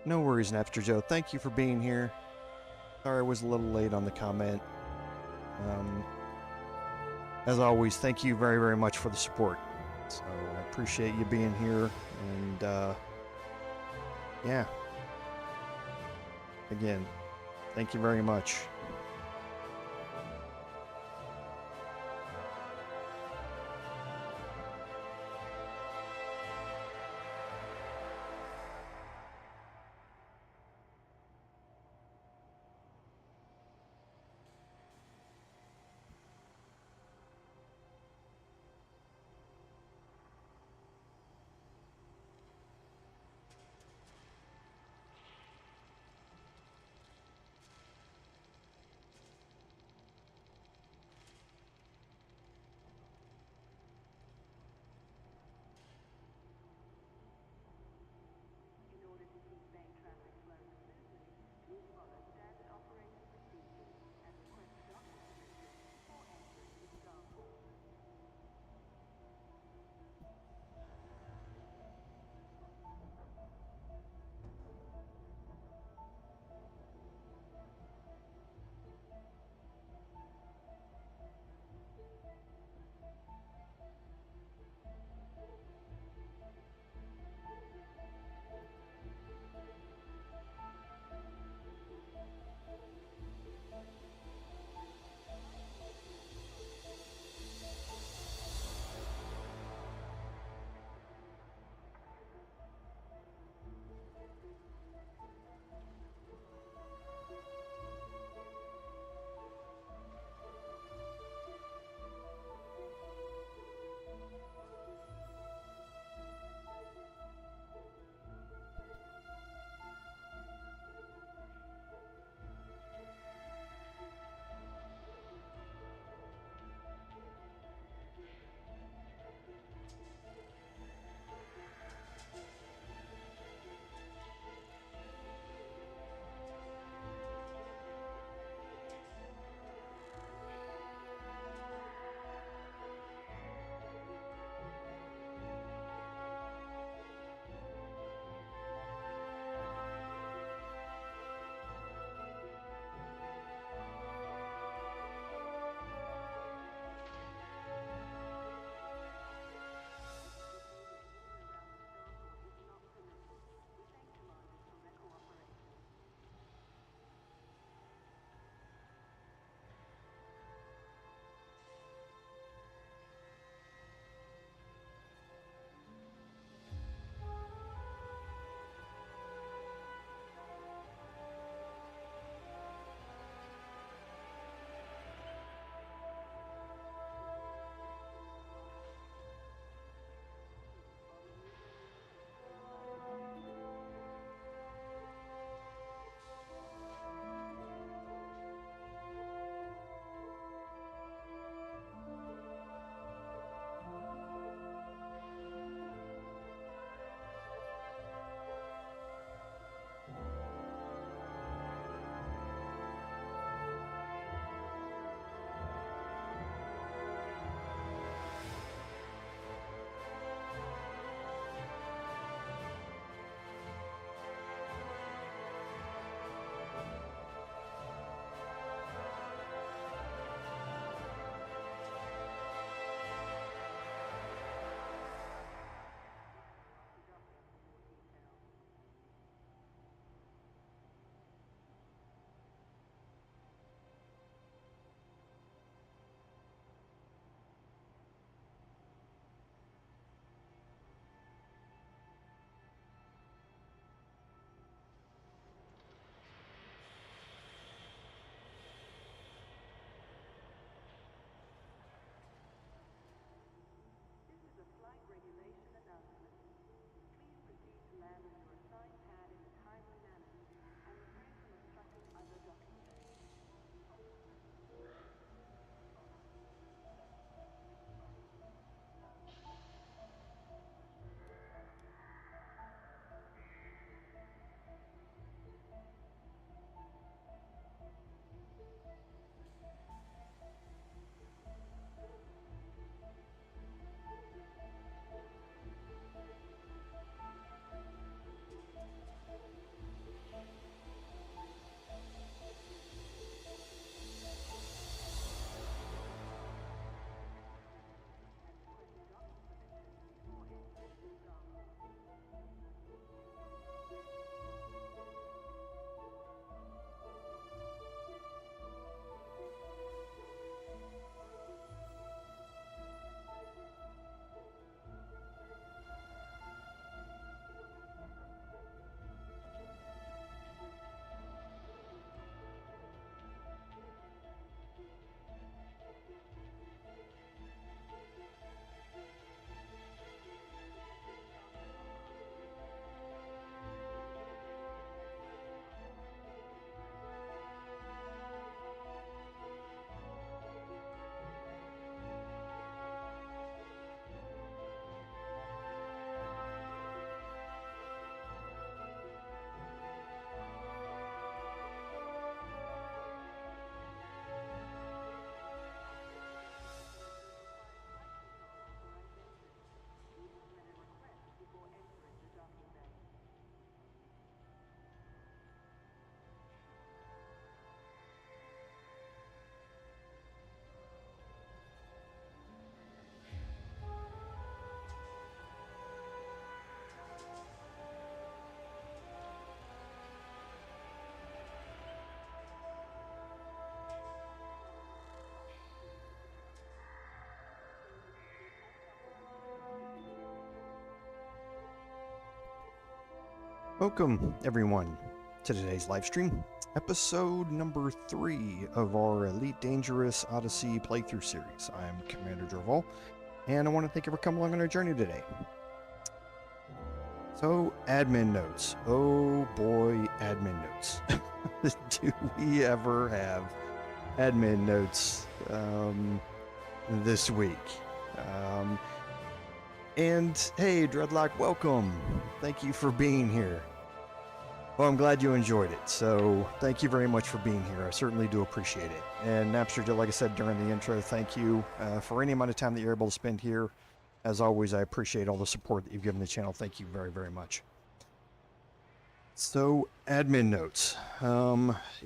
No worries, NapsterJoe. Thank you for being here. Sorry I was a little late on the comment. As always, thank you very, very much for the support. So I appreciate you being here, and yeah. Again, thank you very much. Welcome, everyone, to today's live stream, episode number 3 of our Elite Dangerous Odyssey playthrough series. I am Commander Joe, and I want to thank you for coming along on our journey today. So, admin notes. Oh boy, admin notes. Do we ever have admin notes this week? And hey, Dreadlock, welcome. Thank you for being here. Well, I'm glad you enjoyed it, so thank you very much for being here. I certainly do appreciate it. And NapsterJoe, like I said during the intro, thank you for any amount of time that you're able to spend here. As always, I appreciate all the support that you've given the channel. Thank you very, very much. So, admin notes.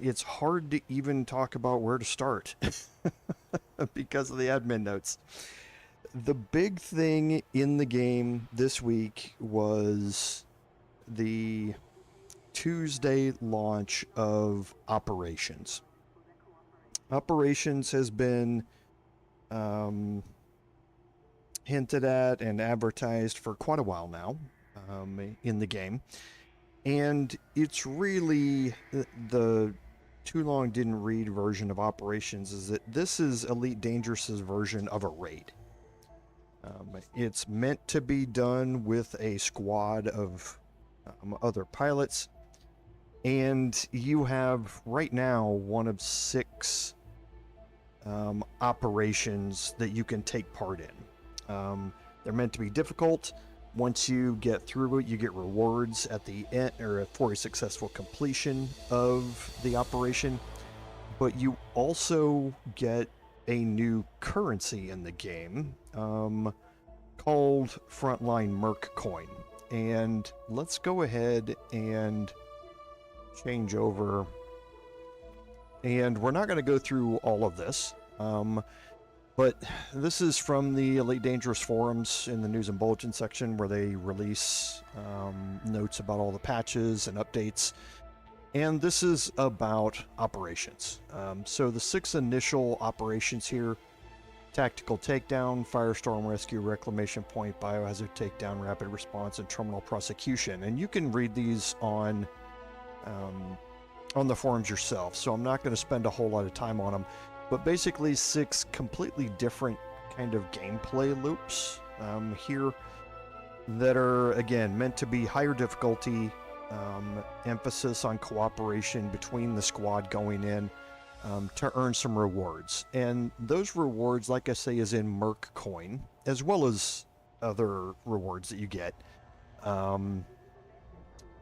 It's hard to even talk about where to start because of the admin notes. The big thing in the game this week was the Tuesday launch of Operations. Operations has been hinted at and advertised for quite a while now in the game. And it's really the too long didn't read version of Operations is that this is Elite Dangerous's version of a raid. It's meant to be done with a squad of other pilots, and you have right now one of 6 operations that you can take part in. They're meant to be difficult. Once you get through it, you get rewards at the end or for a successful completion of the operation, but you also get a new currency in the game called Frontline Merc Coin. And let's go ahead and change over. And we're not going to go through all of this, but this is from the Elite Dangerous forums in the news and bulletin section where they release notes about all the patches and updates. And this is about operations. So the 6 initial operations here: Tactical Takedown, Firestorm Rescue, Reclamation Point, Biohazard Takedown, Rapid Response, and Terminal Prosecution. And you can read these on the forums yourself, so I'm not going to spend a whole lot of time on them. But basically 6 completely different kind of gameplay loops here that are, again, meant to be higher difficulty, emphasis on cooperation between the squad going in to earn some rewards. And those rewards, like I say, is in Merc Coin, as well as other rewards that you get.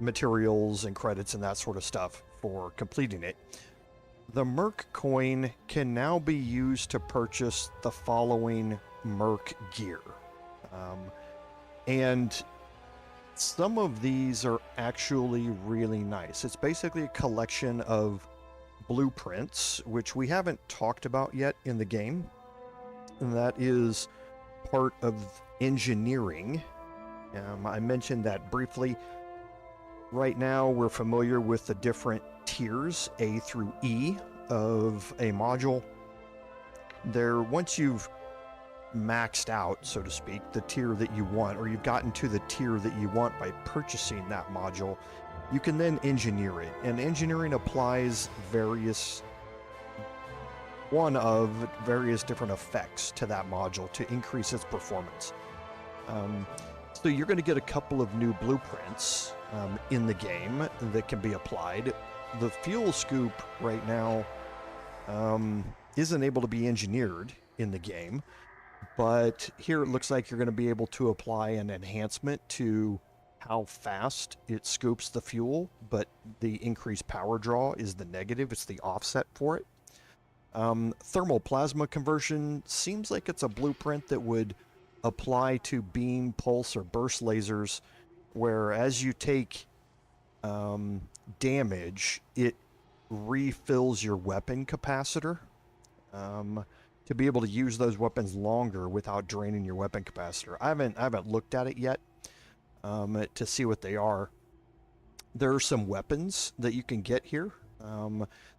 Materials and credits and that sort of stuff for completing it. The Merc Coin can now be used to purchase the following Merc gear. And some of these are actually really nice. It's basically a collection of blueprints, which we haven't talked about yet in the game. And that is part of engineering. I mentioned that briefly. Right now, we're familiar with the different tiers, A through E, of a module. Once you've maxed out, so to speak, the tier that you want, or you've gotten to the tier that you want by purchasing that module, you can then engineer it. And engineering applies one of various different effects to that module to increase its performance. So you're going to get a couple of new blueprints in the game that can be applied. The fuel scoop right now isn't able to be engineered in the game, but here it looks like you're going to be able to apply an enhancement to how fast it scoops the fuel, but the increased power draw is the negative. It's the offset for it. Thermal plasma conversion seems like it's a blueprint that would apply to beam, pulse, or burst lasers, where as you take damage, it refills your weapon capacitor to be able to use those weapons longer without draining your weapon capacitor. I haven't looked at it yet to see what they are. There are some weapons that you can get here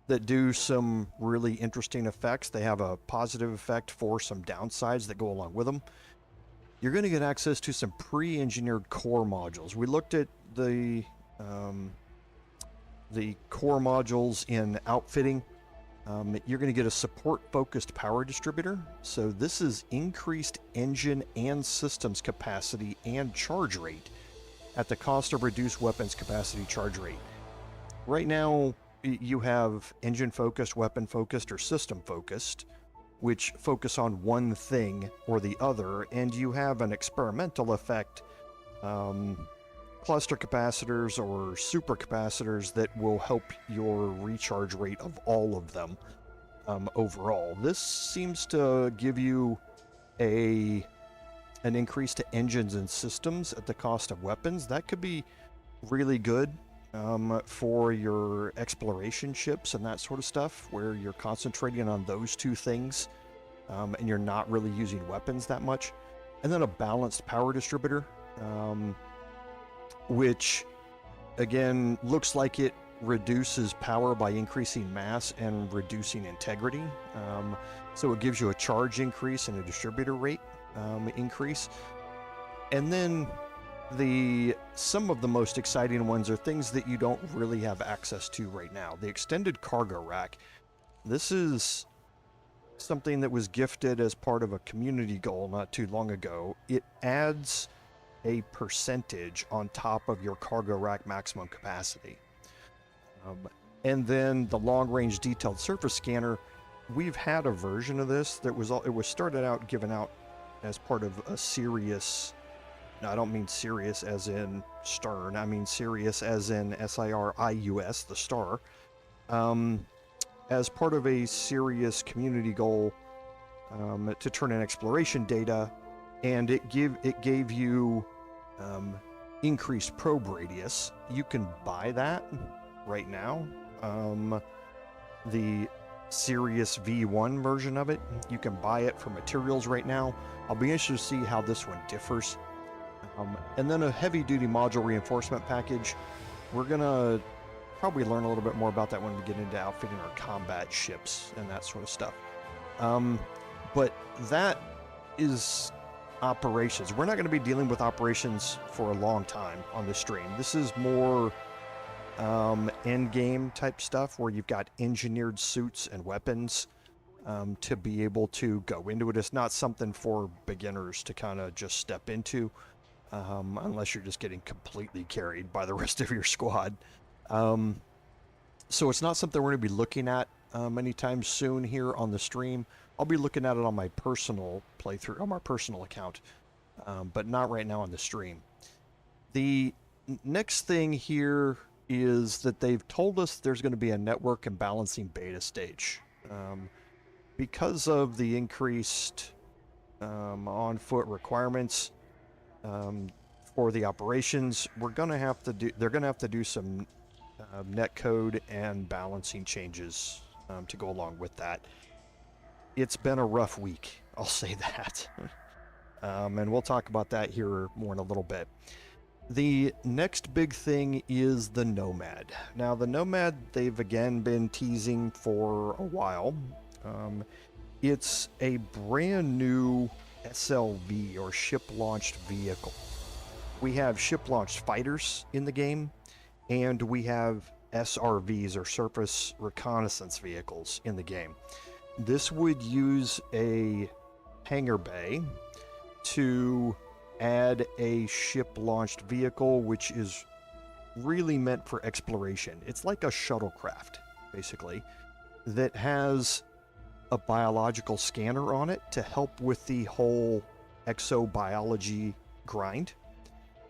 that do some really interesting effects. They have a positive effect for some downsides that go along with them. You're going to get access to some pre-engineered core modules. We looked at the the core modules in outfitting. You're going to get a support-focused power distributor. So this is increased engine and systems capacity and charge rate at the cost of reduced weapons capacity charge rate. Right now, you have engine-focused, weapon-focused, or system-focused, which focus on one thing or the other, and you have an experimental effect, cluster capacitors or supercapacitors that will help your recharge rate of all of them overall. This seems to give you an increase to engines and systems at the cost of weapons. That could be really good for your exploration ships and that sort of stuff, where you're concentrating on those two things and you're not really using weapons that much. And then a balanced power distributor, which again looks like it reduces power by increasing mass and reducing integrity. So it gives you a charge increase and a distributor rate increase. And then some of the most exciting ones are things that you don't really have access to right now. The extended cargo rack. This is something that was gifted as part of a community goal not too long ago. It adds a percentage on top of your cargo rack maximum capacity. And then the long-range detailed surface scanner. We've had a version of this that it was started out given out as part of a Sirius. No, I don't mean Sirius as in Stern. I mean Sirius as in SIRIUS, the star. As part of a Sirius community goal to turn in exploration data, and it gave you increased probe radius. You can buy that right now. The Sirius V1 version of it, you can buy it for materials right now. I'll be interested to see how this one differs. And then a heavy-duty module reinforcement package. We're gonna probably learn a little bit more about that when we get into outfitting our combat ships and that sort of stuff. But that is operations. We're not going to be dealing with operations for a long time on this stream. This is more end game type stuff where you've got engineered suits and weapons to be able to go into it. It's not something for beginners to kind of just step into. Unless you're just getting completely carried by the rest of your squad. So it's not something we're going to be looking at anytime soon here on the stream. I'll be looking at it on my personal playthrough, on my personal account, but not right now on the stream. The next thing here is that they've told us there's going to be a network and balancing beta stage. Because of the increased on-foot requirements, for the operations, they're going to have to do some netcode and balancing changes to go along with that. It's been a rough week, I'll say that. And we'll talk about that here more in a little bit. The next big thing is the Nomad. Now, the Nomad, they've again been teasing for a while. It's a brand new SLV, or ship-launched vehicle. We have ship-launched fighters in the game, and we have SRVs, or surface reconnaissance vehicles, in the game. This would use a hangar bay to add a ship-launched vehicle, which is really meant for exploration. It's like a shuttlecraft, basically, that has a biological scanner on it to help with the whole exobiology grind.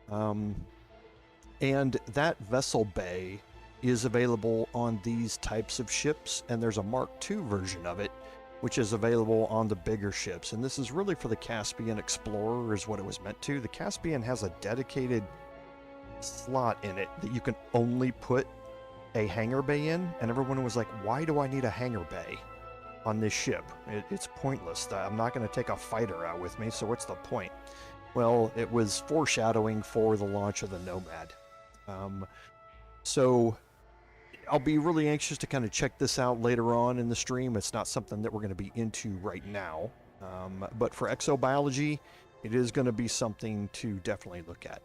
And that vessel bay is available on these types of ships, and there's a Mark II version of it, which is available on the bigger ships. And this is really for the Caspian Explorer, is what it was meant to. The Caspian has a dedicated slot in it that you can only put a hangar bay in, and everyone was like, why do I need a hangar bay on this ship? It's pointless. I'm not going to take a fighter out with me, so what's the point? Well, it was foreshadowing for the launch of the Nomad. So I'll be really anxious to kind of check this out later on in the stream. It's not something that we're going to be into right now. But for exobiology, it is going to be something to definitely look at.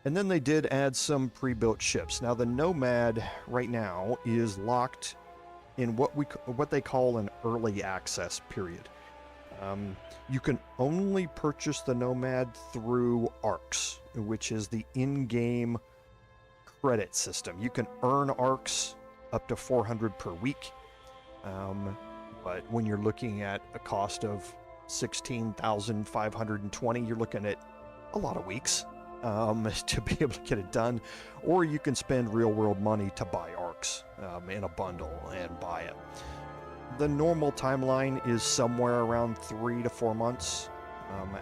And then they did add some pre-built ships. Now the Nomad right now is locked in what they call an early access period. You can only purchase the Nomad through ARCs, which is the in-game credit system. You can earn ARCs up to 400 per week, but when you're looking at a cost of 16,520, you're looking at a lot of weeks to be able to get it done. Or you can spend real-world money to buy ARCs in a bundle and buy it. The normal timeline is somewhere around 3 to 4 months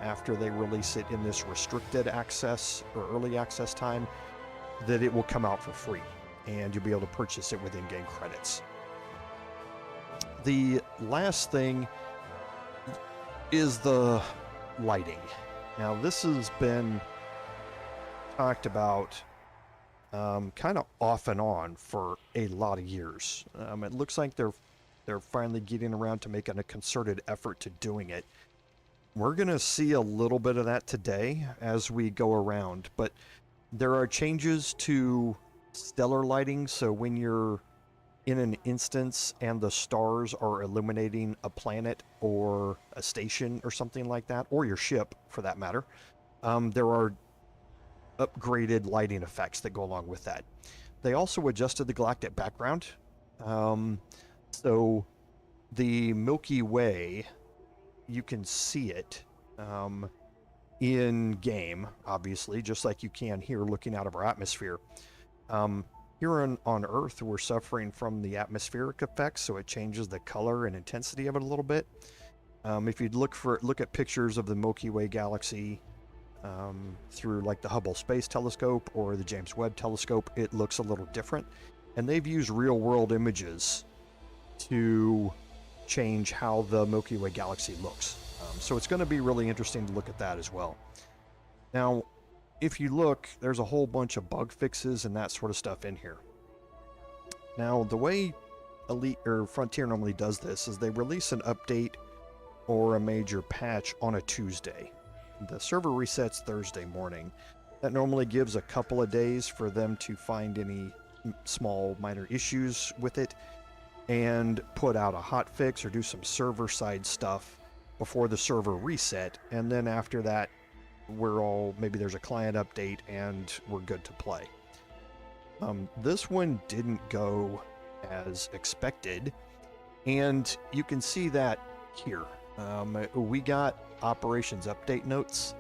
after they release it in this restricted access or early access time, that it will come out for free and you'll be able to purchase it with in-game credits. The last thing is the lighting. Now this has been talked about kind of off and on for a lot of years. It looks like they're finally getting around to making a concerted effort to doing it. We're going to see a little bit of that today as we go around, but there are changes to stellar lighting, so when you're in an instance and the stars are illuminating a planet or a station or something like that, or your ship for that matter, there are upgraded lighting effects that go along with that. They also adjusted the galactic background. So the Milky Way, you can see it in game, obviously, just like you can here looking out of our atmosphere. Here on Earth, we're suffering from the atmospheric effects, so it changes the color and intensity of it a little bit. If you look at pictures of the Milky Way galaxy through like the Hubble Space Telescope or the James Webb Telescope, it looks a little different. And they've used real-world images to change how the Milky Way galaxy looks. So it's going to be really interesting to look at that as well. Now, if you look, there's a whole bunch of bug fixes and that sort of stuff in here. Now, the way Elite or Frontier normally does this is they release an update or a major patch on a Tuesday. The server resets Thursday morning. That normally gives a couple of days for them to find any small minor issues with it and put out a hotfix or do some server-side stuff before the server reset, and then after that, maybe there's a client update and we're good to play. This one didn't go as expected, and you can see that here. We got operations update notes,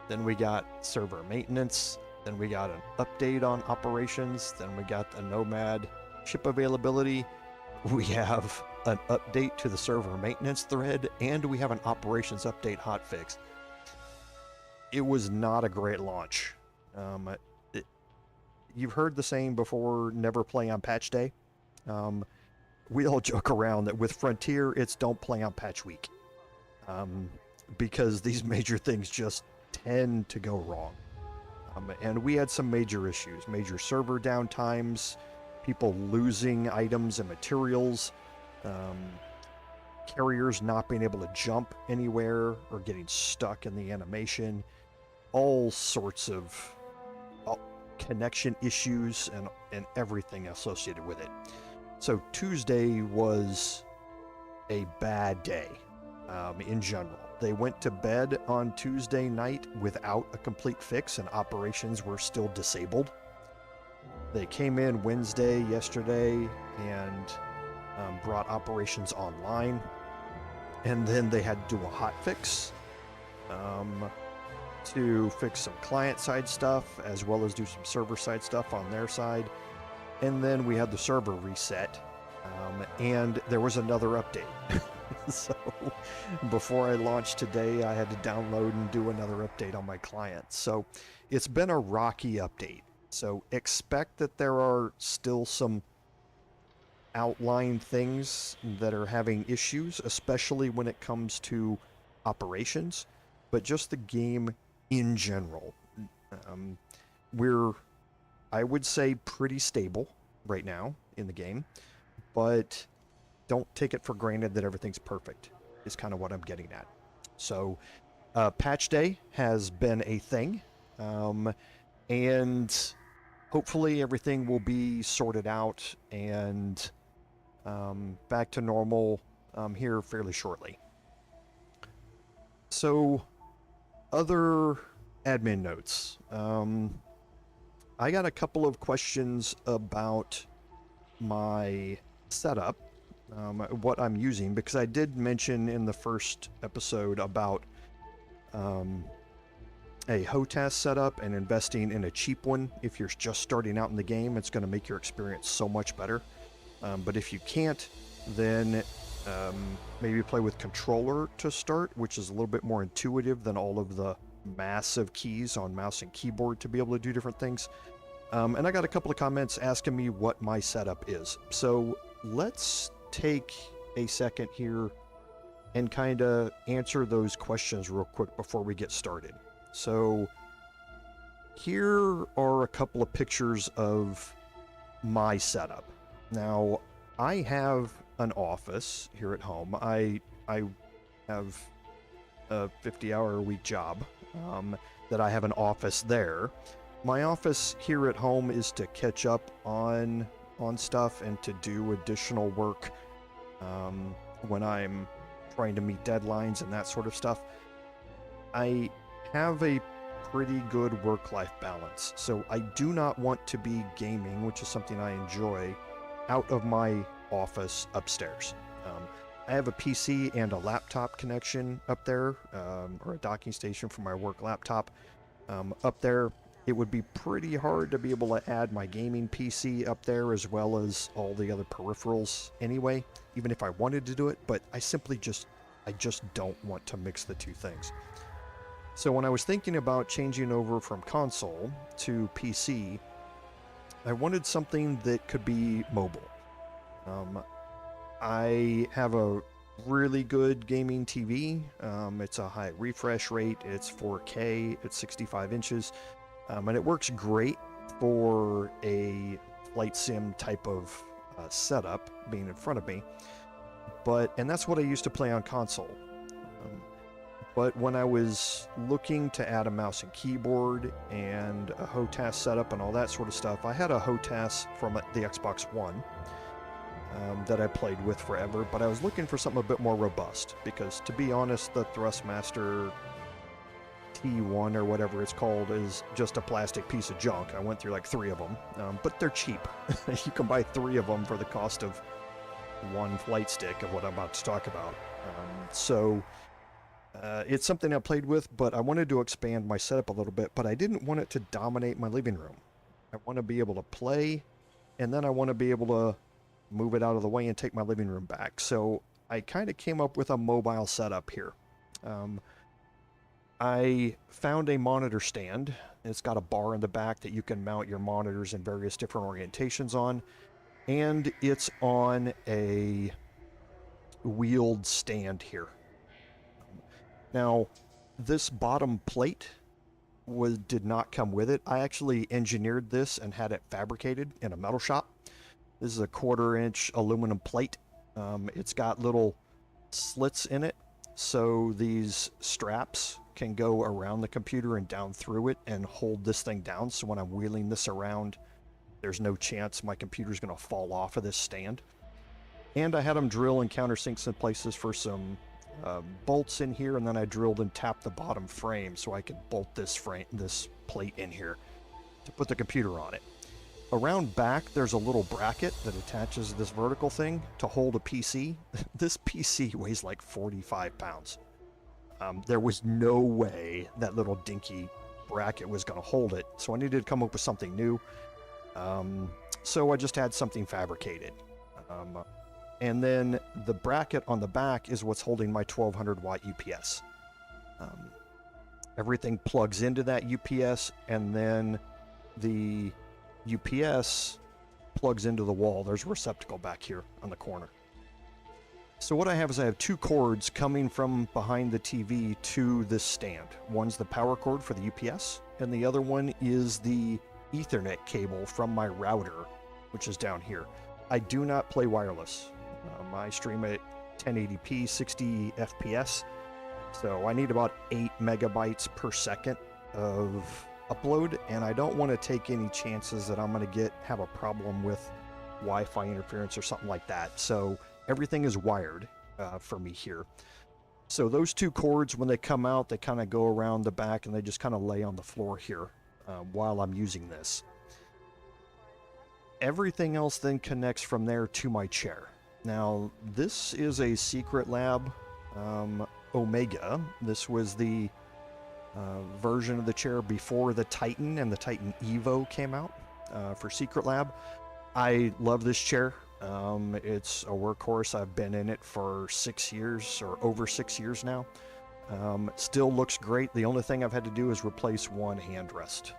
then we got server maintenance, then we got an update on operations, then we got the Nomad ship availability. We have an update to the server maintenance thread, and we have an operations update hotfix. It was not a great launch. You've heard the saying before, never play on patch day. We all joke around that with Frontier, it's don't play on patch week. Because these major things just tend to go wrong. And we had some major issues, major server downtimes, people losing items and materials, carriers not being able to jump anywhere or getting stuck in the animation, all sorts of connection issues and everything associated with it. So Tuesday was a bad day in general. They went to bed on Tuesday night without a complete fix, and operations were still disabled. They came in Wednesday, yesterday, and brought operations online. And then they had to do a hotfix to fix some client-side stuff, as well as do some server-side stuff on their side. And then we had the server reset, and there was another update. So before I launched today, I had to download and do another update on my client. So it's been a rocky update. So expect that there are still some outlying things that are having issues, especially when it comes to operations, but just the game in general. We're, I would say, pretty stable right now in the game, but don't take it for granted that everything's perfect, is kind of what I'm getting at. So patch day has been a thing. and hopefully everything will be sorted out and back to normal here fairly shortly. So, other admin notes. I got a couple of questions about my setup, what I'm using, because I did mention in the first episode about a HOTAS setup and investing in a cheap one. If you're just starting out in the game, it's going to make your experience so much better. But if you can't, then maybe play with controller to start, which is a little bit more intuitive than all of the massive keys on mouse and keyboard to be able to do different things. And I got a couple of comments asking me what my setup is. So let's take a second here and kind of answer those questions real quick before we get started. So here are a couple of pictures of my setup. Now, I have an office here at home. I have a 50-hour-a-week job that I have an office there. My office here at home is to catch up on stuff and to do additional work when I'm trying to meet deadlines and that sort of stuff. I have a pretty good work-life balance, so I do not want to be gaming, which is something I enjoy, out of my office upstairs. I have a PC and a laptop connection up there, or a docking station for my work laptop up there. It would be pretty hard to be able to add my gaming PC up there as well as all the other peripherals anyway, even if I wanted to do it, but I just don't want to mix the two things. So when I was thinking about changing over from console to PC, I wanted something that could be mobile. I have a really good gaming TV. It's a high refresh rate. It's 4K. It's 65 inches. And it works great for a flight sim type of setup being in front of me. And that's what I used to play on console. But when I was looking to add a mouse and keyboard and a HOTAS setup and all that sort of stuff, I had a HOTAS from the Xbox One that I played with forever, but I was looking for something a bit more robust because, to be honest, the Thrustmaster T1 or whatever it's called is just a plastic piece of junk. I went through like 3 of them, but they're cheap. You can buy 3 of them for the cost of 1 flight stick of what I'm about to talk about. It's something I played with, but I wanted to expand my setup a little bit, but I didn't want it to dominate my living room. I want to be able to play, and then I want to be able to move it out of the way and take my living room back. So I kind of came up with a mobile setup here. I found a monitor stand. It's got a bar in the back that you can mount your monitors in various different orientations on, and it's on a wheeled stand here. Now, this bottom plate did not come with it. I actually engineered this and had it fabricated in a metal shop. This is a 1/4-inch aluminum plate. It's got little slits in it, so these straps can go around the computer and down through it and hold this thing down, so when I'm wheeling this around, there's no chance my computer's going to fall off of this stand. And I had them drill and countersinks in places for some bolts in here, and then I drilled and tapped the bottom frame so I could bolt this plate in here to put the computer on it. Around back, there's a little bracket that attaches this vertical thing to hold a PC. This PC weighs like 45 pounds. There was no way that little dinky bracket was going to hold it, so I needed to come up with something new. So I just had something fabricated. And then the bracket on the back is what's holding my 1200 watt UPS. Everything plugs into that UPS, and then the UPS plugs into the wall. There's a receptacle back here on the corner. So what I have is I have 2 cords coming from behind the TV to this stand. One's the power cord for the UPS, and the other one is the Ethernet cable from my router, which is down here. I do not play wireless. I stream at 1080p, 60 FPS, so I need about 8 megabytes per second of upload, and I don't want to take any chances that I'm going to have a problem with Wi-Fi interference or something like that. So everything is wired for me here. So those two cords, when they come out, they kind of go around the back and they just kind of lay on the floor here while I'm using this. Everything else then connects from there to my chair. Now, this is a Secret Lab Omega. This was the version of the chair before the Titan and the Titan Evo came out for Secret Lab. I love this chair. It's a workhorse. I've been in it for 6 years or over 6 years now. Still looks great. The only thing I've had to do is replace one handrest.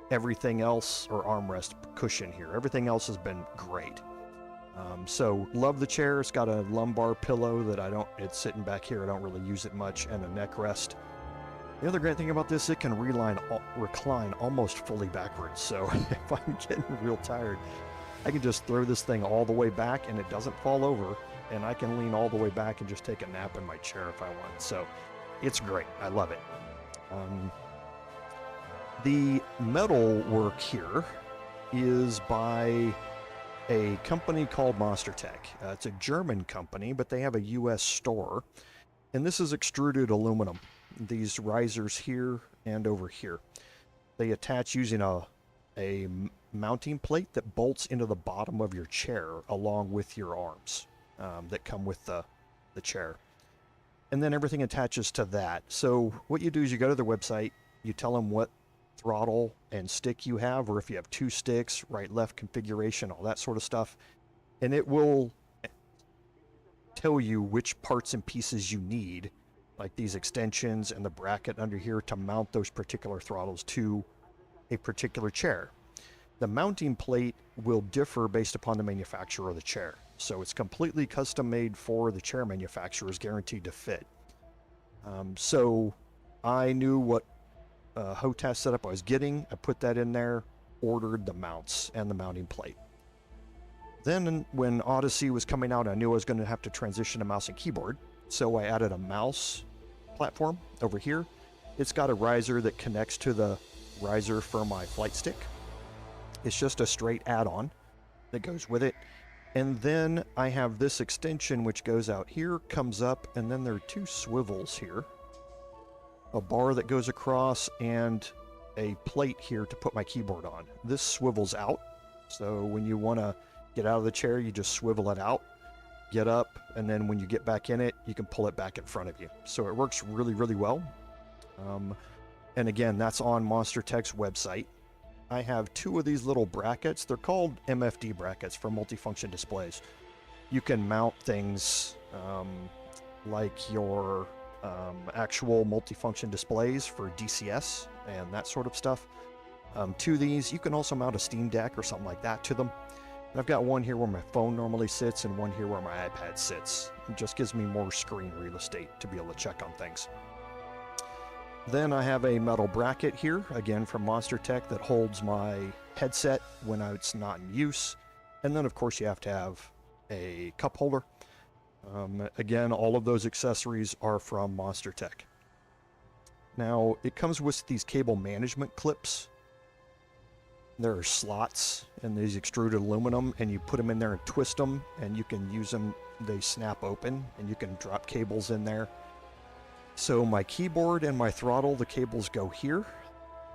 Everything else, or armrest cushion here, everything else has been great. So love the chair. It's got a lumbar pillow that it's sitting back here. I don't really use it much, and a neck rest. The other great thing about this, it can recline almost fully backwards. So if I'm getting real tired, I can just throw this thing all the way back and it doesn't fall over, and I can lean all the way back and just take a nap in my chair if I want. So it's great. I love it. The metal work here is by a company called Monstertech. It's a German company, but they have a US store. And this is extruded aluminum. These risers here and over here. They attach using a mounting plate that bolts into the bottom of your chair along with your arms that come with the chair. And then everything attaches to that. So what you do is you go to their website, you tell them what throttle and stick you have, or if you have 2 sticks, right left configuration, all that sort of stuff, and it will tell you which parts and pieces you need, like these extensions and the bracket under here, to mount those particular throttles to a particular chair. The mounting plate will differ based upon the manufacturer of the chair, so it's completely custom made for the chair manufacturers, guaranteed to fit. So I knew what HOTAS setup I was getting. I put that in there, ordered the mounts and the mounting plate. Then when Odyssey was coming out, I knew I was going to have to transition to mouse and keyboard, so I added a mouse platform over here. It's got a riser that connects to the riser for my flight stick. It's just a straight add-on that goes with it. And then I have this extension which goes out here, comes up, and then there are 2 swivels here. A bar that goes across and a plate here to put my keyboard on. This swivels out, so when you want to get out of the chair, you just swivel it out, get up, and then when you get back in it, you can pull it back in front of you. So it works really, really well. And again, that's on Monstertech's website. I have 2 of these little brackets. They're called MFD brackets for multifunction displays. You can mount things like your actual multifunction displays for DCS and that sort of stuff to these. You can also mount a Steam Deck or something like that to them. And I've got one here where my phone normally sits and one here where my iPad sits. It just gives me more screen real estate to be able to check on things. Then I have a metal bracket here, again from Monstertech, that holds my headset when it's not in use. And then of course you have to have a cup holder. Again, all of those accessories are from Monstertech. Now, it comes with these cable management clips. There are slots in these extruded aluminum, and you put them in there and twist them, and you can use them. They snap open, and you can drop cables in there. So my keyboard and my throttle, the cables go here,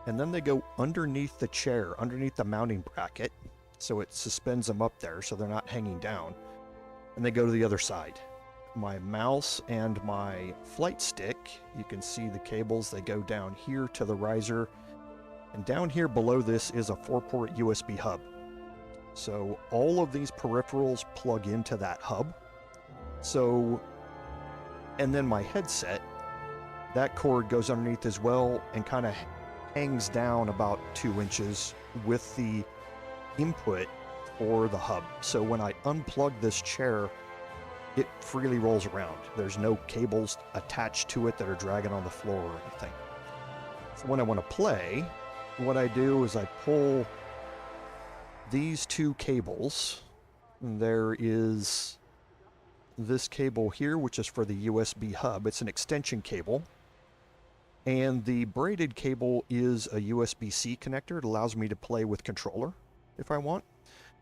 and then they go underneath the chair, underneath the mounting bracket, so it suspends them up there so they're not hanging down. And they go to the other side. My mouse and my flight stick, you can see the cables, they go down here to the riser, and down here below this is a 4-port USB hub. So all of these peripherals plug into that hub. So, and then my headset, that cord goes underneath as well and kind of hangs down about 2 inches with the input for the hub. So when I unplug this chair, it freely rolls around. There's no cables attached to it that are dragging on the floor or anything. So when I want to play, what I do is I pull these 2 cables. There is this cable here, which is for the USB hub. It's an extension cable. And the braided cable is a USB-C connector. It allows me to play with controller if I want,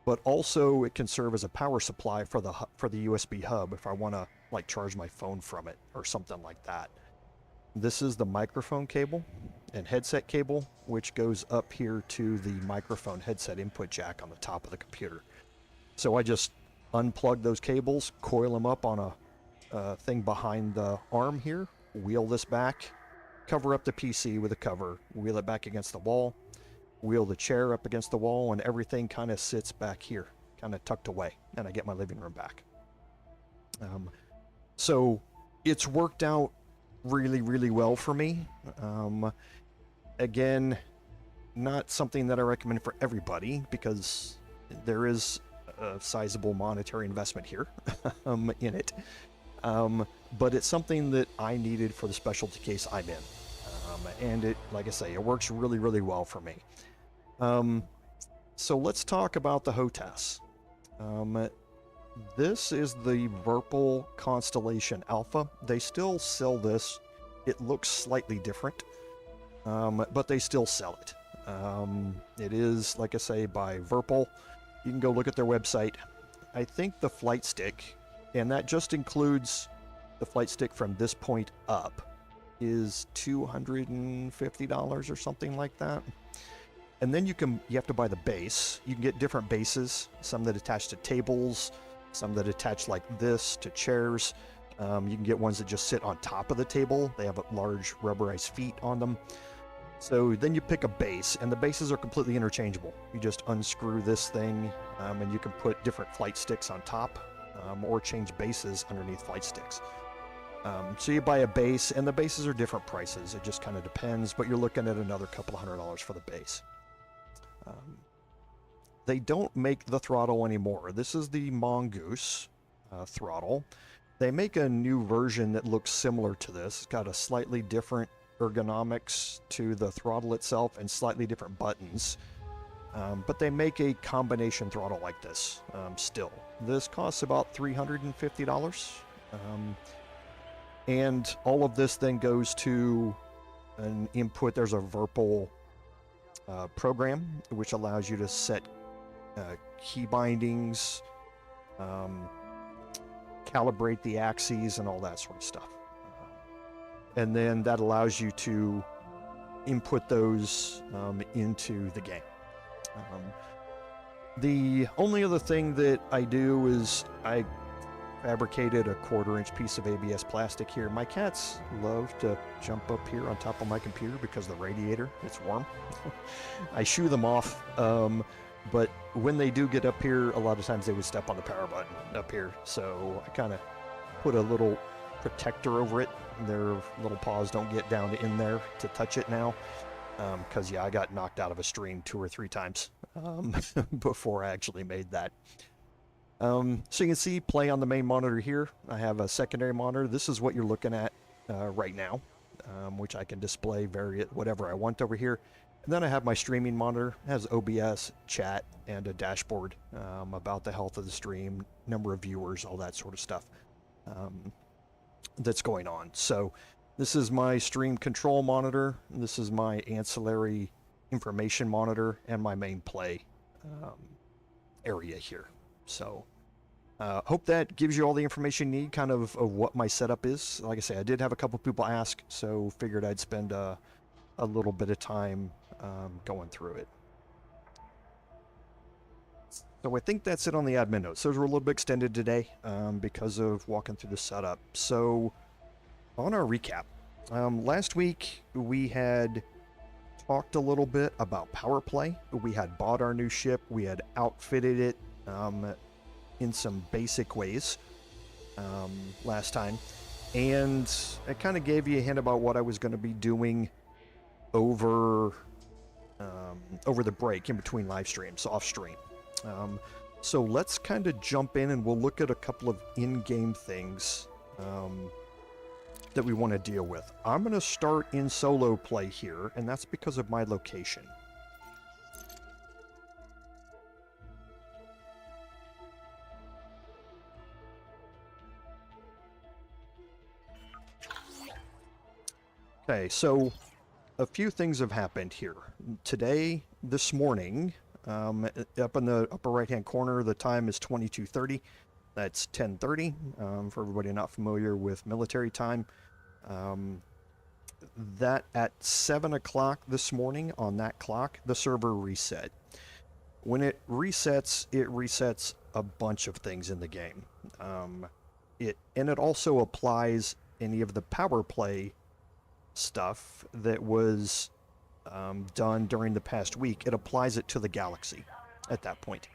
but also it can serve as a power supply for the USB hub if I want to like charge my phone from it or something like that. This is the microphone cable and headset cable, which goes up here to the microphone headset input jack on the top of the computer. So I just unplug those cables, coil them up on a thing behind the arm here, wheel this back, cover up the PC with a cover, wheel it back against the wall, wheel the chair up against the wall, and everything kind of sits back here, kind of tucked away, and I get my living room back. So it's worked out really, really well for me. Again, not something that I recommend for everybody because there is a sizable monetary investment here in it. But it's something that I needed for the specialty case I'm in. And it, like I say, it works really, really well for me. So let's talk about the HOTAS. This is the Virpil Constellation Alpha. They still sell this. It looks slightly different, but they still sell it. It is, like I say, by Virpil. You can go look at their website. I think the flight stick, and that just includes the flight stick from this point up, is $250 or something like that. And then you have to buy the base. You can get different bases, some that attach to tables, some that attach like this to chairs. You can get ones that just sit on top of the table. They have large rubberized feet on them. So then you pick a base, and the bases are completely interchangeable. You just unscrew this thing, and you can put different flight sticks on top, or change bases underneath flight sticks. So you buy a base, and the bases are different prices. It just kind of depends, but you're looking at another couple $100 for the base. They don't make the throttle anymore. This is the Mongoose throttle. They make a new version that looks similar to this. It's got a slightly different ergonomics to the throttle itself and slightly different buttons. But they make a combination throttle like this still. This costs about $350. And all of this then goes to an input. There's a Virpil program which allows you to set key bindings, calibrate the axes, and all that sort of stuff. And then that allows you to input those into the game. The only other thing that I do is I fabricated a 1/4-inch piece of ABS plastic here. My cats love to jump up here on top of my computer because of the radiator. It's warm. I shoo them off, but when they do get up here, a lot of times they would step on the power button up here. So I kind of put a little protector over it. Their little paws don't get down in there to touch it now. Because, yeah, I got knocked out of a stream 2 or 3 times before I actually made that. So you can see play on the main monitor here. I have a secondary monitor. This is what you're looking at right now, which I can display whatever I want over here. And then I have my streaming monitor. It has OBS, chat, and a dashboard about the health of the stream, number of viewers, all that sort of stuff that's going on. So this is my stream control monitor. This is my ancillary information monitor and my main play area here. So hope that gives you all the information you need kind of what my setup is. Like I say, I did have a couple people ask, so figured I'd spend a little bit of time going through it. So I think that's it on the admin notes. Those were a little bit extended today because of walking through the setup. So on our recap, last week we had talked a little bit about Powerplay. We had bought our new ship. We had outfitted it in some basic ways last time. And I kind of gave you a hint about what I was going to be doing over the break in between live streams, off stream. So let's kind of jump in and we'll look at a couple of in-game things that we want to deal with. I'm going to start in solo play here, and that's because of my location. Okay, so a few things have happened here. Today, this morning, up in the upper right-hand corner, the time is 22:30. That's 10:30, for everybody not familiar with military time. That at 7 o'clock this morning on that clock, the server reset. When it resets a bunch of things in the game. It also applies any of the power play stuff that was done during the past week. It applies it to the galaxy at that point.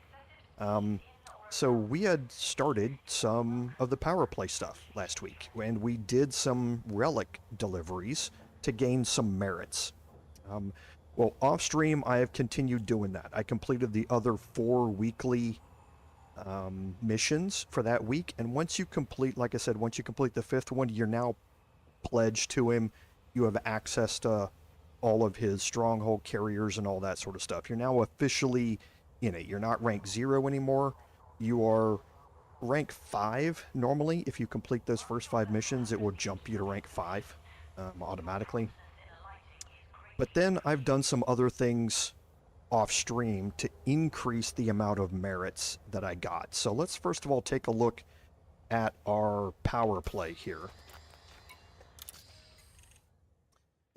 So we had started some of the power play stuff last week, and we did some relic deliveries to gain some merits. Well, off stream, I have continued doing that. I completed the other 4 weekly missions for that week, and once you complete, like I said, once you complete the 5th one, you're now pledged to him. You have access to all of his stronghold carriers and all that sort of stuff. You're now officially in it. You're not rank 0 anymore. You are rank 5 normally. If you complete those first 5 missions, it will jump you to rank 5 automatically. But then I've done some other things off stream to increase the amount of merits that I got. So let's first of all take a look at our power play here.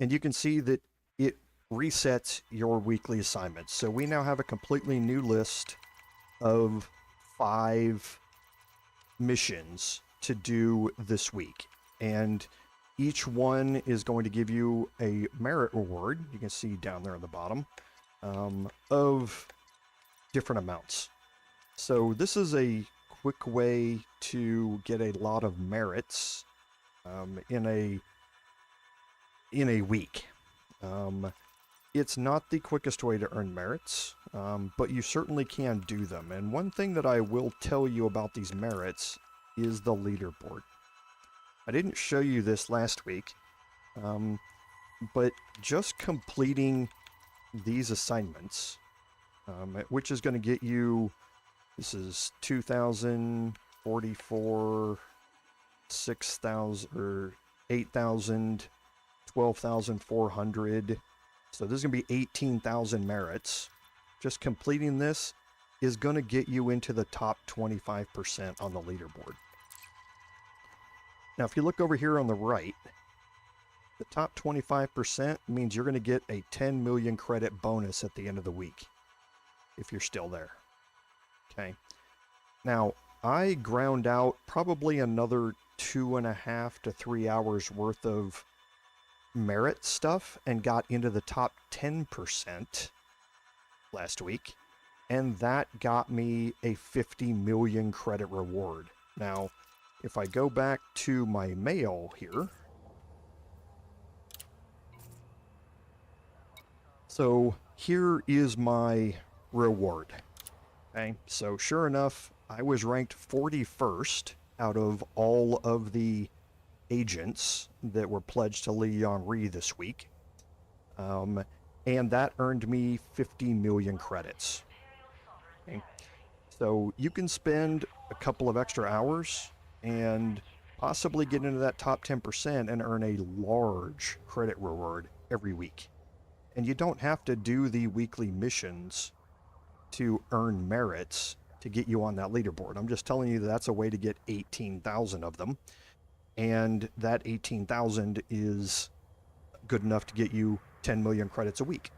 And you can see that it resets your weekly assignments. So we now have a completely new list of 5 missions to do this week. And each one is going to give you a merit reward, you can see down there on the bottom, of different amounts. So this is a quick way to get a lot of merits in a week. It's not the quickest way to earn merits, but you certainly can do them. And one thing that I will tell you about these merits is the leaderboard. I didn't show you this last week, but just completing these assignments, which is going to get you, this is 2,044, 6,000, or 8,000, 12,400. So this is going to be 18,000 merits. Just completing this is going to get you into the top 25% on the leaderboard. Now, if you look over here on the right, the top 25% means you're going to get a 10 million credit bonus at the end of the week, if you're still there. Okay. Now, I ground out probably another 2.5 to 3 hours worth of merit stuff and got into the top 10% last week, and that got me a 50 million credit reward. Now, if I go back to my mail here, so here is my reward. Okay, so sure enough, I was ranked 41st out of all of the agents that were pledged to Rudi-Mzz this week. And that earned me 50 million credits. Okay. So you can spend a couple of extra hours and possibly get into that top 10% and earn a large credit reward every week. And you don't have to do the weekly missions to earn merits to get you on that leaderboard. I'm just telling you that's a way to get 18,000 of them. And that 18,000 is good enough to get you 10 million credits a week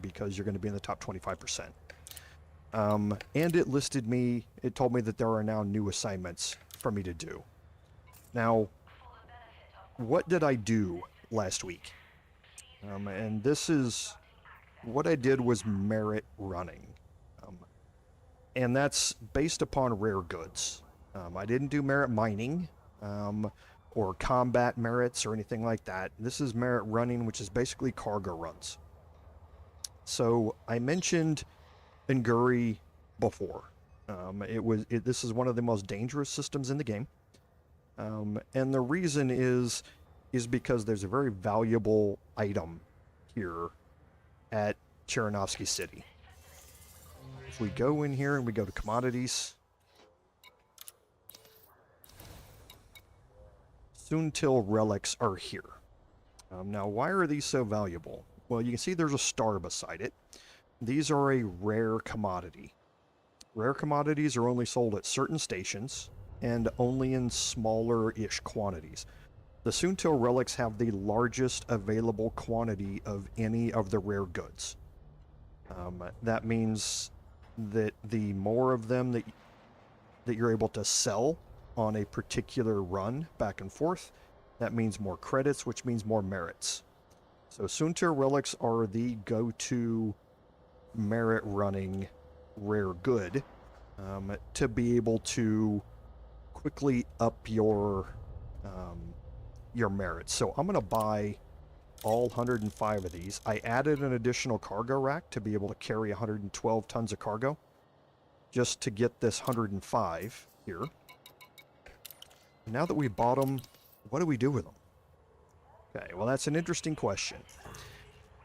because you're going to be in the top 25%. And it told me that there are now new assignments for me to do. Now, what did I do last week? And this is what I did was merit running. And that's based upon rare goods. I didn't do merit mining or combat merits or anything like that. This is merit running, which is basically cargo runs. So I mentioned Nguri before. This is one of the most dangerous systems in the game. And the reason is because there's a very valuable item here at Chernofsky City. If we go in here and we go to commodities, Soontil relics are here. Now, why are these so valuable? Well, you can see there's a star beside it. These are a rare commodity. Rare commodities are only sold at certain stations and only in smaller-ish quantities. The Soontil relics have the largest available quantity of any of the rare goods. That means that the more of them that you're able to sell on a particular run back and forth, that means more credits, which means more merits. So Soontil relics are the go-to merit running rare good to be able to quickly up your merits. So I'm going to buy all 105 of these. I added an additional cargo rack to be able to carry 112 tons of cargo just to get this 105 here. And now that we bought them, what do we do with them? Okay, well, that's an interesting question.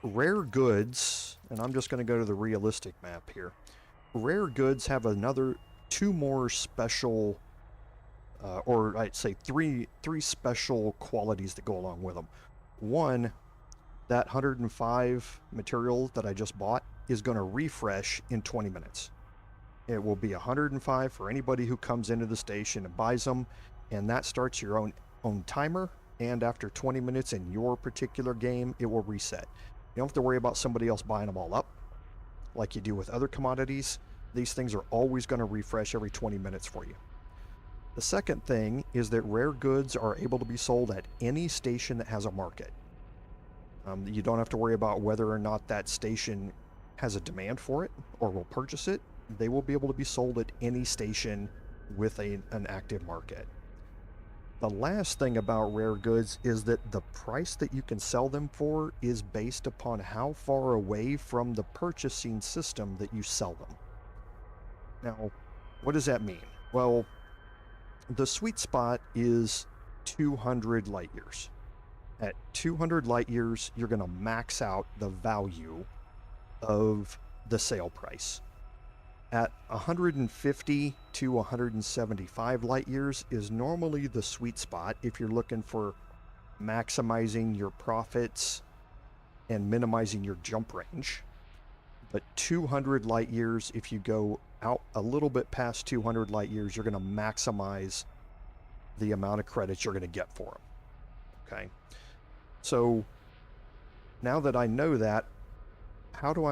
Rare goods, and I'm just going to go to the realistic map here. Rare goods have two more special, or I'd say three special qualities that go along with them. One, that 105 material that I just bought is going to refresh in 20 minutes. It will be 105 for anybody who comes into the station and buys them, and that starts your own timer, and after 20 minutes in your particular game, it will reset. You don't have to worry about somebody else buying them all up like you do with other commodities. These things are always going to refresh every 20 minutes for you. The second thing is that rare goods are able to be sold at any station that has a market. You don't have to worry about whether or not that station has a demand for it or will purchase it. They will be able to be sold at any station with an active market. The last thing about rare goods is that the price that you can sell them for is based upon how far away from the purchasing system that you sell them. Now, what does that mean? Well, the sweet spot is 200 light years. At 200 light years, you're going to max out the value of the sale price. At 150 to 175 light years is normally the sweet spot if you're looking for maximizing your profits and minimizing your jump range. But 200 light years, if you go out a little bit past 200 light years, you're going to maximize the amount of credits you're going to get for them. Okay. So now that I know that, how do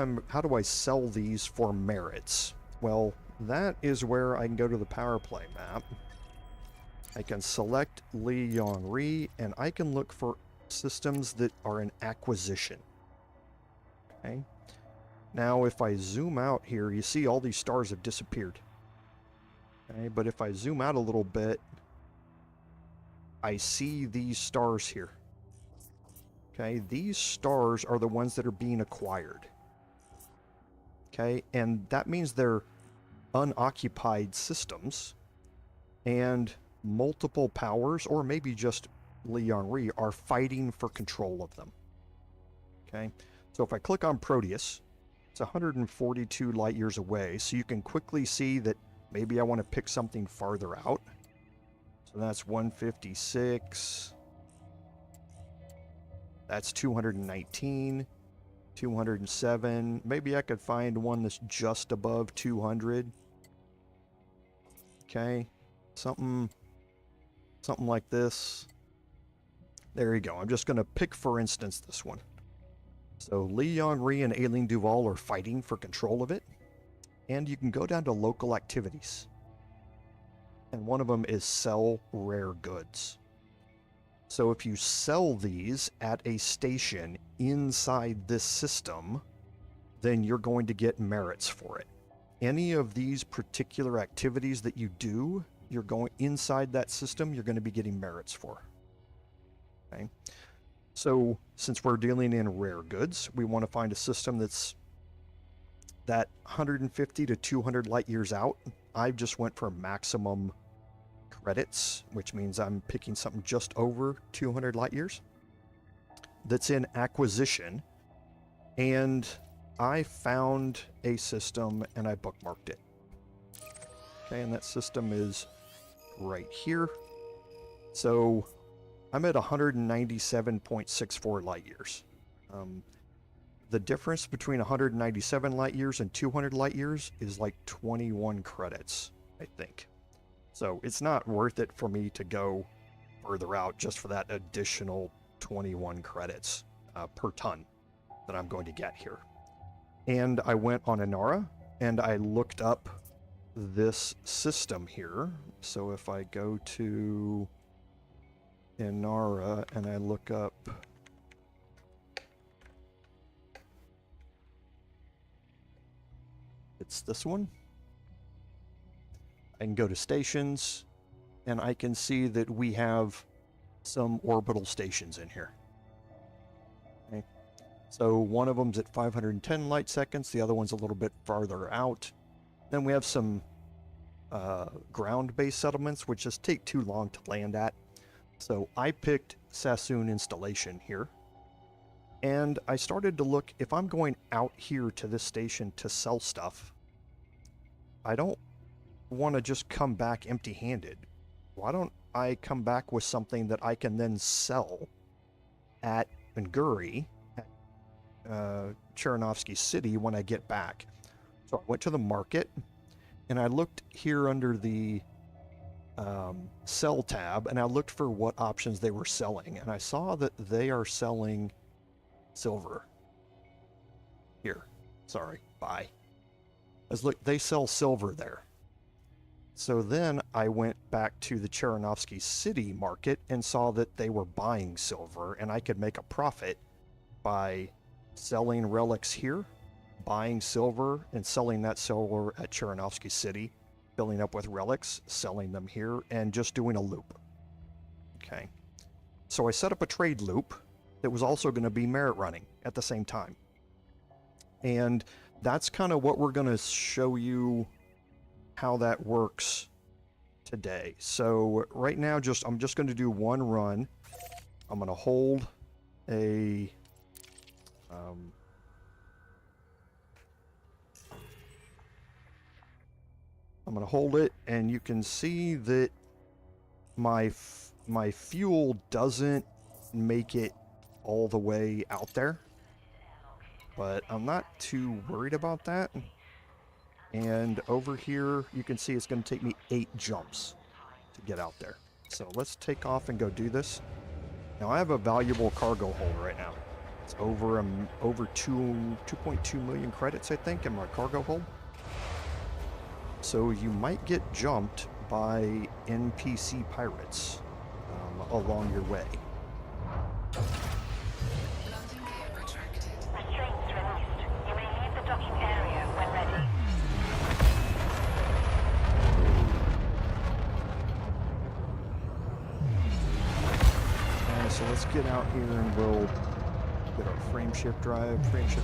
I sell these for merits? Well, that is where I can go to the Powerplay map. I can select Rudi-Mzz, and I can look for systems that are in acquisition. Okay. Now, if I zoom out here, you see all these stars have disappeared. Okay, but if I zoom out a little bit, I see these stars here. Okay, these stars are the ones that are being acquired. Okay, and that means they're unoccupied systems, and multiple powers, or maybe just Rudi-Mzz, are fighting for control of them. Okay, so if I click on Proteus, it's 142 light years away, so you can quickly see that maybe I want to pick something farther out. So that's 156. That's 219. 207. Maybe I could find one that's just above 200. Okay. Something like this. There you go. I'm just going to pick, for instance, this one. So Rudi-Mzz and Aileen Duval are fighting for control of it. And you can go down to local activities. And one of them is sell rare goods. So if you sell these at a station inside this system, then you're going to get merits for it. Any of these particular activities that you do, you're going inside that system, you're going to be getting merits for. Okay. So since we're dealing in rare goods, we want to find a system that's that 150 to 200 light years out. I just went for maximum credits, which means I'm picking something just over 200 light years that's in acquisition, and I found a system and I bookmarked it. Okay, and that system is right here. So I'm at 197.64 light years. The difference between 197 light years and 200 light years is like 21 credits, I think. So it's not worth it for me to go further out just for that additional 21 credits per ton that I'm going to get here. And I went on Inara and I looked up this system here. So if I go to Inara and I look up it's this one. I can go to stations and I can see that we have some orbital stations in here. Okay. So one of them's at 510 light seconds, the other one's a little bit farther out. Then we have some ground-based settlements, which just take too long to land at. So I picked Sassoon installation here. And I started to look, if I'm going out here to this station to sell stuff, I don't want to just come back empty-handed. Why don't I come back with something that I can then sell at Nguri, at Cheranovsky City when I get back? So I went to the market, and I looked here under the sell tab, and I looked for what options they were selling, and I saw that they are selling silver. Here, sorry, buy. Look, they sell silver there. So then I went back to the Cheranovsky City market and saw that they were buying silver, and I could make a profit by selling relics here, buying silver, and selling that silver at Cheranovsky City, filling up with relics, selling them here, and just doing a loop. Okay. So I set up a trade loop that was also going to be merit running at the same time. And that's kind of what we're going to show you how that works today. So right now, I'm just going to do one run. I'm going to hold a I'm going to hold it, and you can see that my fuel doesn't make it all the way out there, but I'm not too worried about that. And over here, you can see it's going to take me 8 jumps to get out there. So let's take off and go do this. Now I have a valuable cargo hold right now. It's over 2.2 million credits, I think, in my cargo hold. So you might get jumped by NPC pirates along your way. Restraints released. You may leave the docking area when ready. So let's get out here and we'll get our frameshift drive working.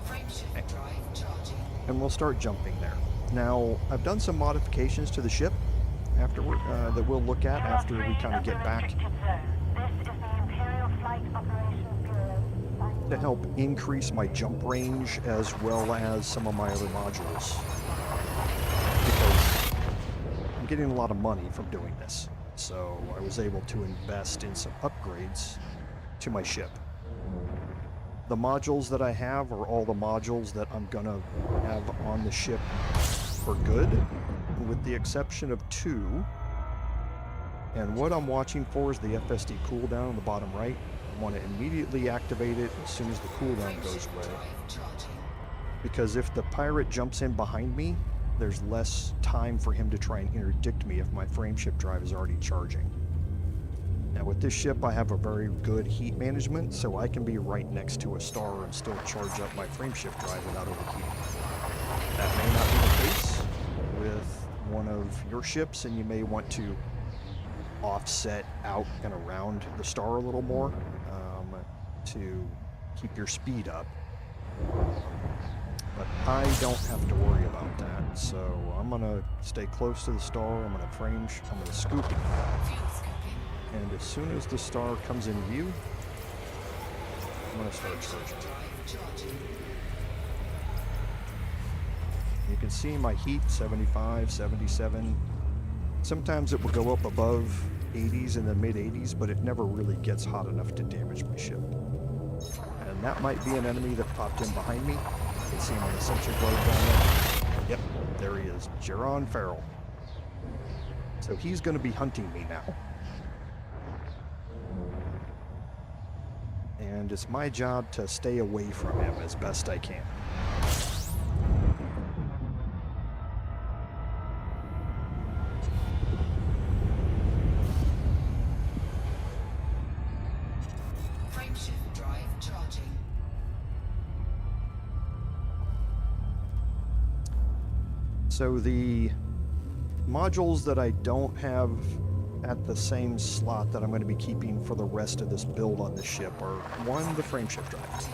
Frameshift drive charging. And we'll start jumping there. Now, I've done some modifications to the ship afterward that we'll look at after we kind of get back, This is the Imperial Flight Operations Bureau. to help increase my jump range as well as some of my other modules. Because I'm getting a lot of money from doing this. So I was able to invest in some upgrades to my ship. The modules that I have are all the modules that I'm gonna have on the ship for good, with the exception of 2. And what I'm watching for is the FSD cooldown on the bottom right. I want to immediately activate it as soon as the cooldown goes away. Because if the pirate jumps in behind me, there's less time for him to try and interdict me if my frameshift drive is already charging. Now with this ship, I have a very good heat management, so I can be right next to a star and still charge up my frameshift drive without overheating. That may not be the case with one of your ships, and you may want to offset out and around the star a little more to keep your speed up. But I don't have to worry about that, so I'm gonna stay close to the star. I'm gonna scoop, and as soon as the star comes in view, I'm gonna start charging. You can see my heat, 75, 77. Sometimes it will go up above 80s in the mid 80s, but it never really gets hot enough to damage my ship. And that might be an enemy that popped in behind me. You can see him on the sensor globe down there. Yep, there he is, Geron Farrell. So he's going to be hunting me now. And it's my job to stay away from him as best I can. Frameshift drive charging. So the modules that I don't have at the same slot that I'm going to be keeping for the rest of this build on the ship are, one, the frameshift drive.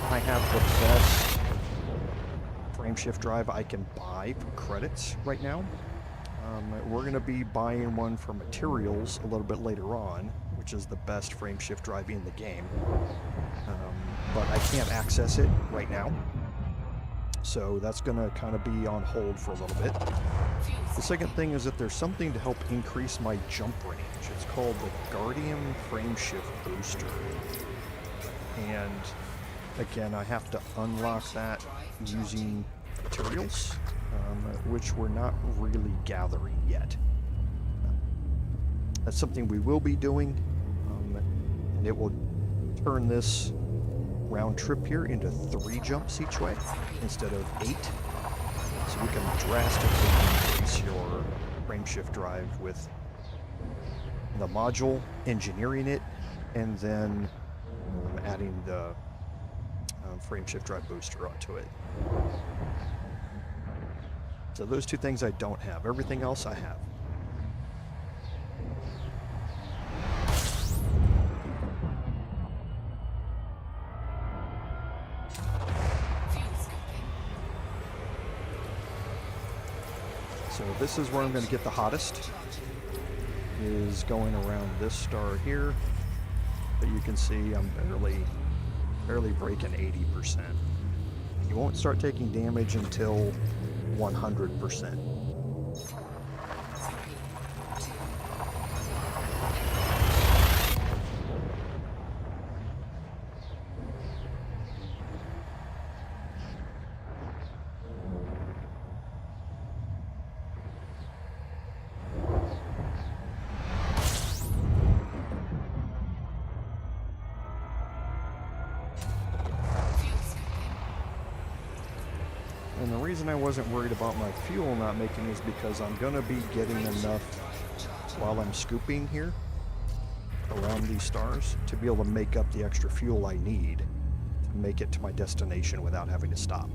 I have the best frameshift drive I can buy for credits right now. We're going to be buying one for materials a little bit later on, which is the best frameshift drive in the game. But I can't access it right now. So that's going to kind of be on hold for a little bit. The second thing is that there's something to help increase my jump range. It's called the Guardian Frameshift Booster. And again, I have to unlock that using materials, which we're not really gathering yet. That's something we will be doing, and it will turn this round trip here into 3 jumps each way instead of 8. So we can drastically increase your frameshift drive with the module, engineering it, and then adding the frameshift drive booster onto it. So those 2 things I don't have. Everything else I have. So this is where I'm going to get the hottest, is going around this star here. But you can see I'm barely breaking 80%. You won't start taking damage until 100%. And the reason I wasn't worried about my fuel not making is because I'm going to be getting enough while I'm scooping here around these stars to be able to make up the extra fuel I need to make it to my destination without having to stop.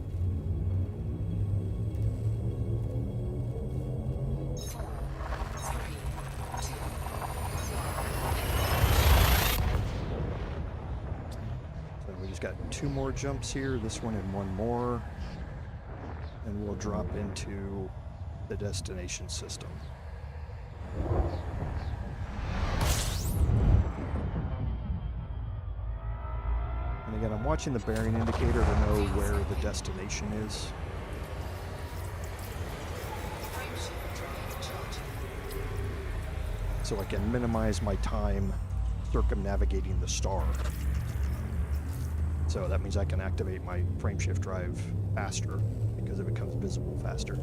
So we just got 2 more jumps here, this one and 1 more. And we'll drop into the destination system. And again, I'm watching the bearing indicator to know where the destination is. So I can minimize my time circumnavigating the star. So that means I can activate my frameshift drive faster, because it becomes visible faster.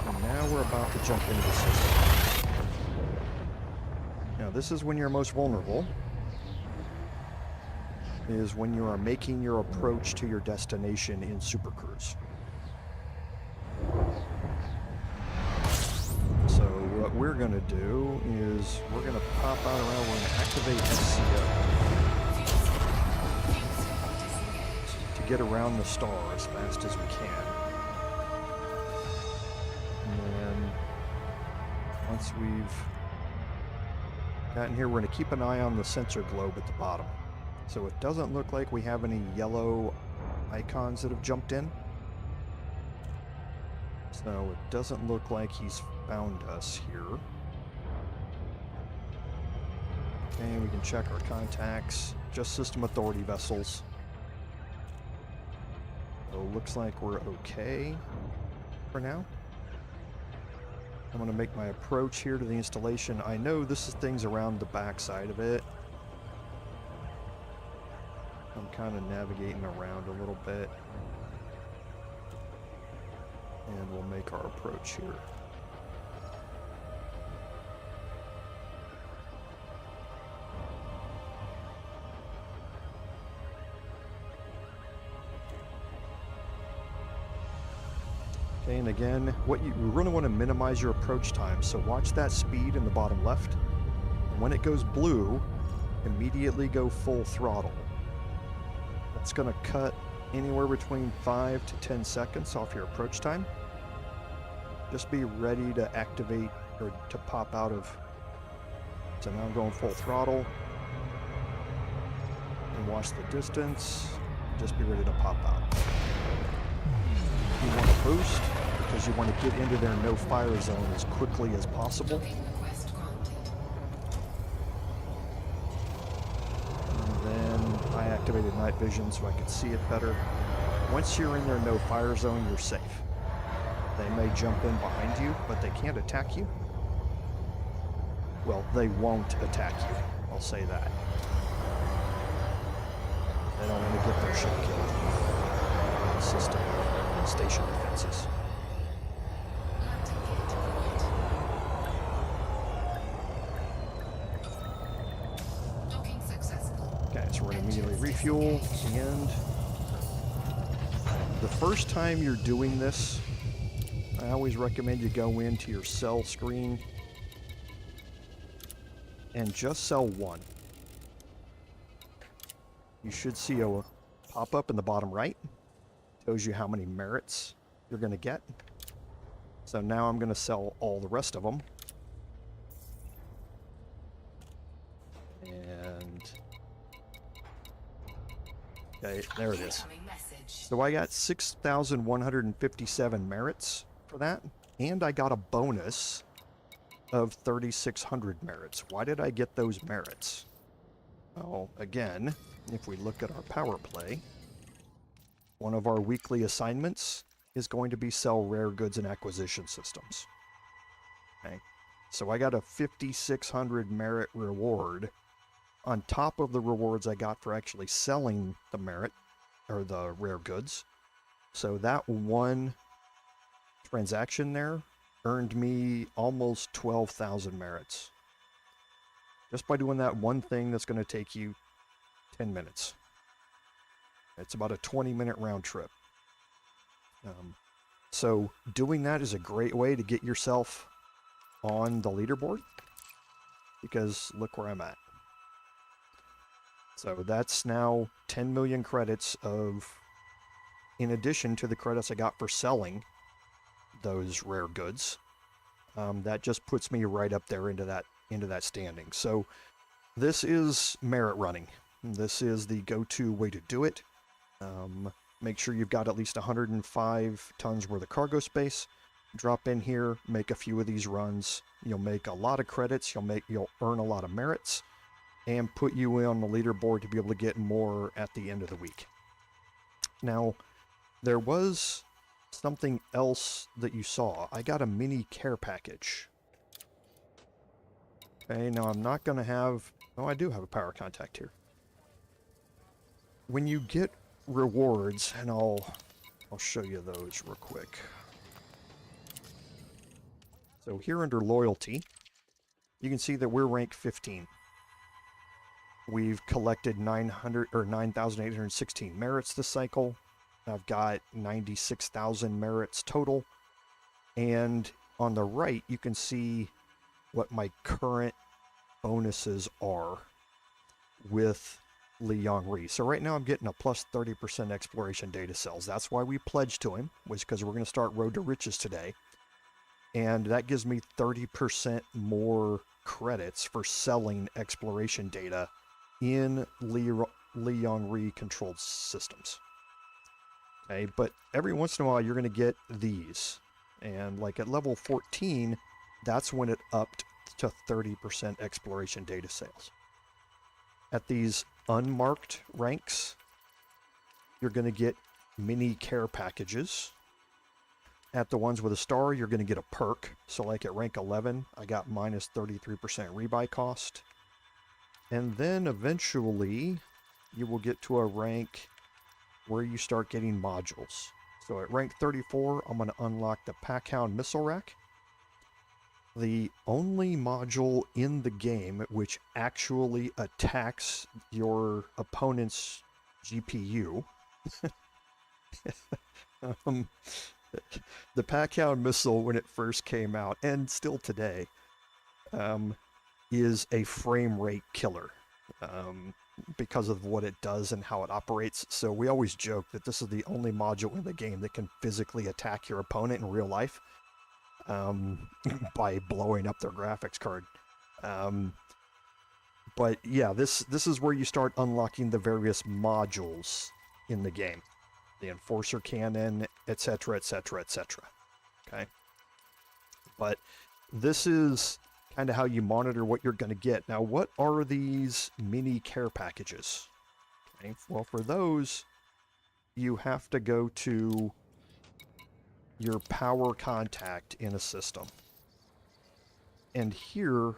And now we're about to jump into the system. Now this is when you're most vulnerable, is when you are making your approach to your destination in Super Cruise. So what we're going to do is we're going to pop out around, we're going to activate SCO. Get around the star as fast as we can. And then once we've gotten here, we're going to keep an eye on the sensor globe at the bottom. So it doesn't look like we have any yellow icons that have jumped in. So it doesn't look like he's found us here. Okay, we can check our contacts. Just system authority vessels. So looks like we're okay for now. I'm going to make my approach here to the installation. I know this is things around the back side of it. I'm kind of navigating around a little bit. And we'll make our approach here. Okay, and again, what you really want to minimize your approach time, so watch that speed in the bottom left. And when it goes blue, immediately go full throttle. That's going to cut anywhere between 5 to 10 seconds off your approach time. Just be ready to activate or to pop out of. So now I'm going full throttle. And watch the distance. Just be ready to pop out. You want to boost because you want to get into their no fire zone as quickly as possible. And then I activated night vision so I could see it better. Once you're in their no fire zone, you're safe. They may jump in behind you, but they can't attack you. Well, they won't attack you. I'll say that. They don't want to get their ship killed. System and station defenses. Okay, so we're going to immediately refuel, and the first time you're doing this, I always recommend you go into your cell screen and just sell one. You should see a pop-up in the bottom right. Tells you how many merits you're going to get. So now I'm going to sell all the rest of them. And okay, there it is. So I got 6,157 merits for that, and I got a bonus of 3,600 merits. Why did I get those merits? Well, again, if we look at our power play, one of our weekly assignments is going to be sell rare goods and acquisition systems. Okay, so I got a 5,600 merit reward on top of the rewards I got for actually selling the merit or the rare goods. So that one transaction there earned me almost 12,000 merits. Just by doing that one thing that's going to take you 10 minutes. It's about a 20-minute round trip. So doing that is a great way to get yourself on the leaderboard, because look where I'm at. So that's now 10 million credits of, in addition to the credits I got for selling those rare goods. That just puts me right up there into that standing. So this is merit running. This is the go-to way to do it. Make sure you've got at least 105 tons worth of cargo space. Drop in here, make a few of these runs. You'll make a lot of credits. You'll earn a lot of merits, and put you on the leaderboard to be able to get more at the end of the week. Now, there was something else that you saw. I got a mini care package. Okay, now I'm not going to have... Oh, I do have a power contact here. When you get rewards, and I'll show you those real quick. So here under loyalty, you can see that we're rank 15. We've collected 9,816 merits this cycle. I've got 96,000 merits total. And on the right, you can see what my current bonuses are with Rudi-Mzz. So right now I'm getting a plus 30% exploration data cells. That's why we pledged to him, was because we're going to start Road to Riches today. And that gives me 30% more credits for selling exploration data in Rudi-Mzz controlled systems. Okay, but every once in a while you're going to get these. And like at level 14, that's when it upped to 30% exploration data sales. At these unmarked ranks, you're going to get mini care packages. At the ones with a star, you're going to get a perk. So like at rank 11, I got minus 33% rebuy cost. And then eventually, you will get to a rank where you start getting modules. So at rank 34, I'm going to unlock the Packhound missile rack. The only module in the game which actually attacks your opponent's GPU. The Packhound missile, when it first came out, and still today, is a frame rate killer because of what it does and how it operates. So we always joke that this is the only module in the game that can physically attack your opponent in real life by blowing up their graphics card. But yeah, this is where you start unlocking the various modules in the game. The Enforcer Cannon, etc., etc., etc. Okay? But this is kind of how you monitor what you're going to get. Now, what are these mini care packages? Okay, well, for those, you have to go to your power contact in a system. And here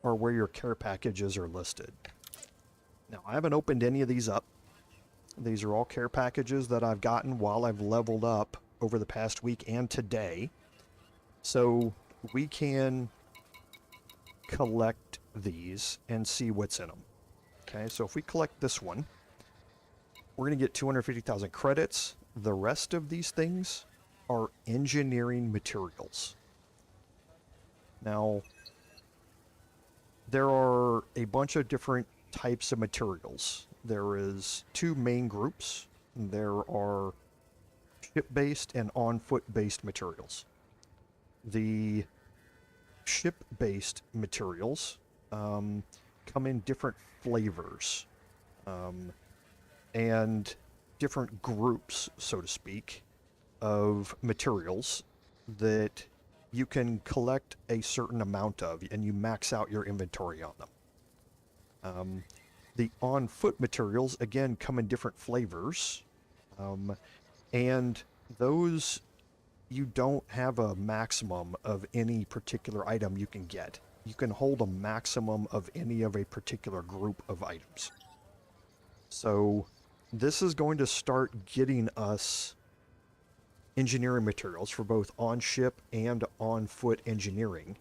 are where your care packages are listed. Now, I haven't opened any of these up. These are all care packages that I've gotten while I've leveled up over the past week and today. So we can collect these and see what's in them. Okay, so if we collect this one, we're going to get 250,000 credits. The rest of these things are engineering materials. Now, there are a bunch of different types of materials. There is two main groups. There are ship-based and on-foot-based materials. The ship-based materials come in different flavors and different groups, so to speak, of materials that you can collect a certain amount of, and you max out your inventory on them. The on-foot materials, again, come in different flavors, and those you don't have a maximum of any particular item you can get. You can hold a maximum of any of a particular group of items. So this is going to start getting us engineering materials for both on-ship and on-foot engineering.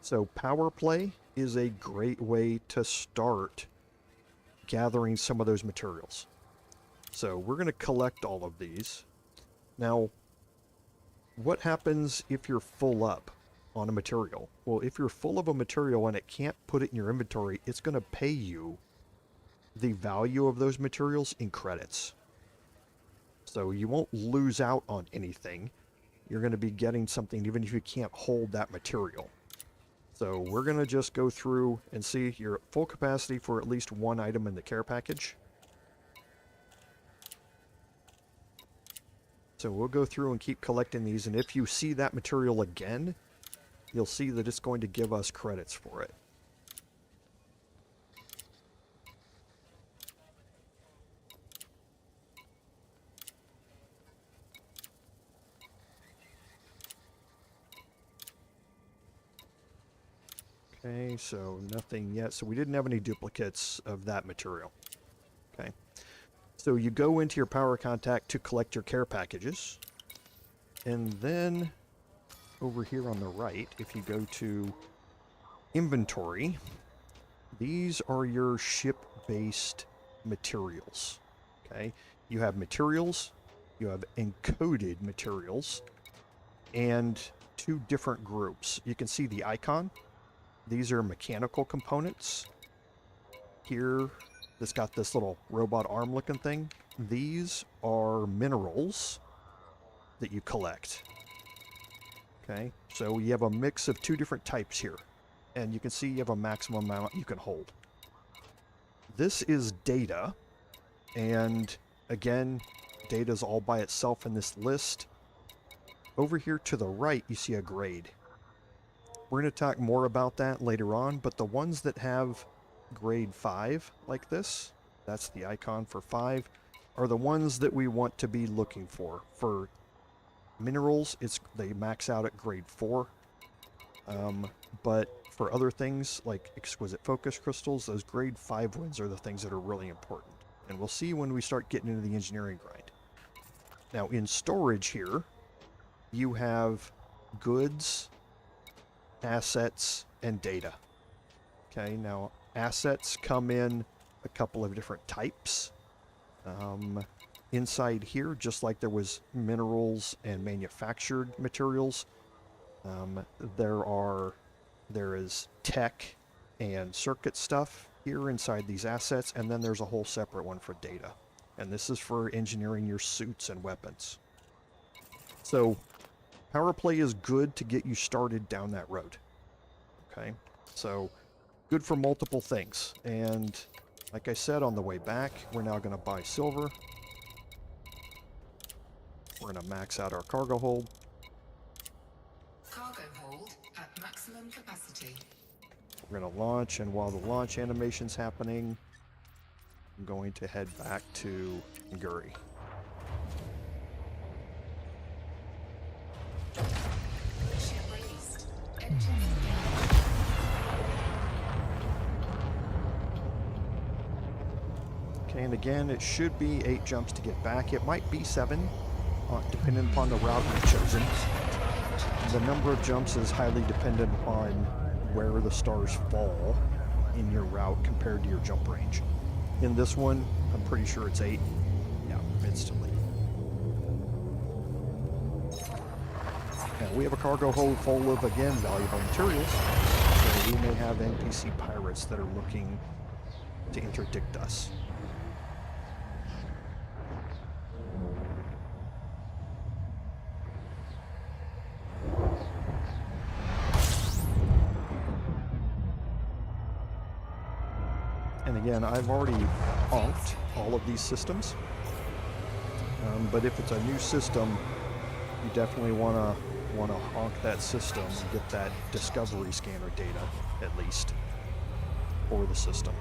So Powerplay is a great way to start gathering some of those materials. So we're going to collect all of these. Now, what happens if you're full up on a material? Well, if you're full of a material and it can't put it in your inventory, it's going to pay you the value of those materials in credits. So you won't lose out on anything. You're going to be getting something even if you can't hold that material. So we're going to just go through and see you're at full capacity for at least one item in the care package. So we'll go through and keep collecting these, and if you see that material again, you'll see that it's going to give us credits for it. Okay, so nothing yet. So we didn't have any duplicates of that material. Okay. So you go into your power contact to collect your care packages. And then over here on the right, if you go to inventory, these are your ship-based materials. Okay. You have materials, you have encoded materials, and two different groups. You can see the icon. These are mechanical components. Here, this got this little robot arm looking thing. These are minerals that you collect. Okay, so you have a mix of two different types here. And you can see you have a maximum amount you can hold. This is data. And again, data is all by itself in this list. Over here to the right, you see a grade. We're going to talk more about that later on, but the ones that have grade 5 like this, that's the icon for 5, are the ones that we want to be looking for. For minerals, they max out at grade 4. But for other things like exquisite focus crystals, those grade 5 ones are the things that are really important. And we'll see when we start getting into the engineering grind. Now in storage here, you have goods, assets, and data. Okay, now assets come in a couple of different types. Inside here, just like there was minerals and manufactured materials, there is tech and circuit stuff here inside these assets, and then there's a whole separate one for data. And this is for engineering your suits and weapons. So Powerplay is good to get you started down that road. Okay, so good for multiple things. And like I said on the way back, we're now going to buy silver. We're going to max out our cargo hold. Cargo hold at maximum capacity. We're going to launch, and while the launch animation's happening, I'm going to head back to Guri. Ship released. Engines Okay, and again, it should be 8 jumps to get back. It might be 7, depending upon the route you've chosen. The number of jumps is highly dependent upon where the stars fall in your route compared to your jump range. In this one, I'm pretty sure it's 8. Yeah, instantly. Now, we have a cargo hold full of, again, valuable materials. So we may have NPC pirates that are looking to interdict us. And again, I've already honked all of these systems, but if it's a new system, you definitely want to honk that system and get that discovery scanner data, at least, for the system.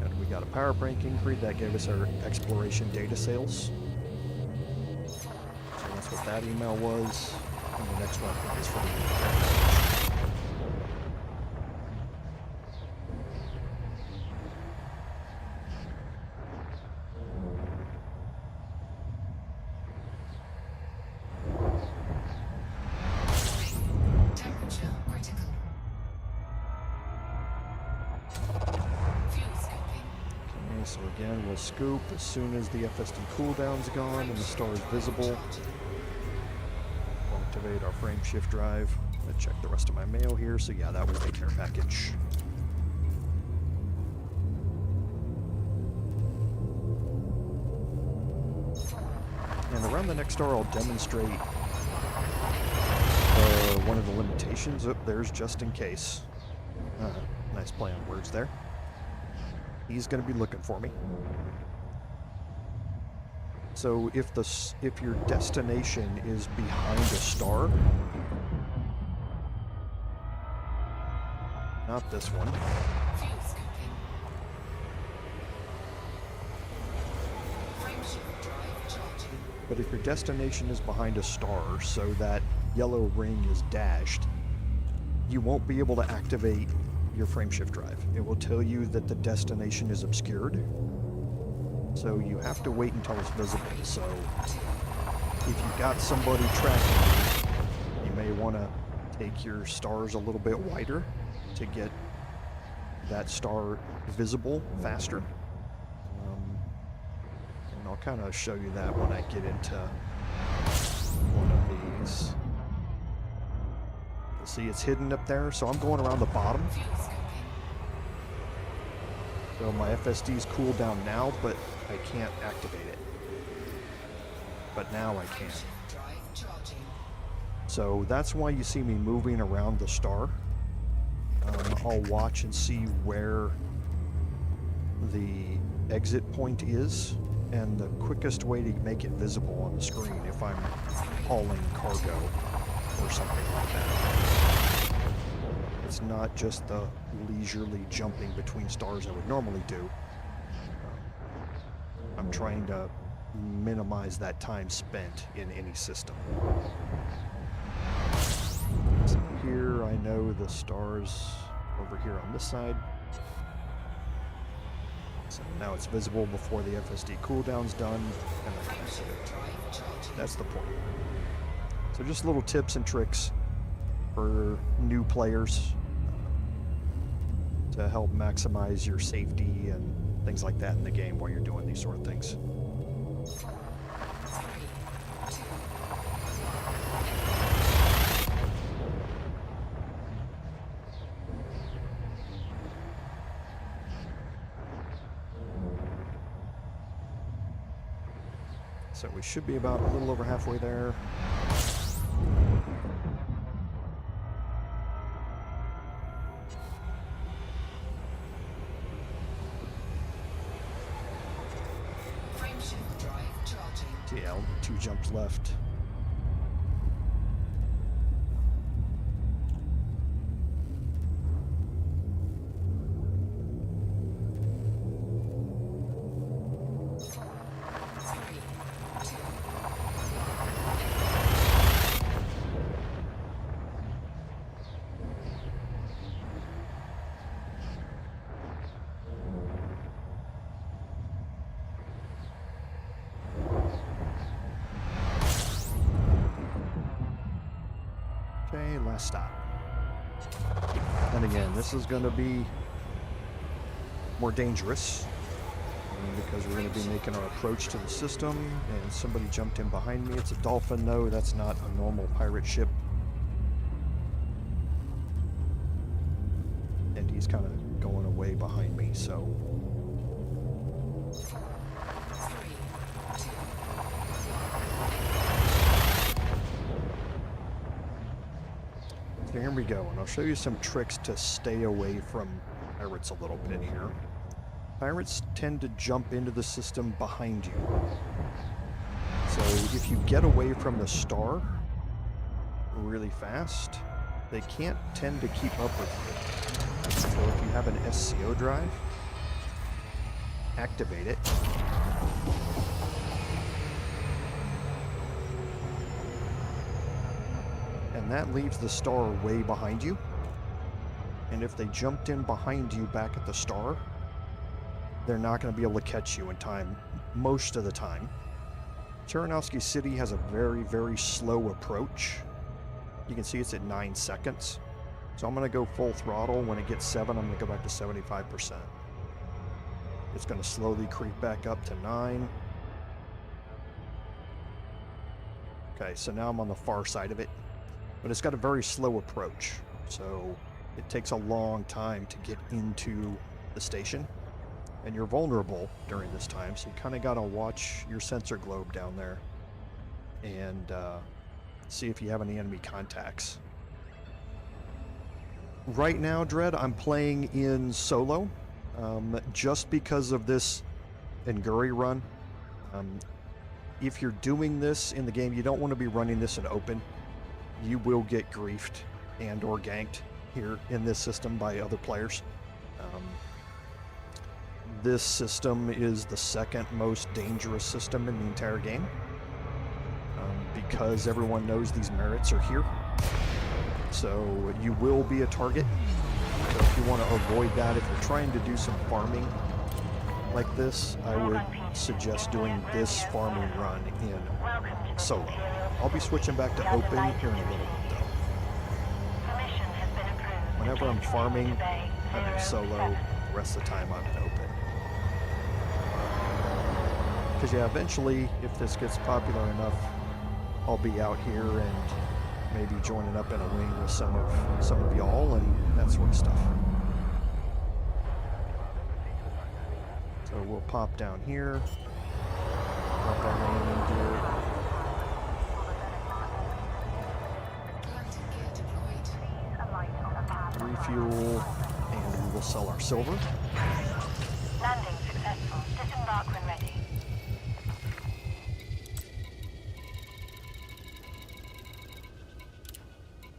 And we got a power bank increase that gave us our exploration data sales. So that's what that email was. And the next one I think is for the scoop as soon as the FSD cooldown's gone and the star is visible. We'll activate our frame shift drive. Let's check the rest of my mail here. So yeah, that was the care package. And around the next star, I'll demonstrate one of the limitations. Oh, there's just in case. Nice play on words there. He's going to be looking for me. So if your destination is behind a star, not this one. But if your destination is behind a star, so that yellow ring is dashed, you won't be able to activate your frame shift drive. It will tell you that the destination is obscured. So you have to wait until it's visible. So if you've got somebody tracking you, you may want to take your stars a little bit wider to get that star visible faster. And I'll kind of show you that when I get into one of these. You'll see it's hidden up there, so I'm going around the bottom. So my FSD's cooled down now, but I can't activate it. But now I can. So that's why you see me moving around the star. I'll watch and see where the exit point is, and the quickest way to make it visible on the screen if I'm hauling cargo or something like that. It's not just the leisurely jumping between stars I would normally do. I'm trying to minimize that time spent in any system. So here I know the stars over here on this side. So now it's visible before the FSD cooldown's done, and I can exit it. That's the point. So just little tips and tricks for new players to help maximize your safety and things like that in the game while you're doing these sort of things. So we should be about a little over halfway there. Yeah, 2 jumps left. Okay, last stop. And again, this is going to be more dangerous because we're going to be making our approach to the system, and somebody jumped in behind me. It's a dolphin, though. That's not a normal pirate ship. And he's kind of going away behind me, so... So here we go, and I'll show you some tricks to stay away from pirates a little bit here. Pirates tend to jump into the system behind you. So if you get away from the star really fast, they can't tend to keep up with you. So if you have an SCO drive, activate it. And that leaves the star way behind you. And if they jumped in behind you back at the star, they're not going to be able to catch you in time most of the time. Cheranowski City has a very, very slow approach. You can see it's at 9 seconds. So I'm going to go full throttle. When it gets 7, I'm going to go back to 75%. It's going to slowly creep back up to 9. Okay, so now I'm on the far side of it. But it's got a very slow approach, so it takes a long time to get into the station, and you're vulnerable during this time, so you kind of got to watch your sensor globe down there and see if you have any enemy contacts. Right now, Dread, I'm playing in solo, just because of this Nguri run. If you're doing this in the game, you don't want to be running this in open. You will get griefed and or ganked here in this system by other players. This system is the second most dangerous system in the entire game, because everyone knows these Mertis are here. So you will be a target. So if you want to avoid that, if you're trying to do some farming like this, I would suggest doing this farming run in solo. I'll be switching back to open here in a little bit, though. Whenever I'm farming, I'm in solo. The rest of the time, I'm in open. Because, yeah, eventually, if this gets popular enough, I'll be out here and maybe joining up in a wing with some of y'all and that sort of stuff. So we'll pop down here, drop our landing gear. Refuel, and we will sell our silver. Landing successful. Disembark when ready.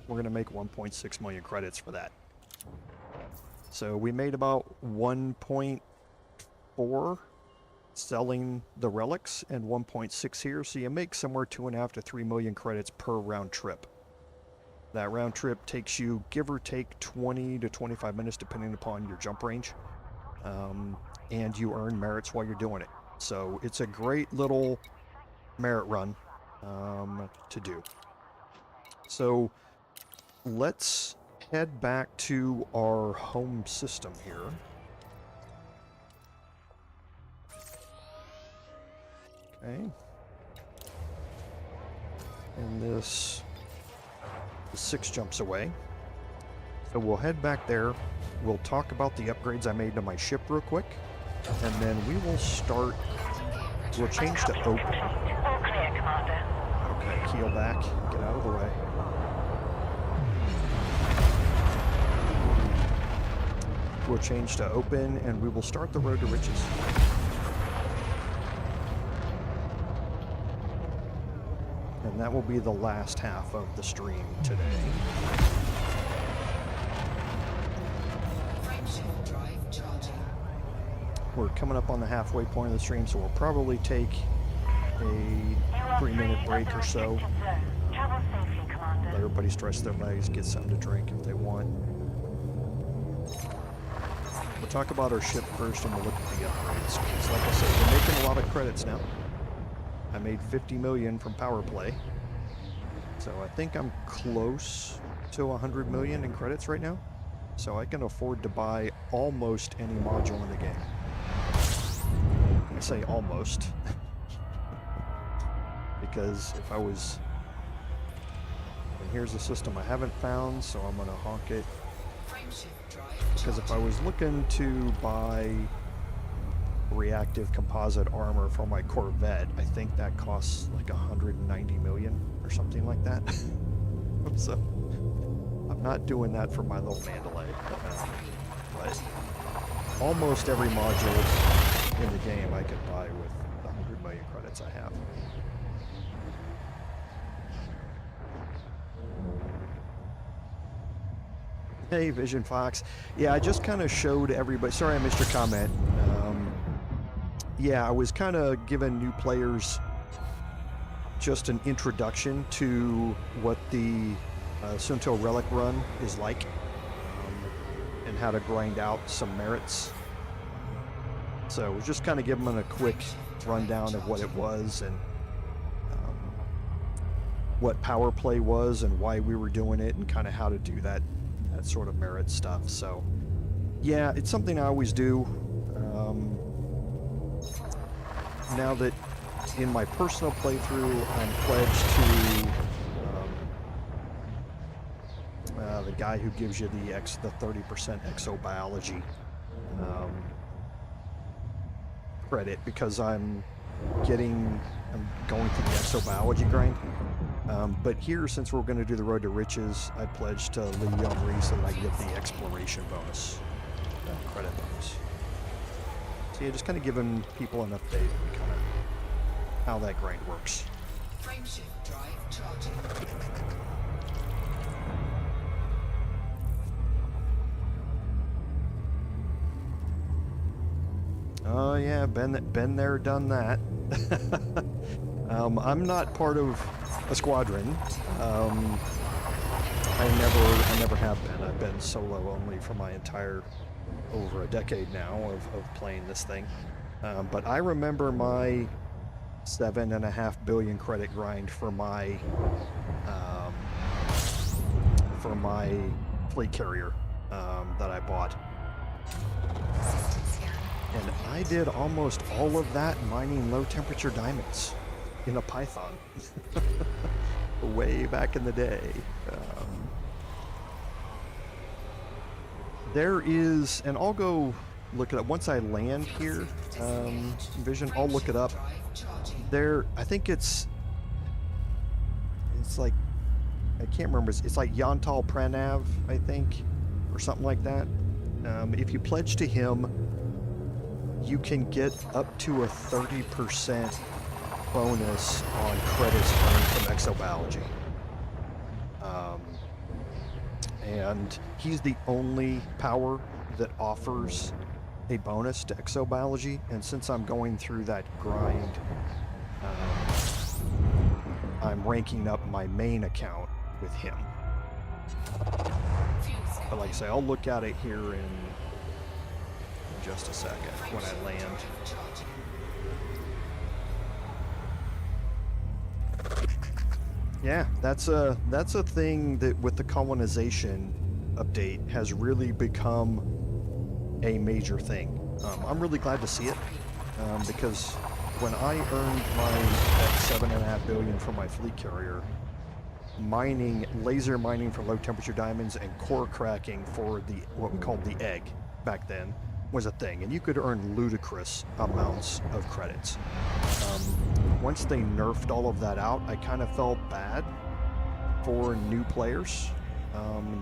We're going to make 1.6 million credits for that. So we made about 1.4 selling the relics and 1.6 here. So you make somewhere 2.5 to 3 million credits per round trip. That round trip takes you, give or take, 20 to 25 minutes depending upon your jump range. And you earn merits while you're doing it. So it's a great little merit run to do. So let's head back to our home system here. Okay. And this is 6 jumps away. So we'll head back there. We'll talk about the upgrades I made to my ship real quick. And then we will start. We'll change to open. All clear, Commander. Okay, keel back. Get out of the way. We'll change to open, and we will start the road to riches. And that will be the last half of the stream today. Frameshift drive charging. We're coming up on the halfway point of the stream, so we'll probably take a 3-minute break or so. Travel safely, Commander. Let everybody stretch their legs, get something to drink if they want. We'll talk about our ship first, and we'll look at the upgrades. Because like I said, we're making a lot of credits now. I made 50 million from Powerplay. So I think I'm close to 100 million in credits right now. So I can afford to buy almost any module in the game. I say almost. Because if I was... And here's a system I haven't found, so I'm going to honk it. Because if I was looking to buy reactive composite armor for my Corvette, I think that costs like 190 million or something like that. So I'm not doing that for my little Mandalay. But almost every module in the game I could buy with the 100 million credits I have. Hey, Vision Fox. Yeah, I just kind of showed everybody. Sorry I missed your comment. Yeah, I was kind of giving new players just an introduction to what the Sunto Relic run is like, and how to grind out some merits. So we're just kind of giving them a quick rundown of what it was and what Powerplay was and why we were doing it and kind of how to do that sort of merit stuff. So yeah, it's something I always do. Now that in my personal playthrough I'm pledged to the guy who gives you the 30% exobiology credit, because I'm going through the exobiology grind. But here, since we're going to do the road to riches, I pledged to Lee Young so that I can get the exploration bonus, credit bonus. So yeah, just kind of giving people an update on kind of how that grind works. Frameshift drive charging. Oh yeah, been there, done that. I'm not part of a squadron. I never have been. I've been solo only for my entire over a decade now of playing this thing. But I remember my 7.5 billion credit grind for my fleet carrier that I bought. And I did almost all of that mining low temperature diamonds in a Python way back in the day. There is, and I'll go look it up once I land here, Vision, I'll look it up. There, I think it's like, I can't remember, it's like Yantal Pranav, I think, or something like that. If you pledge to him, you can get up to a 30% bonus on credits earned from exobiology. and he's the only power that offers a bonus to exobiology. And since I'm going through that grind, I'm ranking up my main account with him. But like I say, I'll look at it here in just a second when I land. Yeah, that's a thing that with the colonization update has really become a major thing. I'm really glad to see it, because when I earned my that $7.5 billion for my fleet carrier, laser mining for low temperature diamonds and core cracking for the what we called the egg back then was a thing, and you could earn ludicrous amounts of credits. Once they nerfed all of that out, I kind of felt bad for new players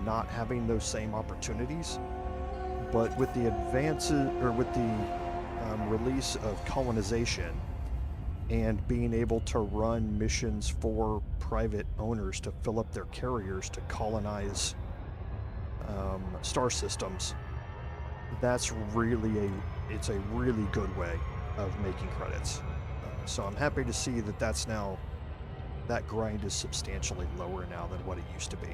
not having those same opportunities. But with the advances, or with the release of colonization and being able to run missions for private owners to fill up their carriers to colonize star systems, that's really it's a really good way of making credits. So I'm happy to see that that grind is substantially lower now than what it used to be.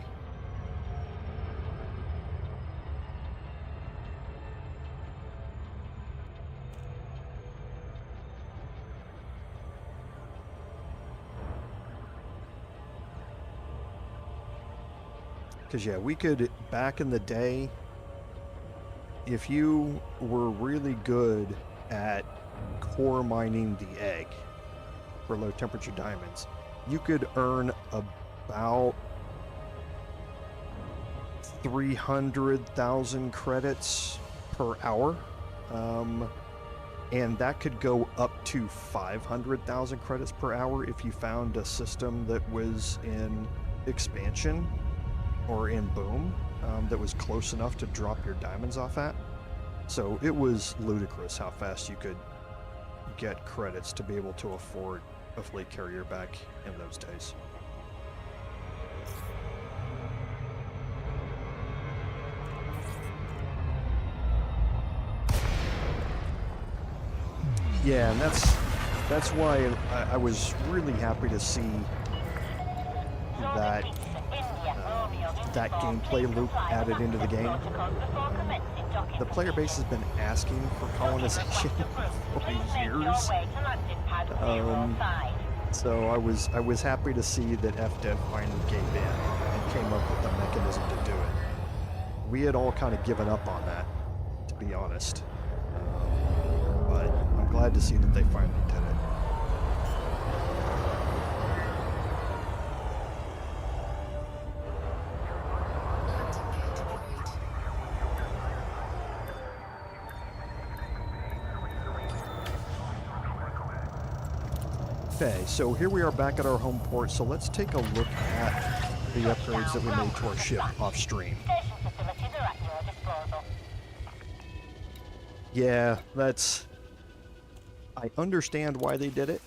Because yeah, we could, back in the day, if you were really good at core mining the egg for low temperature diamonds, you could earn about 300,000 credits per hour, and that could go up to 500,000 credits per hour if you found a system that was in expansion or in boom, that was close enough to drop your diamonds off at. So it was ludicrous how fast you could get credits to be able to afford a fleet carrier back in those days. Yeah, and that's why I was really happy to see that that gameplay loop added into the game. The player base has been asking for colonization for years. So I was happy to see that FDev finally gave in and came up with a mechanism to do it. We had all kind of given up on that, to be honest. But I'm glad to see that they finally did it. Okay, so here we are back at our home port, so let's take a look at the upgrades that we made to our ship off stream. Yeah, I understand why they did it.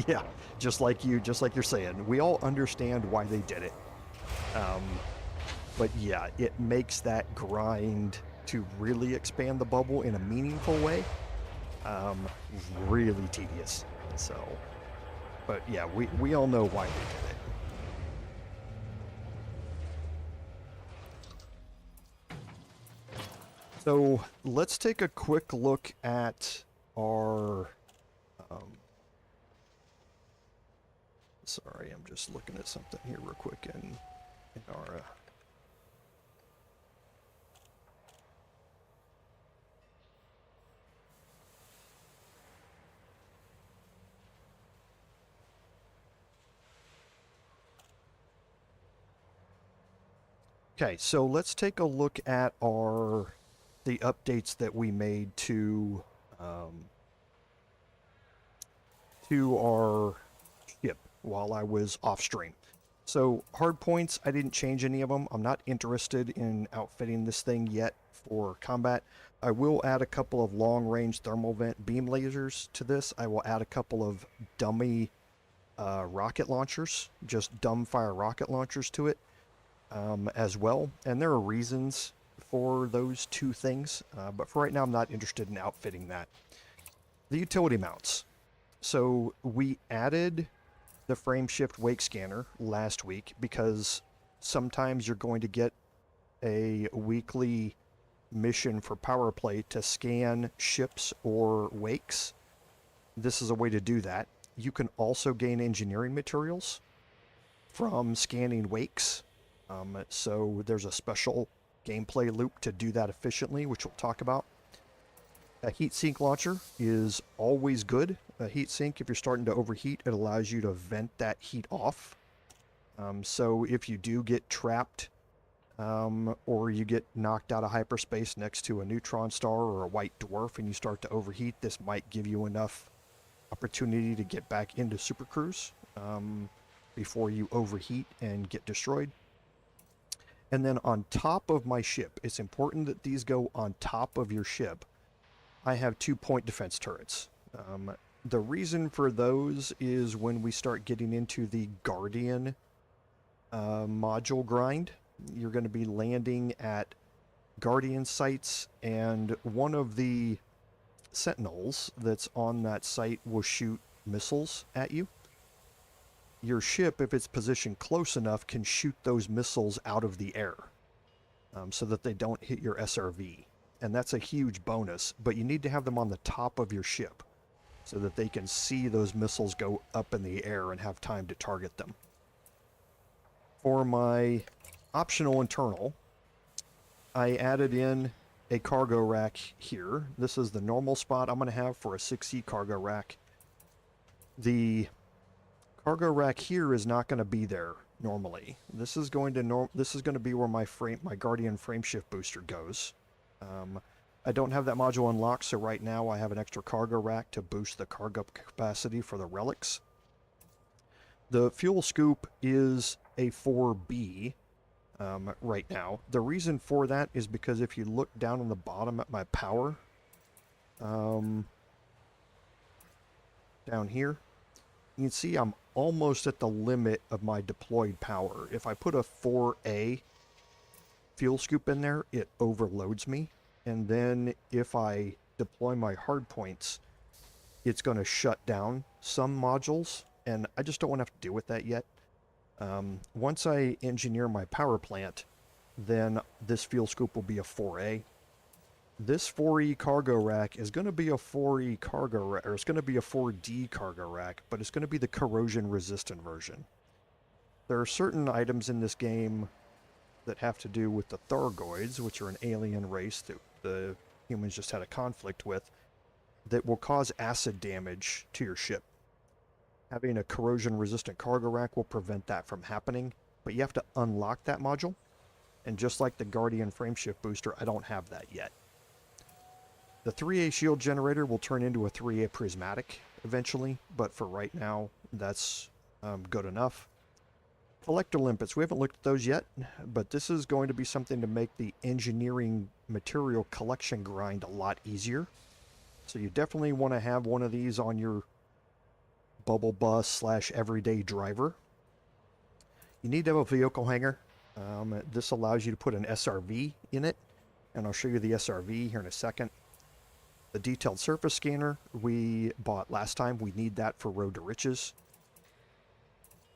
Yeah, just like you're saying. We all understand why they did it. But yeah, it makes that grind to really expand the bubble in a meaningful way really tedious. So, but yeah, we all know why they did it. So let's take a quick look at our, sorry, I'm just looking at something here real quick in our, Okay, so let's take a look at the updates that we made to our ship while I was off stream. So hard points, I didn't change any of them. I'm not interested in outfitting this thing yet for combat. I will add a couple of long-range thermal vent beam lasers to this. I will add a couple of dummy rocket launchers, just dumbfire rocket launchers to it. as well, and there are reasons for those two things, but for right now I'm not interested in outfitting that. The utility mounts. So we added the frame shift wake scanner last week because sometimes you're going to get a weekly mission for Powerplay to scan ships or wakes. This is a way to do that. You can also gain engineering materials from scanning wakes. So there's a special gameplay loop to do that efficiently, which we'll talk about. A heat sink launcher is always good. A heat sink, if you're starting to overheat, it allows you to vent that heat off. So if you do get trapped or you get knocked out of hyperspace next to a neutron star or a white dwarf and you start to overheat, this might give you enough opportunity to get back into supercruise before you overheat and get destroyed. And then on top of my ship, it's important that these go on top of your ship. I have 2-point defense turrets. The reason for those is when we start getting into the Guardian module grind, you're going to be landing at Guardian sites, and one of the sentinels that's on that site will shoot missiles at you. Your ship, if it's positioned close enough, can shoot those missiles out of the air so that they don't hit your SRV. And that's a huge bonus, but you need to have them on the top of your ship so that they can see those missiles go up in the air and have time to target them. For my optional internal, I added in a cargo rack here. This is the normal spot I'm going to have for a 6E cargo rack. The cargo rack here is not going to be there normally. This is going to be where my Guardian frameshift booster goes. I don't have that module unlocked, so right now I have an extra cargo rack to boost the cargo capacity for the relics. The fuel scoop is a 4B right now. The reason for that is because if you look down on the bottom at my power, down here, you can see I'm almost at the limit of my deployed power. If I put a 4A fuel scoop in there, it overloads me. And then if I deploy my hard points, it's going to shut down some modules, and I just don't want to have to deal with that yet. Once I engineer my power plant, then this fuel scoop will be a 4A. This 4E cargo rack is going to be a 4E cargo rack, or it's going to be a 4D cargo rack, but it's going to be the corrosion resistant version. There are certain items in this game that have to do with the Thargoids, which are an alien race that the humans just had a conflict with, that will cause acid damage to your ship. Having a corrosion-resistant cargo rack will prevent that from happening, but you have to unlock that module, and just like the Guardian frameshift booster, I don't have that yet. The 3A shield generator will turn into a 3A prismatic eventually, but for right now, that's good enough. Collector limpets, we haven't looked at those yet, but this is going to be something to make the engineering material collection grind a lot easier. So you definitely want to have one of these on your bubble bus / everyday driver. You need to have a vehicle hangar. This allows you to put an SRV in it, and I'll show you the SRV here in a second. The detailed surface scanner we bought last time, we need that for Road to Riches.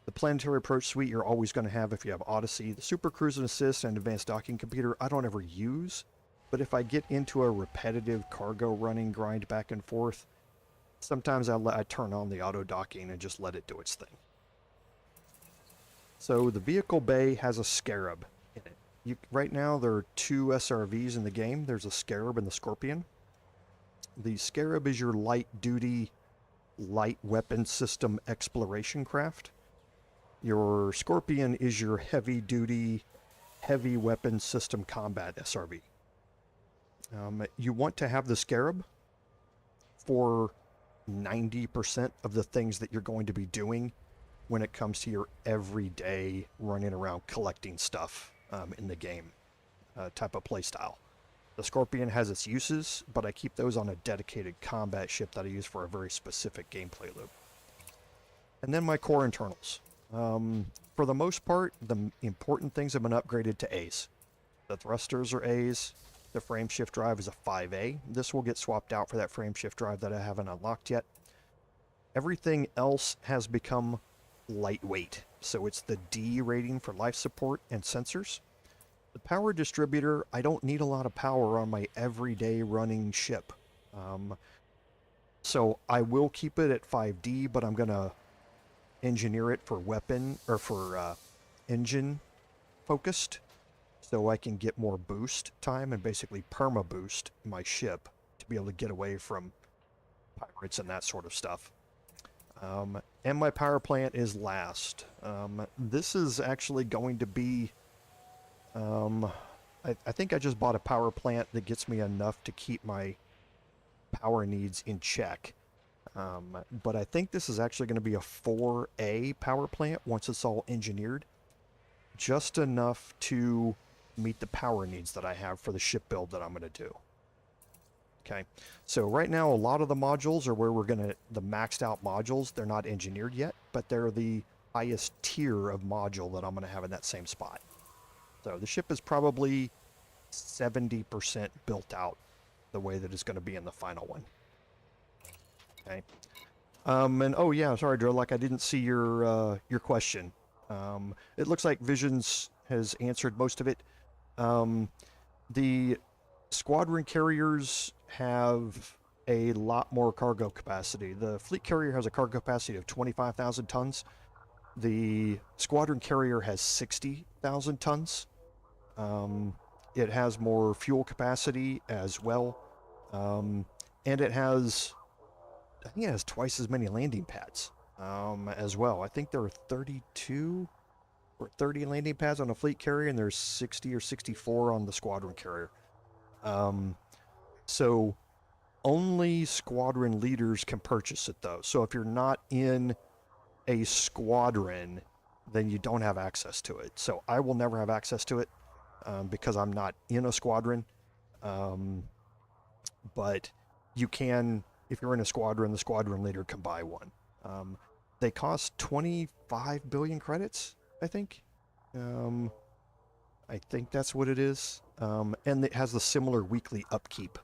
The planetary approach suite you're always going to have if you have Odyssey. The super cruise and assist and advanced docking computer I don't ever use, but if I get into a repetitive cargo running grind back and forth, sometimes I turn on the auto docking and just let it do its thing. So the vehicle bay has a Scarab in it. Right now there are 2 SRVs in the game. There's a Scarab and the Scorpion. The Scarab is your light duty, light weapon system exploration craft. Your Scorpion is your heavy-duty, heavy weapon system combat SRV. You want to have the Scarab for 90% of the things that you're going to be doing when it comes to your everyday running around collecting stuff in the game type of playstyle. The Scorpion has its uses, but I keep those on a dedicated combat ship that I use for a very specific gameplay loop. And then my core internals. For the most part, the important things have been upgraded to A's. The thrusters are A's. The frame shift drive is a 5A. This will get swapped out for that frame shift drive that I haven't unlocked yet. Everything else has become lightweight, so it's the D rating for life support and sensors. The power distributor, I don't need a lot of power on my everyday running ship. So I will keep it at 5D, but I'm going to engineer it for weapon, or for engine focused, so I can get more boost time and basically perma boost my ship to be able to get away from pirates and that sort of stuff. And my power plant is last. This is actually going to be... I think I just bought a power plant that gets me enough to keep my power needs in check. But I think this is actually going to be a 4A power plant once it's all engineered. Just enough to meet the power needs that I have for the ship build that I'm going to do. Okay, so right now a lot of the modules are where we're going to, the maxed out modules, they're not engineered yet, but they're the highest tier of module that I'm going to have in that same spot. So the ship is probably 70% built out the way that it's going to be in the final one. Okay. And oh yeah, sorry, Drew, like I didn't see your question. It looks like Visions has answered most of it. The squadron carriers have a lot more cargo capacity. The fleet carrier has a cargo capacity of 25,000 tons. The squadron carrier has 60,000 tons. It has more fuel capacity as well. And it has, I think it has twice as many landing pads as well. I think there are 32 or 30 landing pads on a fleet carrier, and there's 60 or 64 on the squadron carrier. So only squadron leaders can purchase it, though. So if you're not in a squadron, then you don't have access to it. So I will never have access to it because I'm not in a squadron. But you can, if you're in a squadron, the squadron leader can buy one. They cost 25 billion credits, I think. I think that's what it is. And it has a similar weekly upkeep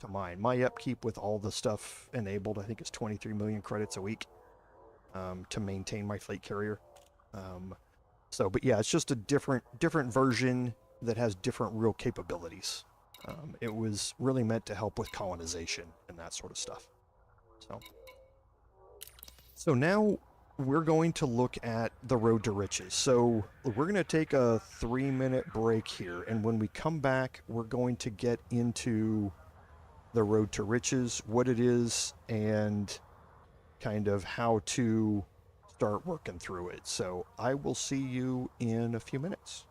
to mine. My upkeep with all the stuff enabled, I think is 23 million credits a week to maintain my fleet carrier. But yeah, it's just a different version that has different real capabilities. It was really meant to help with colonization and that sort of stuff. So now we're going to look at the road to riches. So we're going to take a 3-minute break here, and when we come back, we're going to get into the road to riches, what it is, and kind of how to start working through it. So I will see you in a few minutes.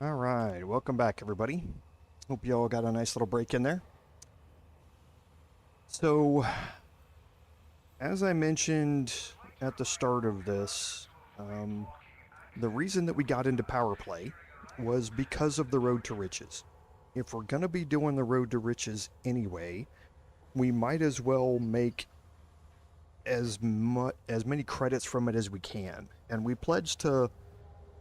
All right, welcome back, everybody. Hope you all got a nice little break in there. So, as I mentioned at the start of this, the reason that we got into Powerplay was because of the Road to Riches. If we're going to be doing the Road to Riches anyway, we might as well make as many credits from it as we can. And we pledged to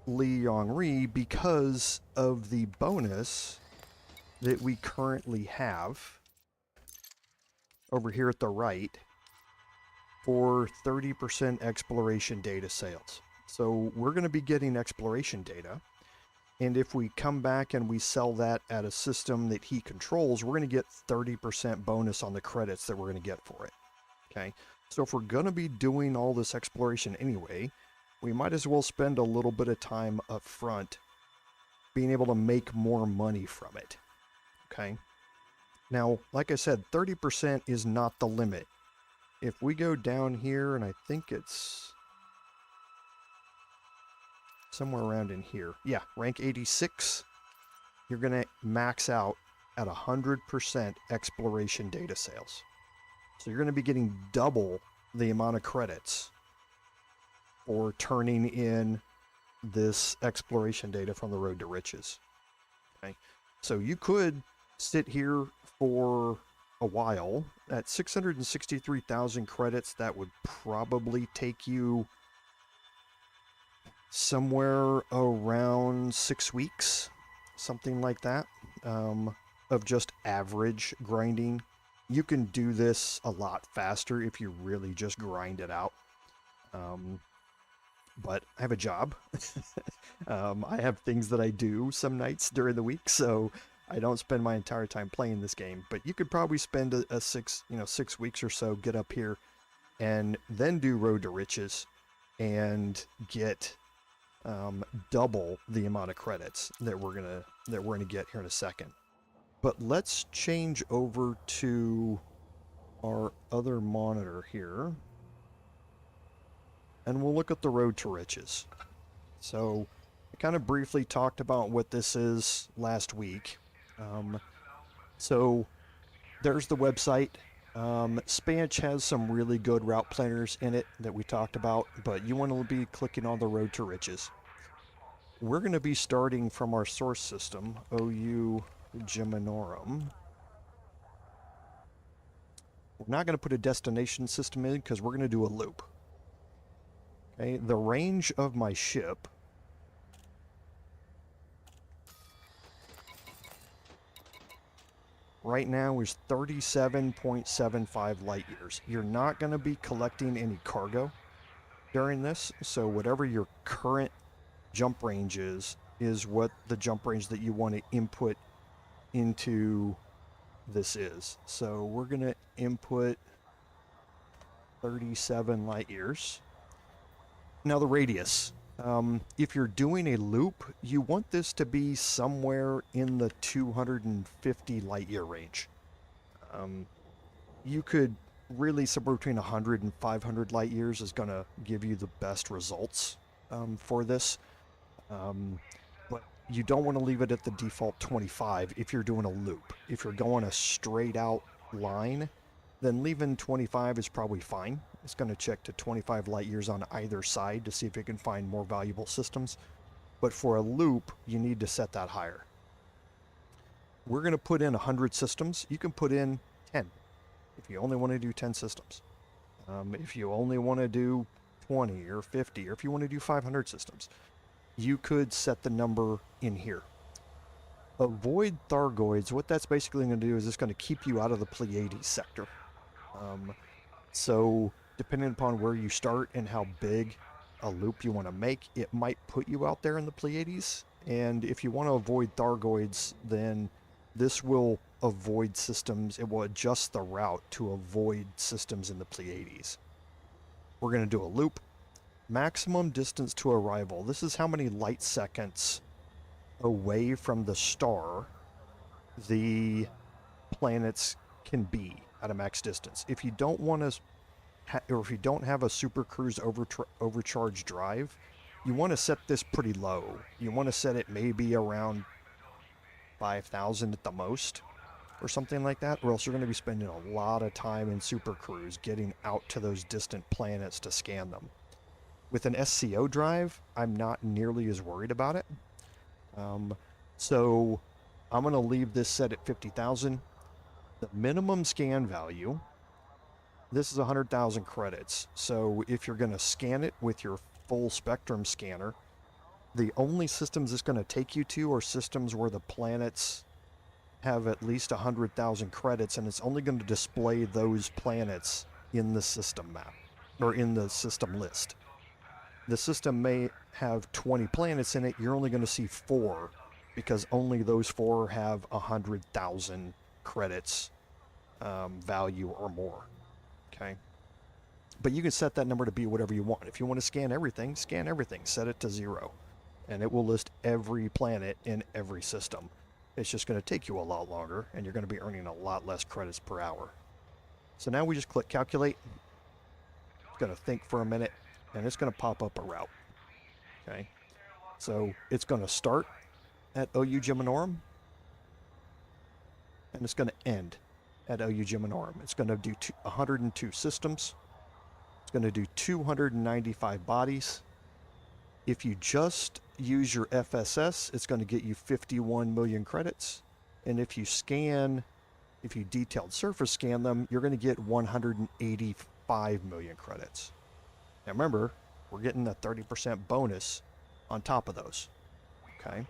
Li Yongri because of the bonus that we currently have over here at the right for 30% exploration data sales. So we're going to be getting exploration data, and if we come back and we sell that at a system that he controls, we're going to get 30% bonus on the credits that we're going to get for it. Okay, so if we're going to be doing all this exploration anyway, we might as well spend a little bit of time up front being able to make more money from it. Okay, now, like I said, 30% is not the limit. If we go down here, and I think it's somewhere around in here. Yeah, rank 86, you're going to max out at 100% exploration data sales. So you're going to be getting double the amount of credits for turning in this exploration data from the Road to Riches. Okay, so you could sit here for a while at 663,000 credits. That would probably take you somewhere around 6 weeks, something like that, of just average grinding. You can do this a lot faster if you really just grind it out. But I have a job. I have things that I do some nights during the week, so I don't spend my entire time playing this game. But you could probably spend a 6 weeks or so, get up here, and then do Road to Riches, and get double the amount of credits that we're gonna get here in a second. But let's change over to our other monitor here, and we'll look at the Road to Riches. So I kind of briefly talked about what this is last week. So there's the website. Spanch has some really good route planners in it that we talked about, but you want to be clicking on the Road to Riches. We're going to be starting from our source system, OU Geminorum. We're not going to put a destination system in because we're going to do a loop. Okay, the range of my ship right now is 37.75 light years. You're not going to be collecting any cargo during this, so whatever your current jump range is what the jump range that you want to input into this is. So we're going to input 37 light years. Now the radius. If you're doing a loop, you want this to be somewhere in the 250 light year range. You could really, somewhere between 100 and 500 light years is going to give you the best results for this. But you don't want to leave it at the default 25 if you're doing a loop. If you're going a straight out line, then leaving 25 is probably fine. It's going to check to 25 light years on either side to see if it can find more valuable systems. But for a loop, you need to set that higher. We're going to put in 100 systems. You can put in 10 if you only want to do 10 systems. If you only want to do 20 or 50, or if you want to do 500 systems, you could set the number in here. Avoid Thargoids. What that's basically going to do is it's going to keep you out of the Pleiades sector. So depending upon where you start and how big a loop you want to make, it might put you out there in the Pleiades. And if you want to avoid Thargoids, then this will avoid systems. It will adjust the route to avoid systems in the Pleiades. We're going to do a loop. Maximum distance to arrival. This is how many light seconds away from the star the planets can be at a max distance. If you don't want to, or if you don't have a super cruise overcharge drive, you want to set this pretty low. You want to set it maybe around 5,000 at the most, or something like that, or else you're going to be spending a lot of time in Super Cruise getting out to those distant planets to scan them. With an SCO drive, I'm not nearly as worried about it. So I'm going to leave this set at 50,000. The minimum scan value, this is 100,000 credits. So if you're going to scan it with your full spectrum scanner, the only systems it's going to take you to are systems where the planets have at least 100,000 credits, and it's only going to display those planets in the system map, or in the system list. The system may have 20 planets in it, you're only going to see 4, because only those 4 have 100,000 credits value or more. Okay? But you can set that number to be whatever you want. If you want to scan everything, set it to 0. And it will list every planet in every system. It's just going to take you a lot longer, and you're going to be earning a lot less credits per hour. So now we just click calculate. It's going to think for a minute, and it's going to pop up a route. Okay, so it's going to start at OU Geminorum, and it's going to end at OU Geminorum. It's going to do 102 systems. It's going to do 295 bodies. If you just use your FSS, it's going to get you 51 million credits. And if you detailed surface scan them, you're going to get 185 million credits. Now remember, we're getting a 30% bonus on top of those. Okay?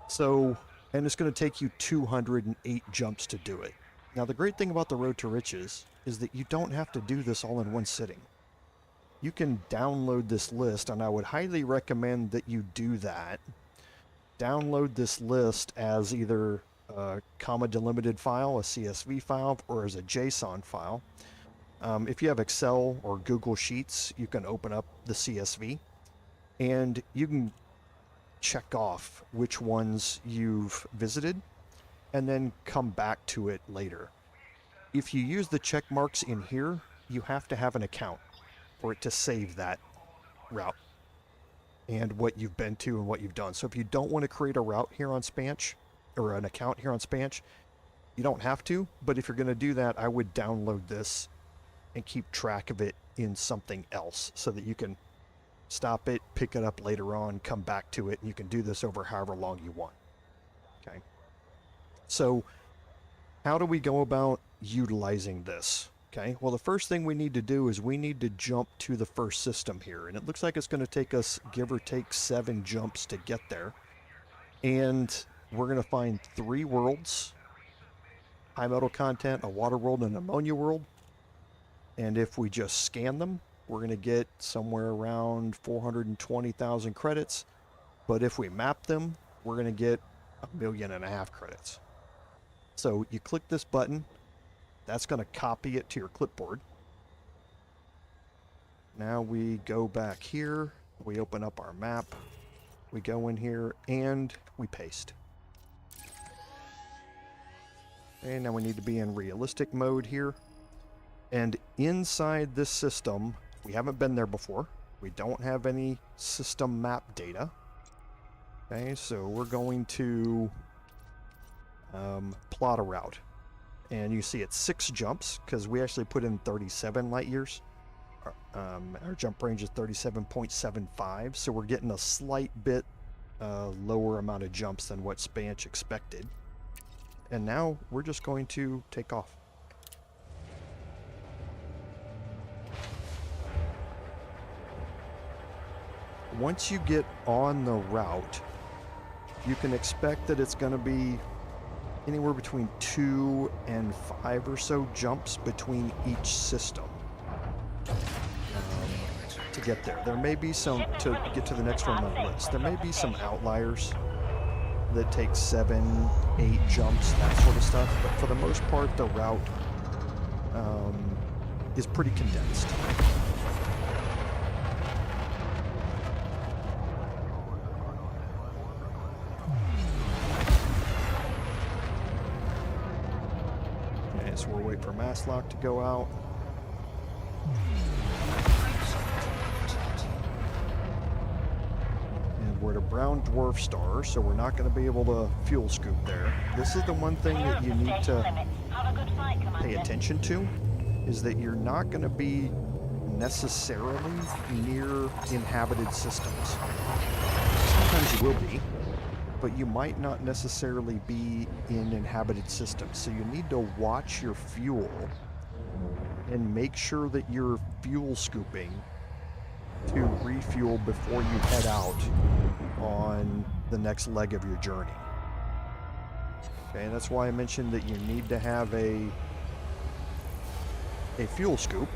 So, and it's going to take you 208 jumps to do it. Now the great thing about the Road to Riches is that you don't have to do this all in one sitting. You can download this list, and I would highly recommend that you do that. Download this list as either a comma delimited file, a CSV file, or as a JSON file. If you have Excel or Google Sheets, you can open up the CSV, and you can check off which ones you've visited, and then come back to it later. If you use the check marks in here, you have to have an account for it to save that route and what you've been to and what you've done. So if you don't want to create a route here on Spanch, or an account here on Spanch, you don't have to, but if you're going to do that, I would download this and keep track of it in something else so that you can stop it, pick it up later on, come back to it, and you can do this over however long you want. Okay. So how do we go about utilizing this? Okay, well the first thing we need to do is we need to jump to the first system here, and it looks like it's going to take us give or take 7 jumps to get there. And we're going to find 3 worlds: high metal content, a water world, and an ammonia world. And if we just scan them, we're going to get somewhere around 420,000 credits. But if we map them, we're going to get 1.5 million credits. So you click this button. That's going to copy it to your clipboard. Now we go back here, we open up our map, we go in here, and we paste. Okay, now we need to be in realistic mode here. And inside this system, we haven't been there before. We don't have any system map data. Okay, so we're going to plot a route. And you see it's 6 jumps, because we actually put in 37 light years. Our jump range is 37.75, so we're getting a slight bit lower amount of jumps than what Spanch expected. And now we're just going to take off. Once you get on the route, you can expect that it's going to be anywhere between 2 and 5 or so jumps between each system to get there. There may be some, to get to the next one on the list, there may be some outliers that take 7, 8 jumps, that sort of stuff, but for the most part the route is pretty condensed. So we'll wait for mass lock to go out. And we're at a brown dwarf star, so we're not going to be able to fuel scoop there. This is the one thing that you need to pay attention to, is that you're not going to be necessarily near inhabited systems. Sometimes you will be, but you might not necessarily be in inhabited systems. So you need to watch your fuel and make sure that you're fuel scooping to refuel before you head out on the next leg of your journey. Okay, that's why I mentioned that you need to have a fuel scoop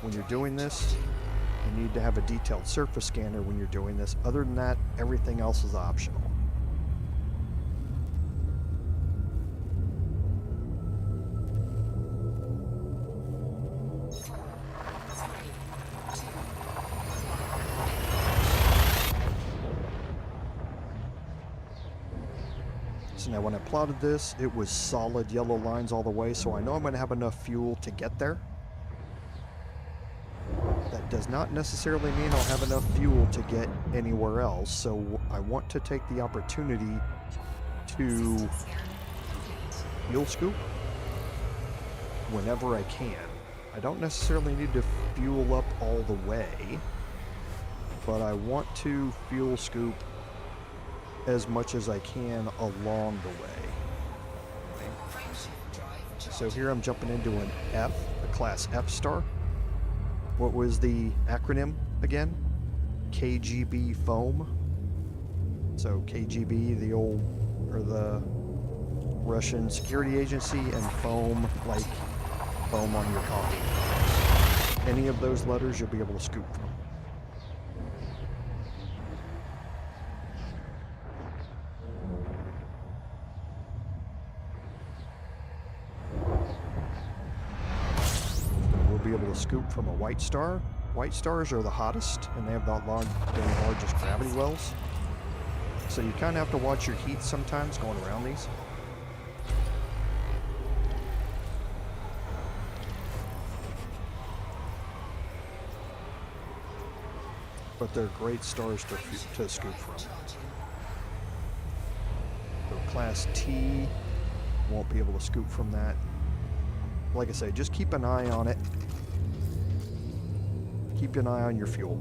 when you're doing this. You need to have a detailed surface scanner when you're doing this. Other than that, everything else is optional. So now when I plotted this, it was solid yellow lines all the way, so I know I'm going to have enough fuel to get there. That does not necessarily mean I'll have enough fuel to get anywhere else, so I want to take the opportunity to fuel scoop whenever I can. I don't necessarily need to fuel up all the way, but I want to fuel scoop as much as I can along the way. Okay. So here I'm jumping into an F, a class F star. What was the acronym again? KGB foam. So KGB, the old, or the Russian security agency, and foam, like foam on your coffee. Any of those letters you'll be able to scoop from. Be able to scoop from a white star. White stars are the hottest, and they have the largest gravity wells. So you kind of have to watch your heat sometimes going around these. But they're great stars to scoop from. So class T won't be able to scoop from that. Like I say, just keep an eye on it. Keep an eye on your fuel.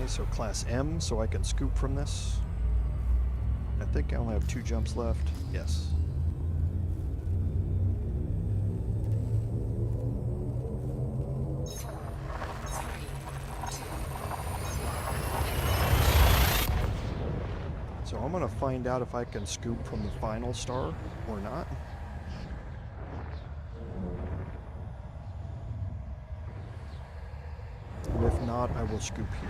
So class M, so I can scoop from this. I think I only have 2 jumps left. Yes. So I'm going to find out if I can scoop from the final star or not. And if not, I will scoop here.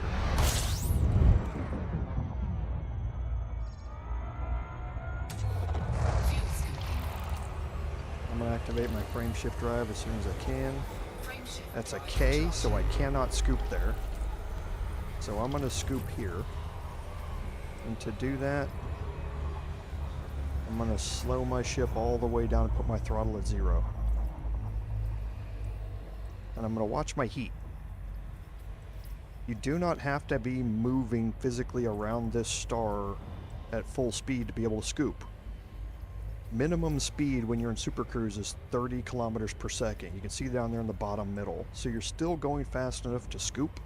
I'm going to activate my frame shift drive as soon as I can. That's a K, so I cannot scoop there. So I'm going to scoop here. And to do that, I'm going to slow my ship all the way down and put my throttle at 0. And I'm going to watch my heat. You do not have to be moving physically around this star at full speed to be able to scoop. Minimum speed when you're in Super Cruise is 30 kilometers per second. You can see down there in the bottom middle. So you're still going fast enough to scoop.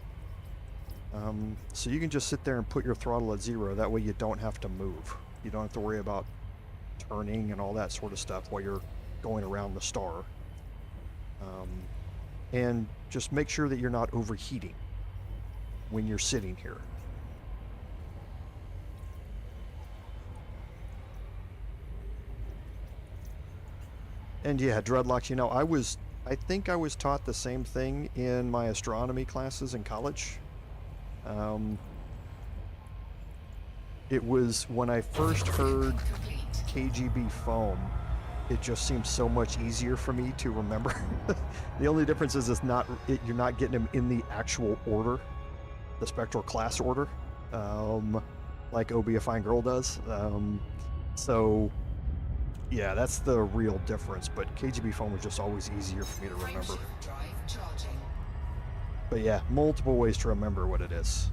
So you can just sit there and put your throttle at 0. That way you don't have to move. You don't have to worry about turning and all that sort of stuff while you're going around the star. And just make sure that you're not overheating when you're sitting here. And yeah, dreadlocks, you know, I was I think I was taught the same thing in my astronomy classes in college. It was when I first heard KGB foam, it just seems so much easier for me to remember. The only difference is you're not getting them in the actual order, the spectral class order, like Oh Be a Fine Girl does. So yeah, that's the real difference, but KGB foam was just always easier for me to remember. Frameshift drive charging. But yeah, multiple ways to remember what it is.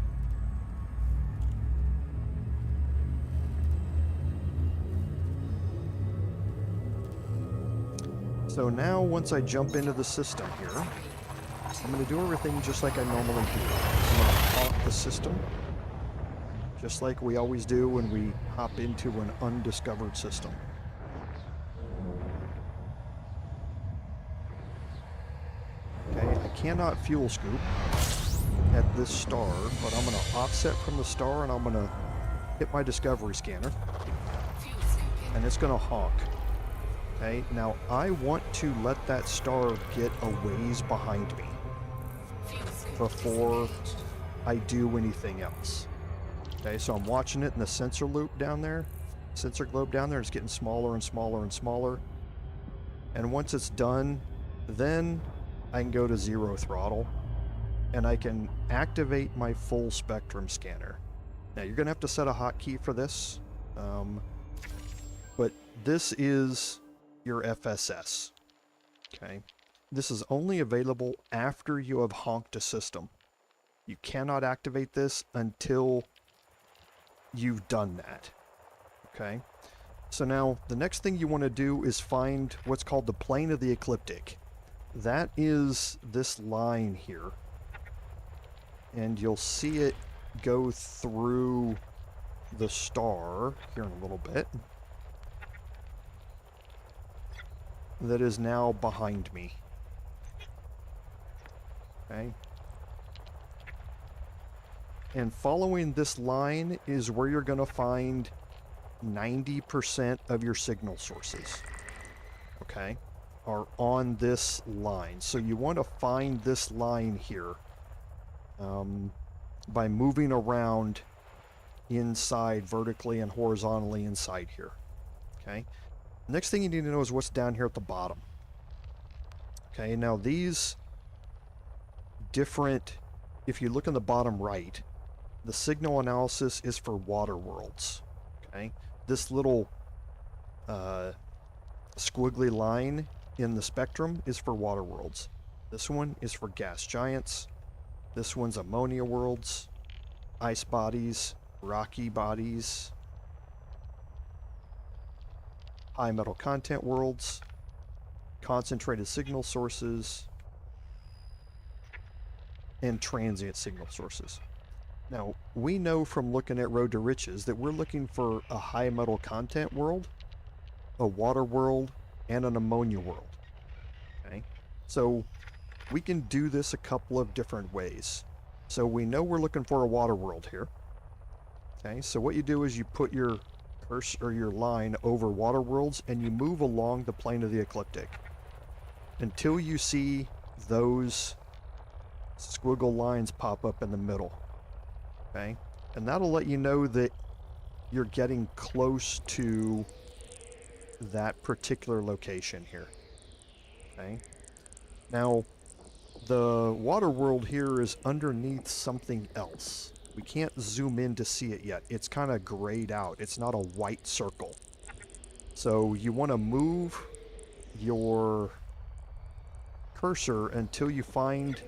So now, once I jump into the system here, I'm going to do everything just like I normally do. I'm going to hawk the system, just like we always do when we hop into an undiscovered system. Okay, I cannot fuel scoop at this star, but I'm going to offset from the star and I'm going to hit my discovery scanner, Fuel scooping. and it's going to hawk. Okay, now I want to let that star get a ways behind me Fuel scoop before disengaged. I do anything else. Okay, so I'm watching it in the sensor loop down there, sensor globe down there. It's getting smaller and smaller and smaller. And once it's done, then I can go to 0 throttle and I can activate my full spectrum scanner. Now you're gonna have to set a hotkey for this, but this is your FSS. Okay, this is only available after you have honked a system. You cannot activate this until you've done that. Okay, so now the next thing you want to do is find what's called the plane of the ecliptic. That is this line here, and you'll see it go through the star here in a little bit. That is now behind me. Okay. And following this line is where you're going to find 90% of your signal sources. Okay? Are on this line. So you want to find this line here by moving around inside, vertically and horizontally inside here. Okay? Next thing you need to know is what's down here at the bottom. Okay, now these different, if you look in the bottom right, the signal analysis is for water worlds. Okay, this little squiggly line in the spectrum is for water worlds. This one is for gas giants. This one's ammonia worlds, ice bodies, rocky bodies, high metal content worlds, concentrated signal sources, and transient signal sources. Now, we know from looking at Road to Riches that we're looking for a high metal content world, a water world, and an ammonia world. Okay? So we can do this a couple of different ways. So we know we're looking for a water world here. Okay, so what you do is you put your cursor or your line over water worlds and you move along the plane of the ecliptic until you see those squiggle lines pop up in the middle. Okay, and that'll let you know that you're getting close to that particular location here. Okay, now the water world here is underneath something else. We can't zoom in to see it yet. It's kind of grayed out. It's not a white circle. So you want to move your cursor until you find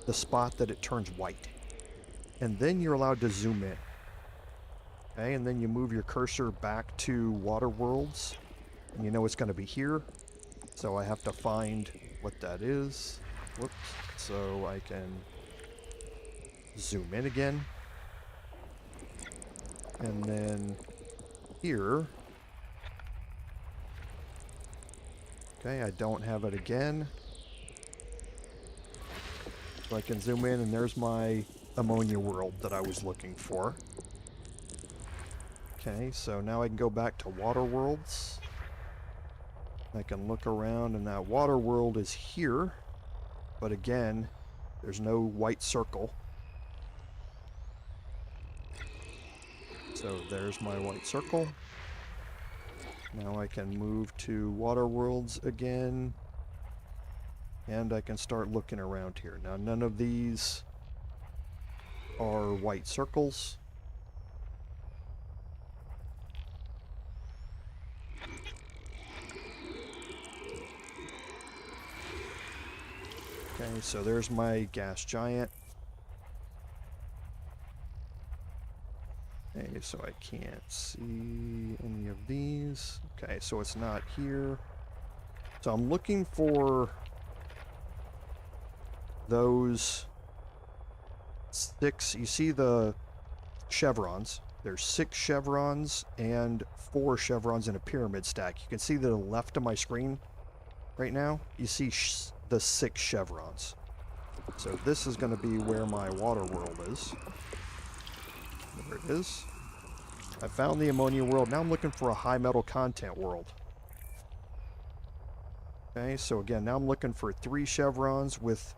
the spot that it turns white. And then you're allowed to zoom in. Okay, and then you move your cursor back to water worlds. And you know it's going to be here. So I have to find what that is. Whoops. So I can zoom in again. And then here. Okay, I don't have it again. So I can zoom in and there's my ammonia world that I was looking for. Okay, so now I can go back to water worlds. I can look around and that water world is here. But again, there's no white circle. So there's my white circle. Now I can move to water worlds again. And I can start looking around here. Now none of these are white circles. Okay, so there's my gas giant. Okay, so I can't see any of these. Okay, so it's not here. So I'm looking for those 6, you see the chevrons. There's 6 chevrons and 4 chevrons in a pyramid stack. You can see to the left of my screen right now, you see the 6 chevrons. So this is going to be where my water world is. There it is. I found the ammonia world. Now I'm looking for a high metal content world. Okay, so again, now I'm looking for 3 chevrons with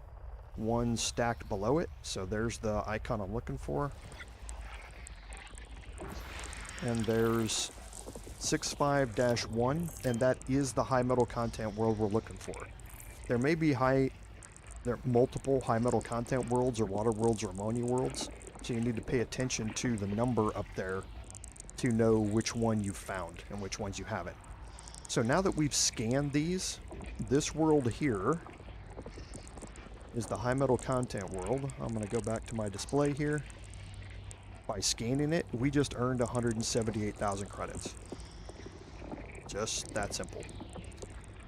1 stacked below it. So there's the icon I'm looking for. And there's 65-1, and that is the high metal content world we're looking for. There may be multiple high metal content worlds or water worlds or ammonia worlds, so you need to pay attention to the number up there to know which one you found and which ones you haven't. So now that we've scanned these, this world here is the high metal content world. I'm going to go back to my display here. By scanning it, we just earned 178,000 credits. Just that simple.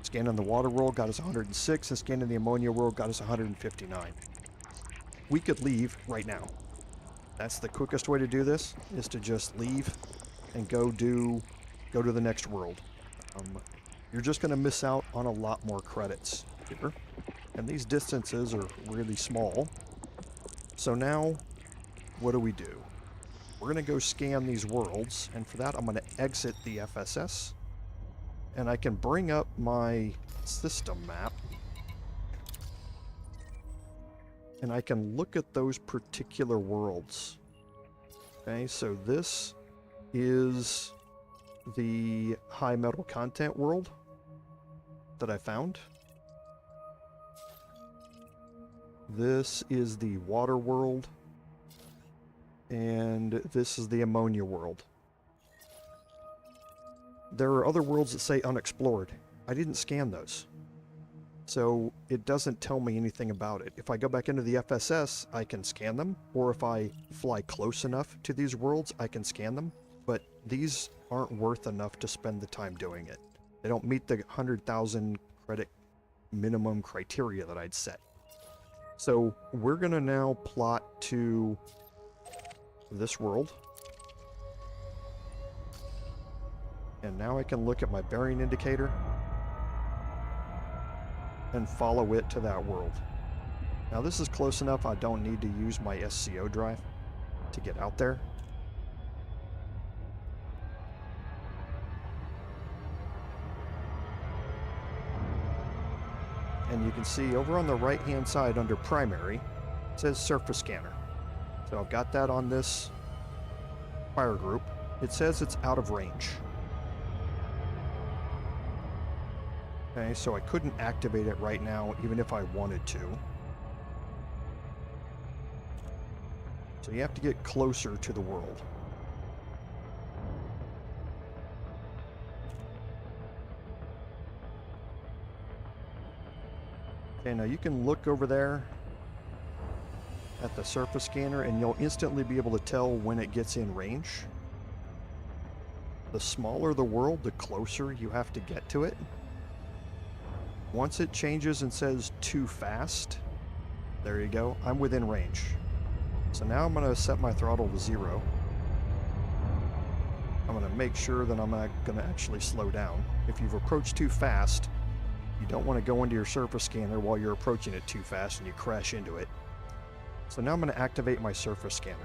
Scanning the water world got us 106, and scanning the ammonia world got us 159. We could leave right now. That's the quickest way to do this, is to just leave and go to the next world. You're just going to miss out on a lot more credits here. And these distances are really small. So now, what do? We're going to go scan these worlds, and for that I'm going to exit the FSS. And I can bring up my system map. And I can look at those particular worlds. Okay, so this is the high metal content world that I found. This is the water world. And this is the ammonia world. There are other worlds that say unexplored. I didn't scan those. So it doesn't tell me anything about it. If I go back into the FSS, I can scan them. Or if I fly close enough to these worlds, I can scan them. But these aren't worth enough to spend the time doing it. They don't meet the 100,000 credit minimum criteria that I'd set. So we're going to now plot to this world. And now I can look at my bearing indicator and follow it to that world. Now this is close enough, I don't need to use my SCO drive to get out there. And you can see over on the right hand side under primary, it says surface scanner. So I've got that on this fire group. It says it's out of range. Okay, so I couldn't activate it right now, even if I wanted to. So you have to get closer to the world. Okay, now you can look over there at the surface scanner and you'll instantly be able to tell when it gets in range. The smaller the world, the closer you have to get to it. Once it changes and says too fast, there you go, I'm within range. So now I'm going to set my throttle to 0. I'm going to make sure that I'm not going to actually slow down. If you've approached too fast, you don't want to go into your surface scanner while you're approaching it too fast and you crash into it. So now I'm going to activate my surface scanner.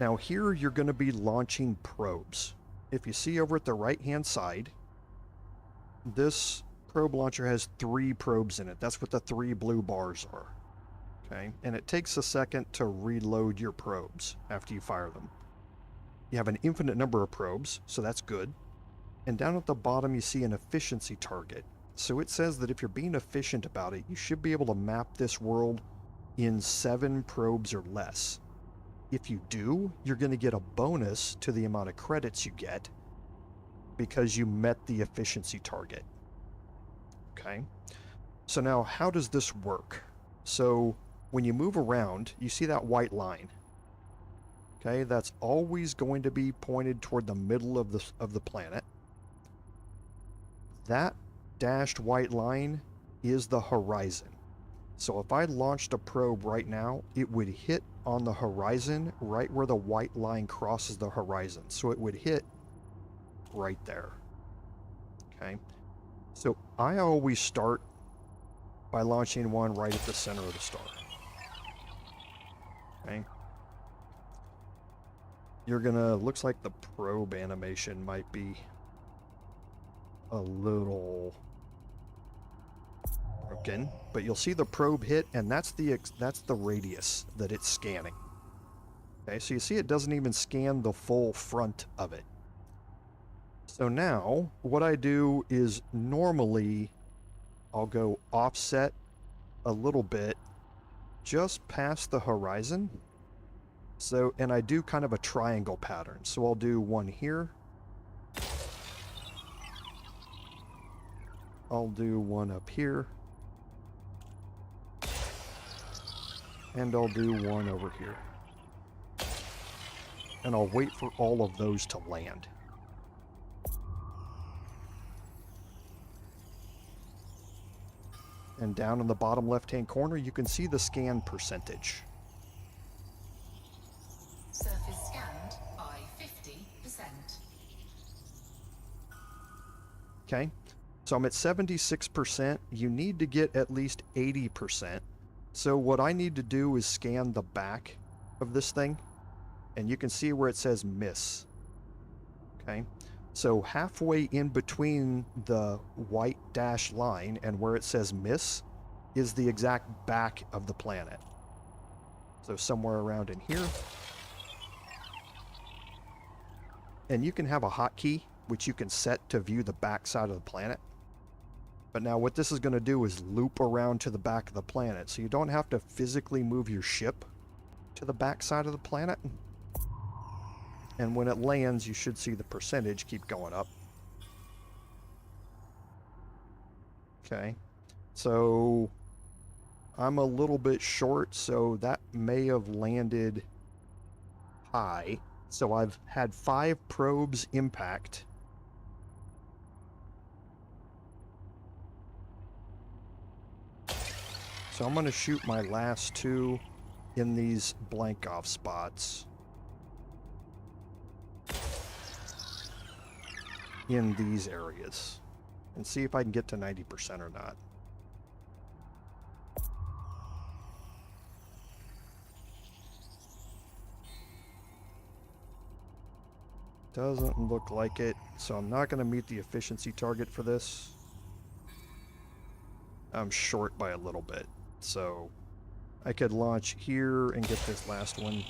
Now here you're going to be launching probes. if you see over at the right-hand side, this probe launcher has 3 probes in it. That's what the 3 blue bars are. Okay, and it takes a second to reload your probes after you fire them. You have an infinite number of probes, so that's good. And down at the bottom, you see an efficiency target. So it says that if you're being efficient about it, you should be able to map this world in 7 probes or less. If you do, you're going to get a bonus to the amount of credits you get because you met the efficiency target. Okay, so now how does this work? So when you move around, you see that white line. Okay, that's always going to be pointed toward the middle of the planet. That dashed white line is the horizon. So if I launched a probe right now, it would hit on the horizon right where the white line crosses the horizon. So it would hit right there. Okay, so I always start by launching one right at the center of the star. Okay, you're gonna, looks like the probe animation might be a little broken, but you'll see the probe hit, and that's the radius that it's scanning. Okay, so you see it doesn't even scan the full front of it. So now what I do is normally I'll go offset a little bit just past the horizon. So, and I do kind of a triangle pattern. So I'll do one here. I'll do one up here. And I'll do one over here. And I'll wait for all of those to land. And down in the bottom left-hand corner, you can see the scan percentage. Surface scanned by 50%. Okay, so I'm at 76%. You need to get at least 80%. So what I need to do is scan the back of this thing, and you can see where it says miss. Okay, so halfway in between the white dashed line and where it says miss is the exact back of the planet. So somewhere around in here. And you can have a hotkey which you can set to view the back side of the planet. But now what this is going to do is loop around to the back of the planet, so you don't have to physically move your ship to the back side of the planet. And when it lands, you should see the percentage keep going up. Okay, so I'm a little bit short, so that may have landed high. So I've had 5 probes impact. So I'm going to shoot my last 2 in these blank off spots. In these areas. And see if I can get to 90% or not. Doesn't look like it, so I'm not going to meet the efficiency target for this. I'm short by a little bit, so I could launch here and get this last one.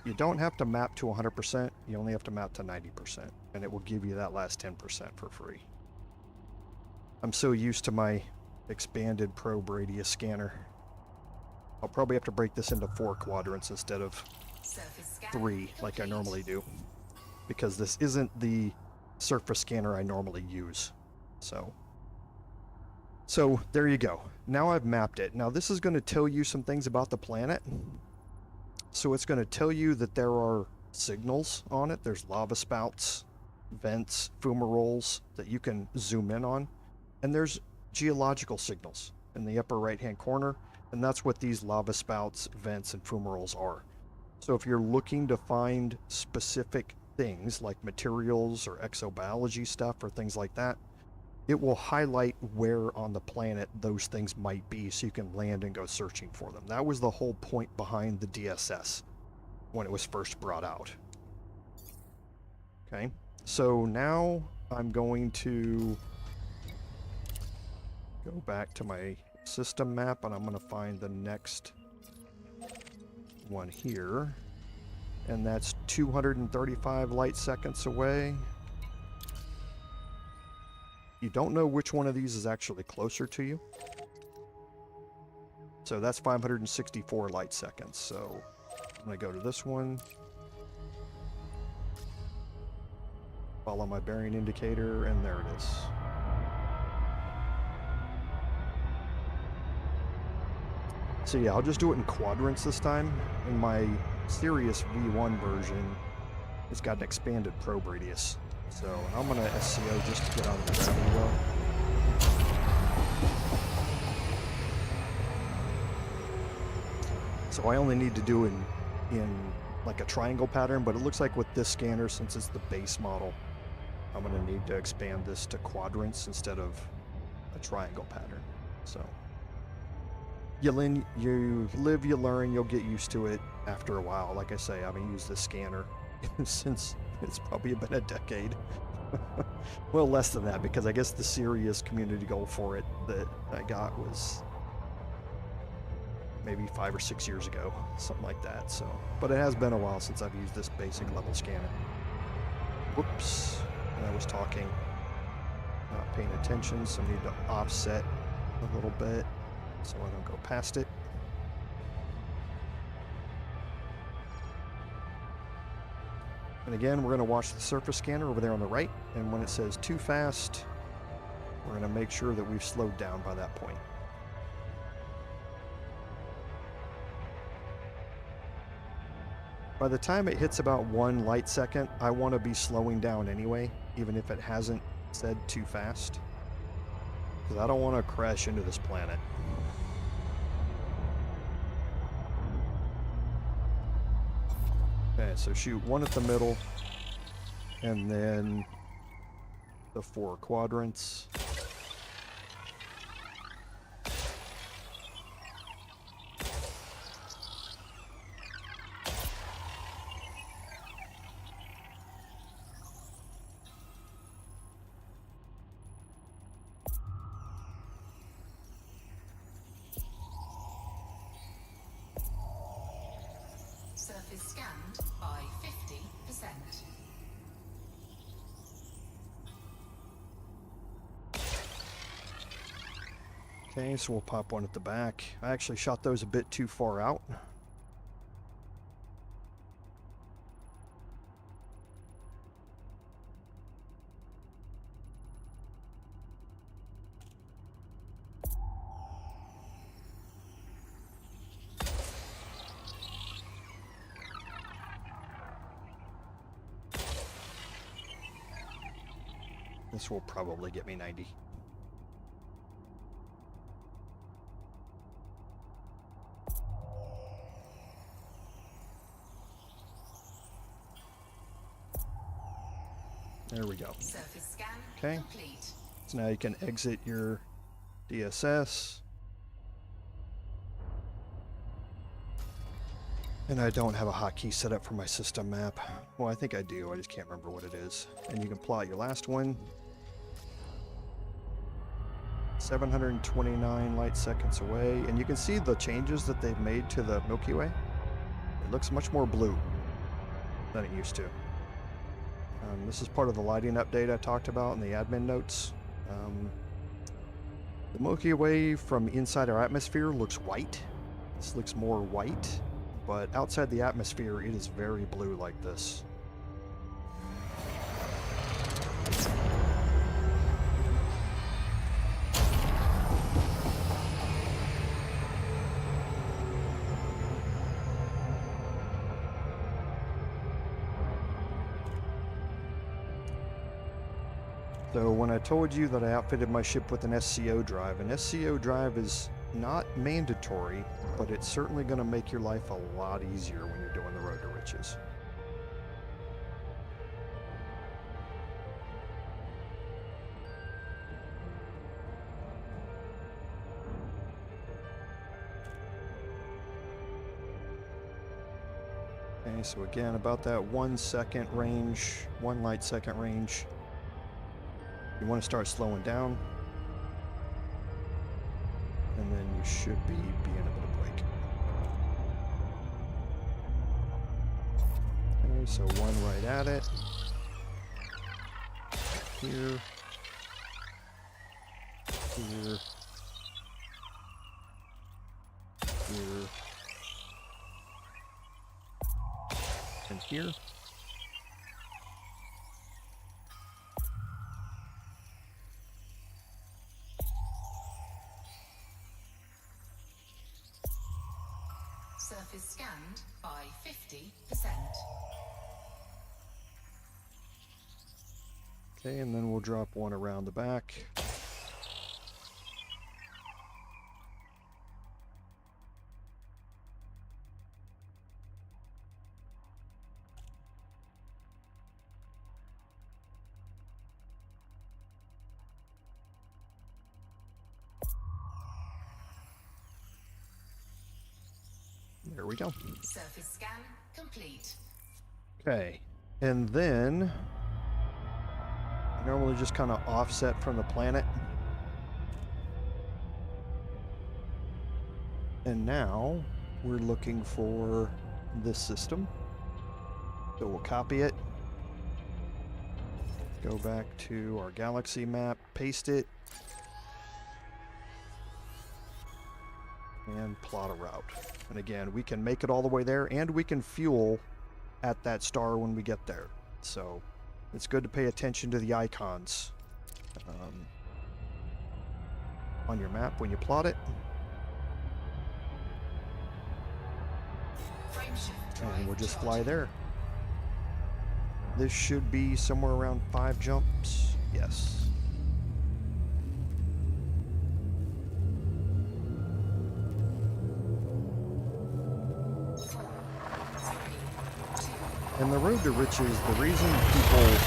You don't have to map to 100%, you only have to map to 90%, and it will give you that last 10% for free. I'm so used to my expanded probe radius scanner. I'll probably have to break this into 4 quadrants instead of 3 like I normally do, because this isn't the surface scanner I normally use. So there you go. Now I've mapped it. Now this is going to tell you some things about the planet. So it's going to tell you that there are signals on it. There's lava spouts, vents, fumaroles that you can zoom in on. And there's geological signals in the upper right-hand corner. And that's what these lava spouts, vents, and fumaroles are. So if you're looking to find specific things like materials or exobiology stuff or things like that, it will highlight where on the planet those things might be so you can land and go searching for them. That was the whole point behind the DSS when it was first brought out. Okay, so now I'm going to go back to my system map, and I'm going to find the next one here. And that's 235 light seconds away. You don't know which one of these is actually closer to you. So that's 564 light seconds. So I'm going to go to this one. Follow my bearing indicator, and there it is. So yeah, I'll just do it in quadrants this time. In my Sirius V1 version, it's got an expanded probe radius. So I'm going to SCO just to get out of the gravity well. So I only need to do it in like a triangle pattern, but it looks like with this scanner, since it's the base model, I'm going to need to expand this to quadrants instead of a triangle pattern. So you live, you learn, you'll get used to it after a while. Like I say, I haven't used this scanner since it's probably been a decade. Well, less than that, because I guess the serious community goal for it that I got was maybe 5 or 6 years ago, something like that. So, but it has been a while since I've used this basic level scanner. Whoops, I was talking, not paying attention, so I need to offset a little bit so I don't go past it. And again, we're going to watch the surface scanner over there on the right, and when it says too fast, we're going to make sure that we've slowed down by that point. By the time it hits about 1 light second, I want to be slowing down anyway, even if it hasn't said too fast, because I don't want to crash into this planet. Okay, so shoot 1 at the middle, and then the 4 quadrants. Surface scanned by 50%. Okay, so we'll pop 1 at the back. I actually shot those a bit too far out. This will probably get me 90. There we go. Surface scan Okay. complete. So now you can exit your DSS. And I don't have a hotkey set up for my system map. Well, I think I do. I just can't remember what it is. And you can plot your last one. 729 light seconds away. And you can see the changes that they've made to the Milky Way. It looks much more blue than it used to. This is part of the lighting update I talked about in the admin notes. The Milky Way from inside our atmosphere looks white. This looks more white, but outside the atmosphere it is very blue like this. So when I told you that I outfitted my ship with an SCO drive is not mandatory, but it's certainly going to make your life a lot easier when you're doing the road to riches. Okay, so again, about that 1 second range, 1 light second range. You want to start slowing down, and then you should be in a bit of break. Okay, so 1 right at it. Here. Here. Here. And here. Surface scanned by 50%. Okay, and then we'll drop 1 around the back. There we go. Surface scan complete. Okay, and then normally just kind of offset from the planet. And now we're looking for this system. So we'll copy it, go back to our galaxy map, paste it, and plot a route. And again, we can make it all the way there, and we can fuel at that star when we get there. So it's good to pay attention to the icons on your map when you plot it. And we'll just fly there. This should be somewhere around 5 jumps. Yes. And the road to riches, the reason people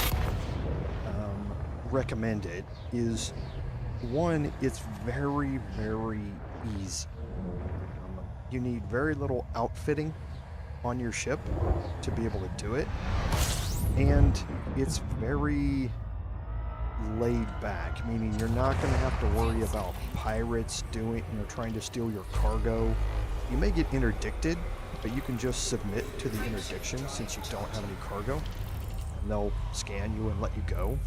recommend it is, one, it's very, very easy. You need very little outfitting on your ship to be able to do it. And it's very laid back, meaning you're not going to have to worry about pirates trying to steal your cargo. You may get interdicted, but you can just submit to the interdiction since you don't have any cargo, and they'll scan you and let you go.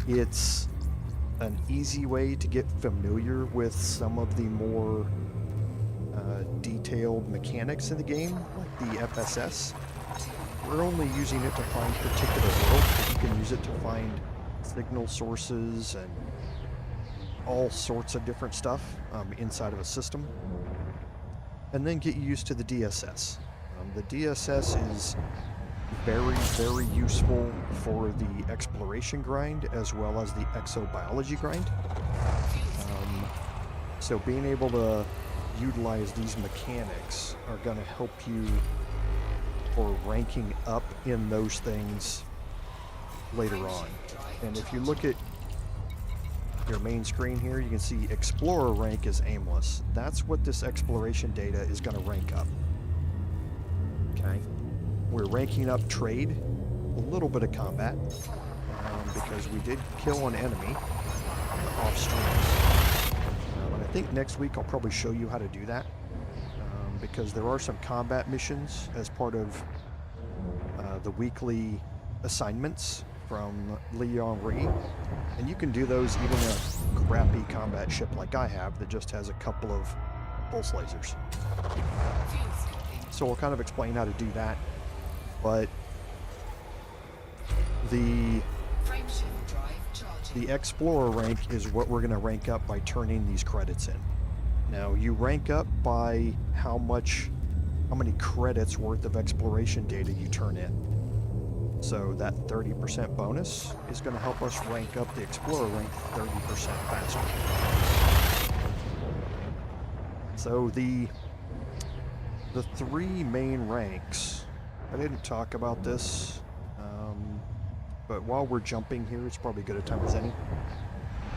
It's an easy way to get familiar with some of the more detailed mechanics in the game, like the FSS. We're only using it to find particular worlds, but you can use it to find signal sources and all sorts of different stuff inside of a system. And then get used to the DSS. The DSS is very, very useful for the exploration grind as well as the exobiology grind. So being able to utilize these mechanics are going to help you for ranking up in those things later on. And if you look at your main screen here, you can see Explorer rank is aimless. That's what this exploration data is going to rank up. Okay, we're ranking up trade, a little bit of combat, because we did kill an enemy off stream. And I think next week I'll probably show you how to do that, because there are some combat missions as part of the weekly assignments from Leon Ree, and you can do those even in a crappy combat ship like I have that just has a couple of pulse lasers. So we'll kind of explain how to do that, but the Explorer rank is what we're going to rank up by turning these credits in. Now you rank up by how many credits worth of exploration data you turn in. So that 30% bonus is going to help us rank up the Explorer rank 30% faster. So the 3 main ranks, I didn't talk about this, but while we're jumping here, it's probably good a time as any.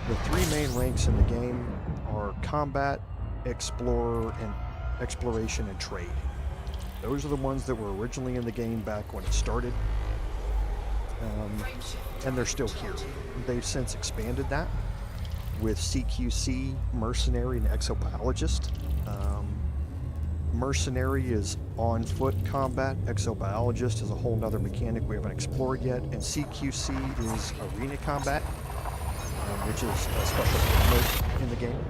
The 3 main ranks in the game are Combat, Explorer, and Exploration and Trade. Those are the ones that were originally in the game back when it started. And they're still here. They've since expanded that with CQC, Mercenary, and Exobiologist. Mercenary is on foot combat. Exobiologist is a whole nother mechanic we haven't explored yet. And CQC is arena combat, which is a special mode in the game.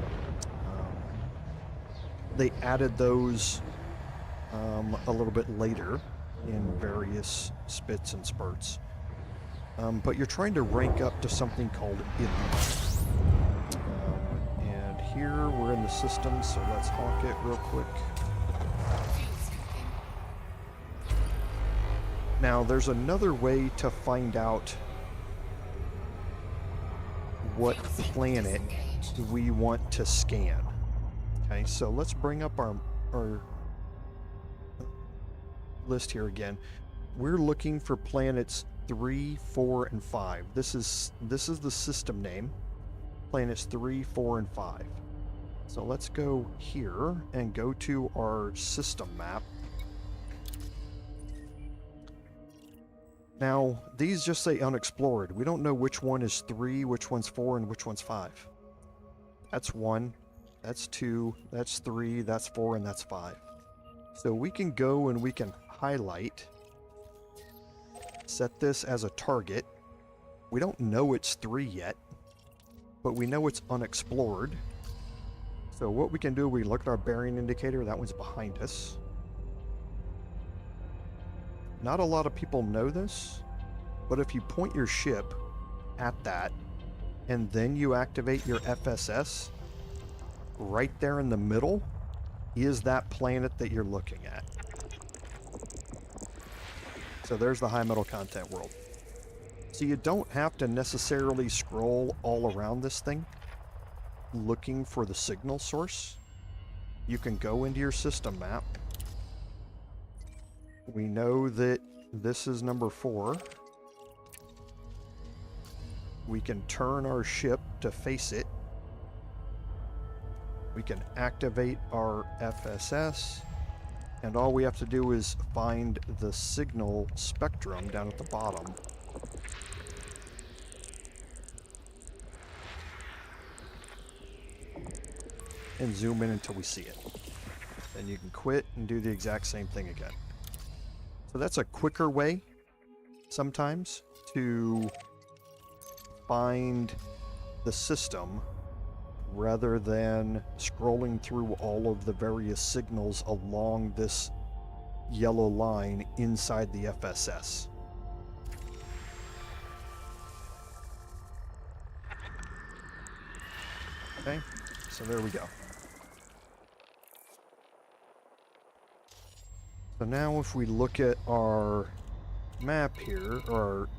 They added those a little bit later in various spits and spurts. But you're trying to rank up to something called elite. And here we're in the system, so let's honk it real quick. Now, there's another way to find out what planet we want to scan. Okay, so let's bring up our list here again. We're looking for planets 3, 4, and 5. This is the system name. Planets 3, 4, and 5. So let's go here and go to our system map. Now, these just say unexplored. We don't know which one is 3, which one's 4, and which one's 5. That's 1, that's 2, that's 3, that's 4, and that's 5. So we can go and we can highlight, set this as a target. We don't know it's 3 yet, but we know it's unexplored. So what we can do, we look at our bearing indicator. That one's behind us. Not a lot of people know this, but if you point your ship at that and then you activate your FSS, right there in the middle is that planet that you're looking at. So there's the high metal content world. So you don't have to necessarily scroll all around this thing looking for the signal source. You can go into your system map. We know that this is number 4. We can turn our ship to face it. We can activate our FSS. And all we have to do is find the signal spectrum down at the bottom. And zoom in until we see it. Then you can quit and do the exact same thing again. So that's a quicker way sometimes to find the system rather than scrolling through all of the various signals along this yellow line inside the FSS. Okay, so there we go. So now if we look at our map here, or our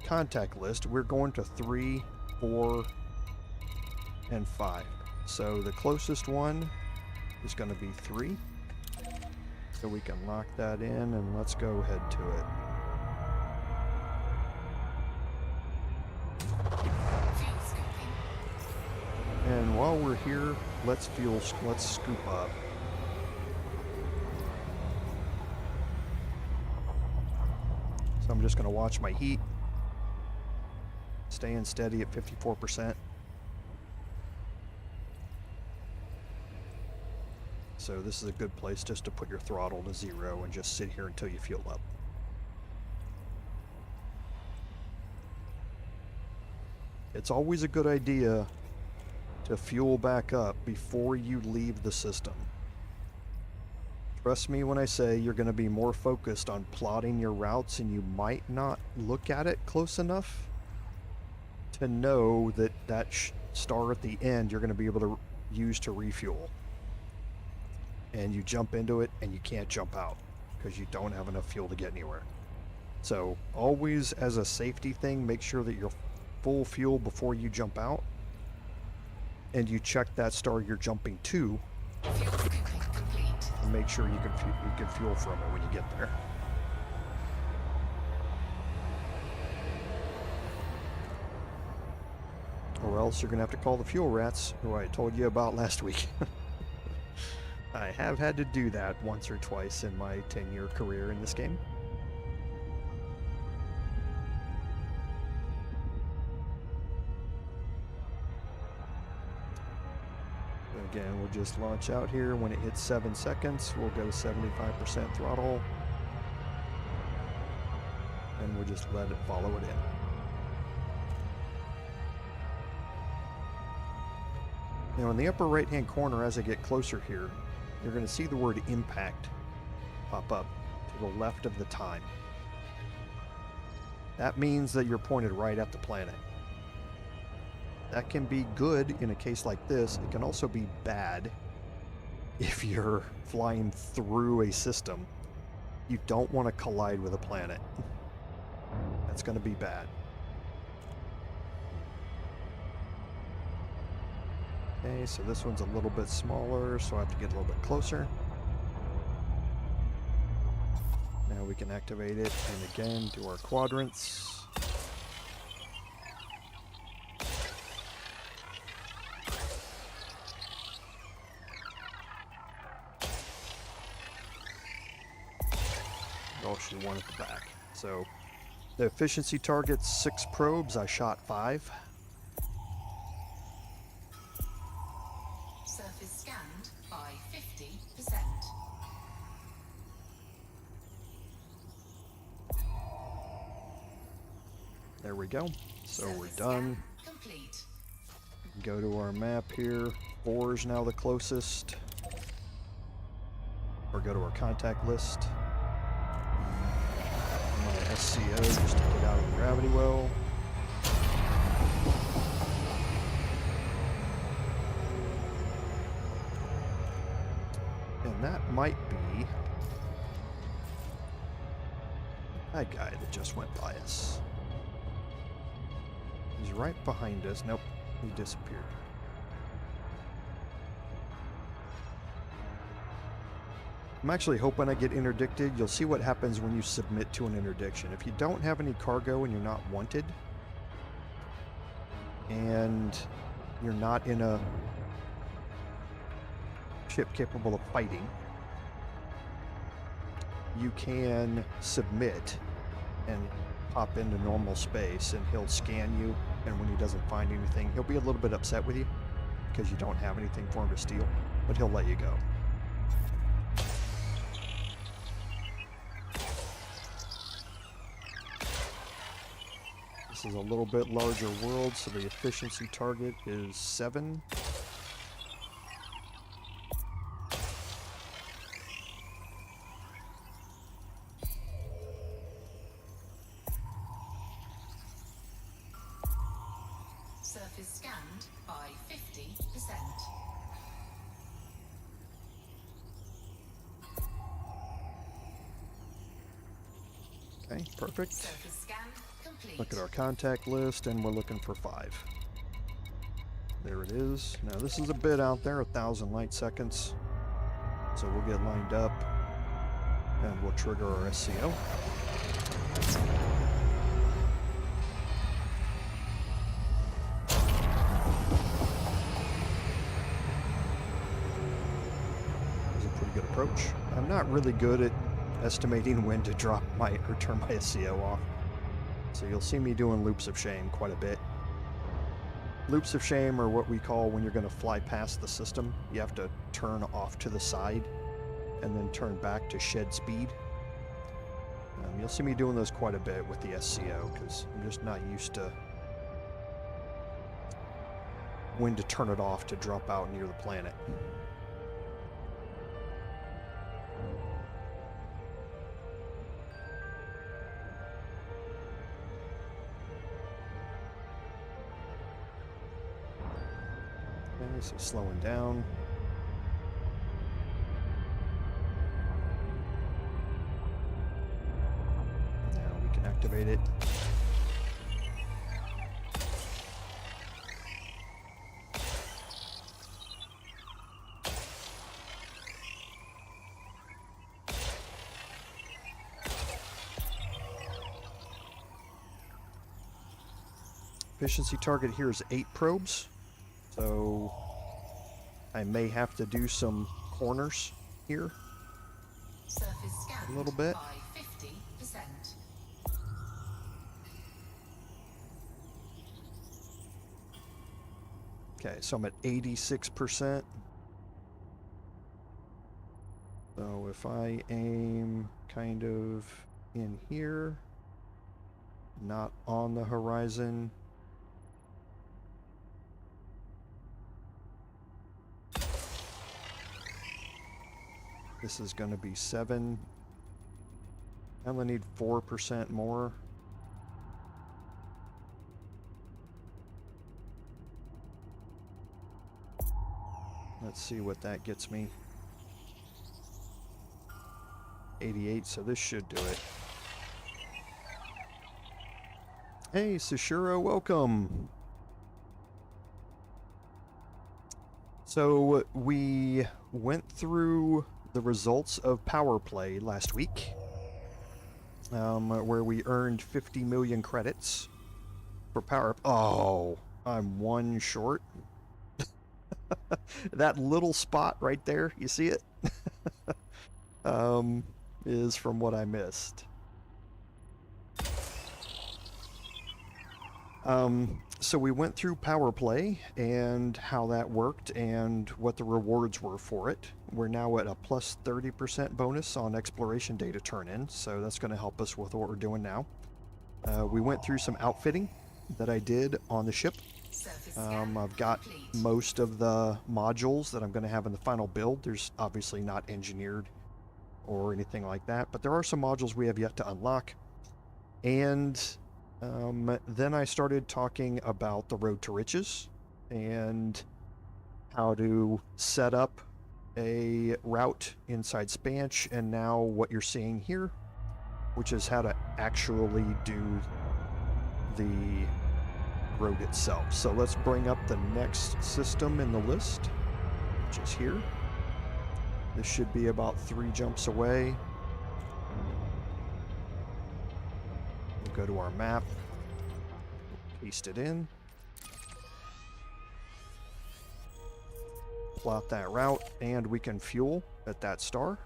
contact list, we're going to 3, 4, and 5. So the closest one is going to be 3. So we can lock that in and let's go head to it. And while we're here, let's scoop up. So I'm just going to watch my heat. Staying steady at 54%. So this is a good place just to put your throttle to 0 and just sit here until you fuel up. It's always a good idea to fuel back up before you leave the system. Trust me when I say you're going to be more focused on plotting your routes and you might not look at it close enough to know that that star at the end you're going to be able to use to refuel. And you jump into it and you can't jump out because you don't have enough fuel to get anywhere. So always, as a safety thing, make sure that you're full fuel before you jump out, and you check that star you're jumping to and make sure you can fuel from it when you get there. Or else you're gonna have to call the fuel rats, who I told you about last week. I have had to do that once or twice in my 10-year career in this game. Again, we'll just launch out here. When it hits 7 seconds, we'll go to 75% throttle. And we'll just let it follow it in. Now in the upper right hand corner, as I get closer here, you're going to see the word impact pop up to the left of the time. That means that you're pointed right at the planet. That can be good in a case like this. It can also be bad if you're flying through a system. You don't want to collide with a planet. That's going to be bad. Okay, so this one's a little bit smaller, so I have to get a little bit closer. Now we can activate it and again do our quadrants. Also one at the back. So the efficiency target's 6 probes. I shot 5. Surface scanned by 50%. There we go. So Surface we're done. scan complete. Go to our map here. 4 is now the closest. Or go to our contact list. My SCO just to get out of the gravity well. And that might be that guy that just went by us. He's right behind us. Nope, he disappeared. I'm actually hoping I get interdicted. You'll see what happens when you submit to an interdiction. If you don't have any cargo and you're not wanted, and you're not in a ship capable of fighting, you can submit and hop into normal space, and he'll scan you, and when he doesn't find anything, he'll be a little bit upset with you because you don't have anything for him to steal, but he'll let you go. This is a little bit larger world, so the efficiency target is 7. Surface scanned by 50%. Okay, perfect. Surface scan complete. Look at our contact list, and we're looking for 5. There it is. Now this is a bit out there, 1,000 light seconds. So we'll get lined up, and we'll trigger our SCO. That was a pretty good approach. I'm not really good at estimating when to drop my or turn my SCO off. So you'll see me doing loops of shame quite a bit. Loops of shame are what we call when you're going to fly past the system. You have to turn off to the side and then turn back to shed speed. You'll see me doing those quite a bit with the SCO because I'm just not used to when to turn it off to drop out near the planet. Okay, so slowing down. Now we can activate it. Efficiency target here is 8 probes. So I may have to do some corners here Surface scanned a little bit. by 50%. Okay, so I'm at 86%. So if I aim kind of in here, not on the horizon. This is going to be 7. I only need 4% more. Let's see what that gets me. 88, so this should do it. Hey, Sashiro, welcome. So we went through the results of Powerplay last week, where we earned 50 million credits for Power. Oh, I'm 1 short. That little spot right there, you see it? Is from what I missed. So we went through Powerplay and how that worked and what the rewards were for it. We're now at a plus 30% bonus on exploration data turn-in, so that's going to help us with what we're doing now. We went through some outfitting that I did on the ship. I've got most of the modules that I'm going to have in the final build. There's obviously not engineered or anything like that, but there are some modules we have yet to unlock. And then I started talking about the road to riches and how to set up a route inside Spanch, and now what you're seeing here, which is how to actually do the road itself. So let's bring up the next system in the list, which is here. This should be about 3 jumps away. We'll go to our map, paste it in, plot that route, and we can fuel at that star.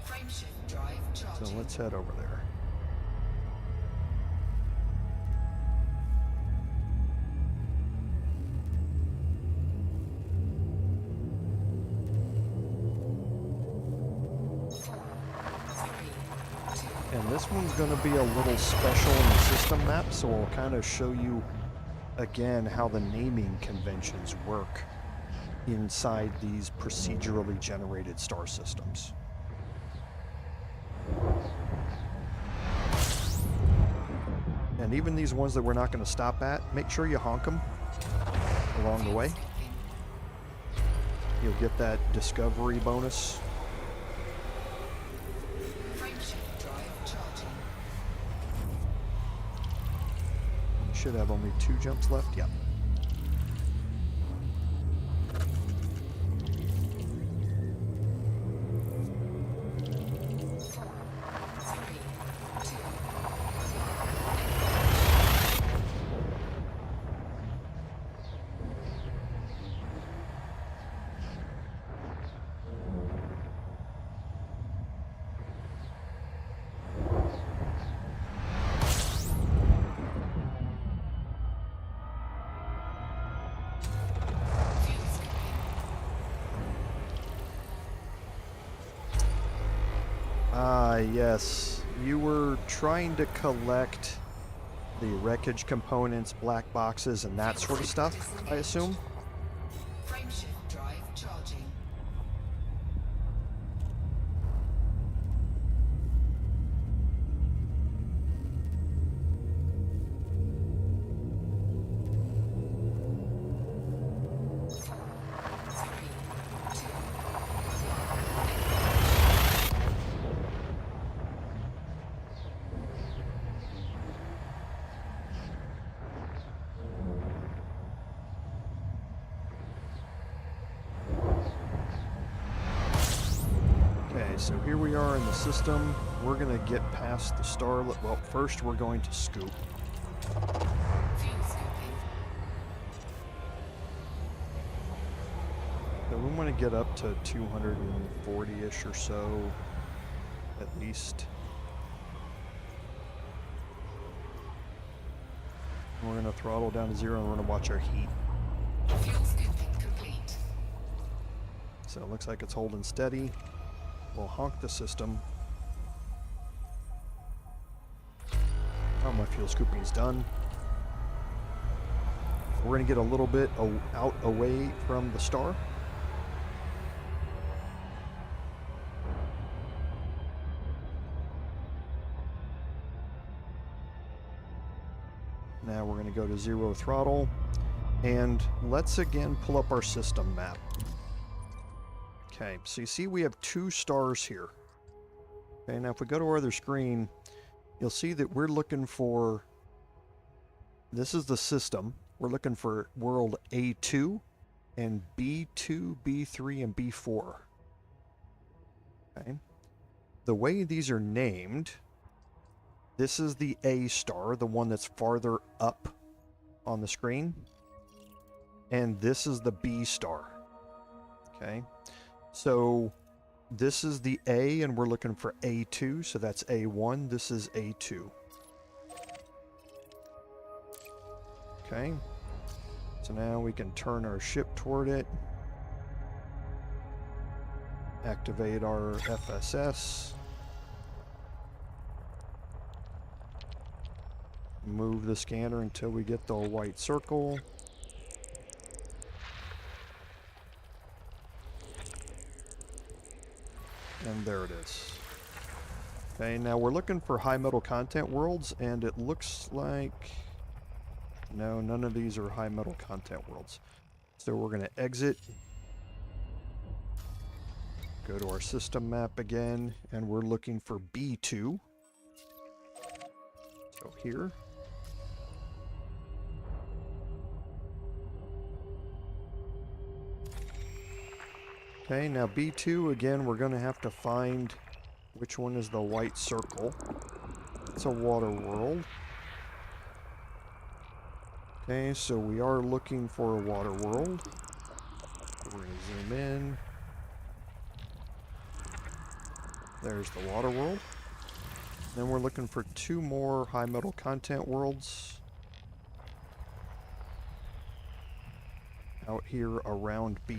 Frameshift drive charging. So let's head over there. And this one's going to be a little special in the system map, so I'll kind of show you again how the naming conventions work inside these procedurally generated star systems. And even these ones that we're not going to stop at, make sure you honk them along the way. You'll get that discovery bonus. Should have only 2 jumps left. Yep. Yes, you were trying to collect the wreckage components, black boxes, and that sort of stuff, I assume? Frameshift drive charging. So here we are in the system. We're going to get past the starlet. Well, first we're going to scoop. Fuel scooping. want to get up to 240-ish or so, at least. We're going to throttle down to 0 and we're going to watch our heat. Fuel scooping complete. So it looks like it's holding steady. We'll honk the system. Oh, my fuel scooping's done. We're going to get a little bit out away from the star. Now we're going to go to 0 throttle. And let's again pull up our system map. Okay, so you see we have 2 stars here. Okay, now if we go to our other screen, you'll see that we're looking for, this is the system. We're looking for world A2 and B2, B3, and B4. Okay. The way these are named, this is the A star, the one that's farther up on the screen. And this is the B star. Okay. So this is the A, and we're looking for A2, so that's A1. This is A2. Okay. So now we can turn our ship toward it. Activate our FSS. Move the scanner until we get the white circle. And there it is. Okay, now we're looking for high metal content worlds, and it looks like... no, none of these are high metal content worlds. So we're going to exit. Go to our system map again, and we're looking for B2. So here. Okay, now B2, again, we're going to have to find which one is the white circle. It's a water world. Okay, so we are looking for a water world. We're going to zoom in. There's the water world. Then we're looking for 2 more high metal content worlds. Out here around B.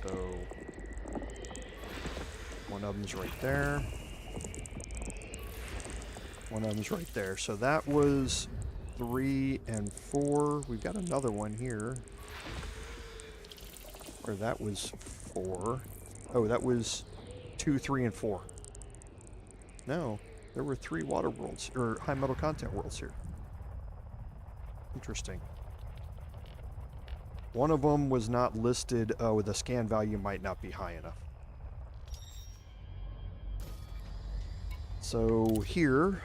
So, one of them's right there. One of them's right there. So that was 3 and 4. We've got another one here. Or that was 4. Oh, that was 2, 3, and 4. No, there were 3 water worlds, or high metal content worlds here. Interesting. One of them was not listed. Oh, the scan value might not be high enough. So here,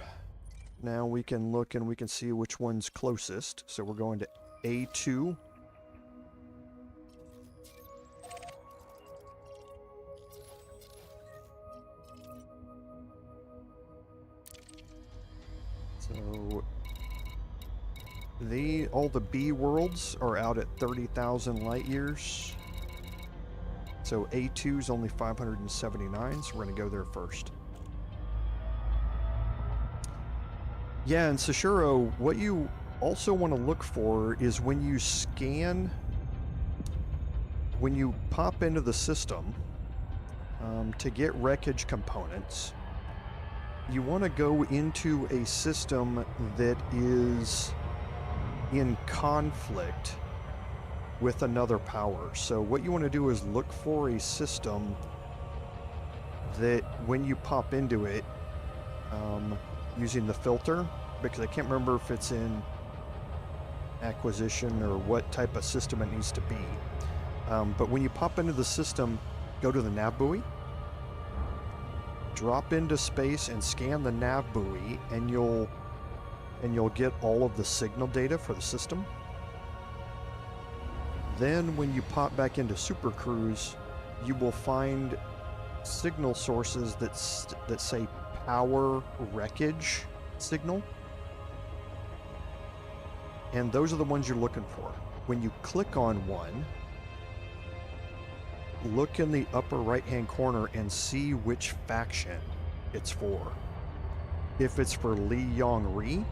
now we can look and we can see which one's closest. So we're going to A2. So all the B worlds are out at 30,000 light years. So A2 is only 579, so we're going to go there first. Yeah, and Sashiro, what you also want to look for is when you scan, when you pop into the system to get wreckage components, you want to go into a system that is in conflict with another power. So what you want to do is look for a system that when you pop into it, using the filter, because I can't remember if it's in acquisition or what type of system it needs to be. But when you pop into the system, go to the nav buoy, drop into space and scan the nav buoy, and you'll get all of the signal data for the system. Then when you pop back into Super Cruise, you will find signal sources that say power wreckage signal. And those are the ones you're looking for. When you click on one, look in the upper right-hand corner and see which faction it's for. If it's for Li Yong-ri,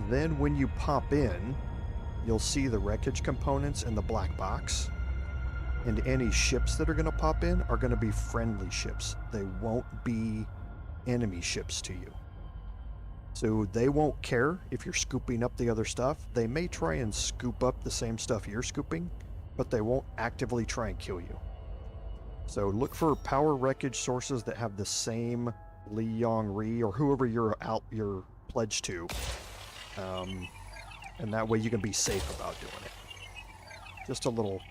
then when you pop in, you'll see the wreckage components in the black box. And any ships that are going to pop in are going to be friendly ships. They won't be enemy ships to you. So they won't care if you're scooping up the other stuff. They may try and scoop up the same stuff you're scooping, but they won't actively try and kill you. So look for power wreckage sources that have the same Li Yong-ri or whoever you're pledged to. And that way you can be safe about doing it. Just a little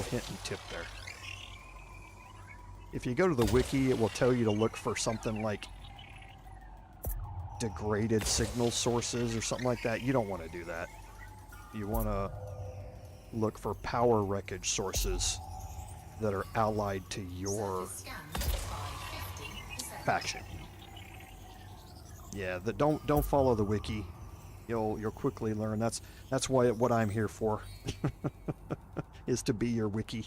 hint and tip there. If you go to the wiki, it will tell you to look for something like degraded signal sources or something like that. You don't want to do that. You want to look for power wreckage sources that are allied to your faction. Yeah, don't follow the wiki. You'll quickly learn. That's what I'm here for. Is to be your wiki.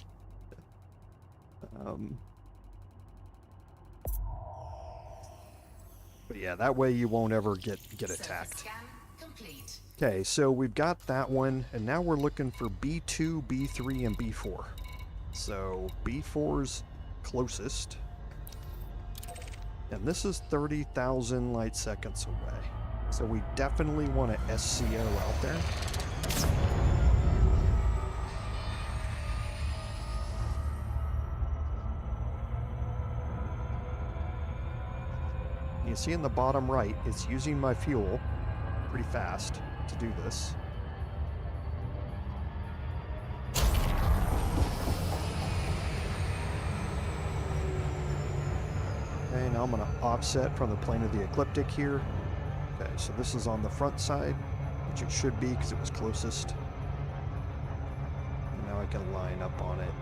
But yeah, that way you won't ever get attacked. Okay, so we've got that one, and now we're looking for B2, B3, and B4. So B4's closest, and this is 30,000 light seconds away. So we definitely want an SCO out there. You see in the bottom right, it's using my fuel pretty fast to do this. Okay, now I'm going to offset from the plane of the ecliptic here. Okay, so this is on the front side, which it should be because it was closest. And now I can line up on it,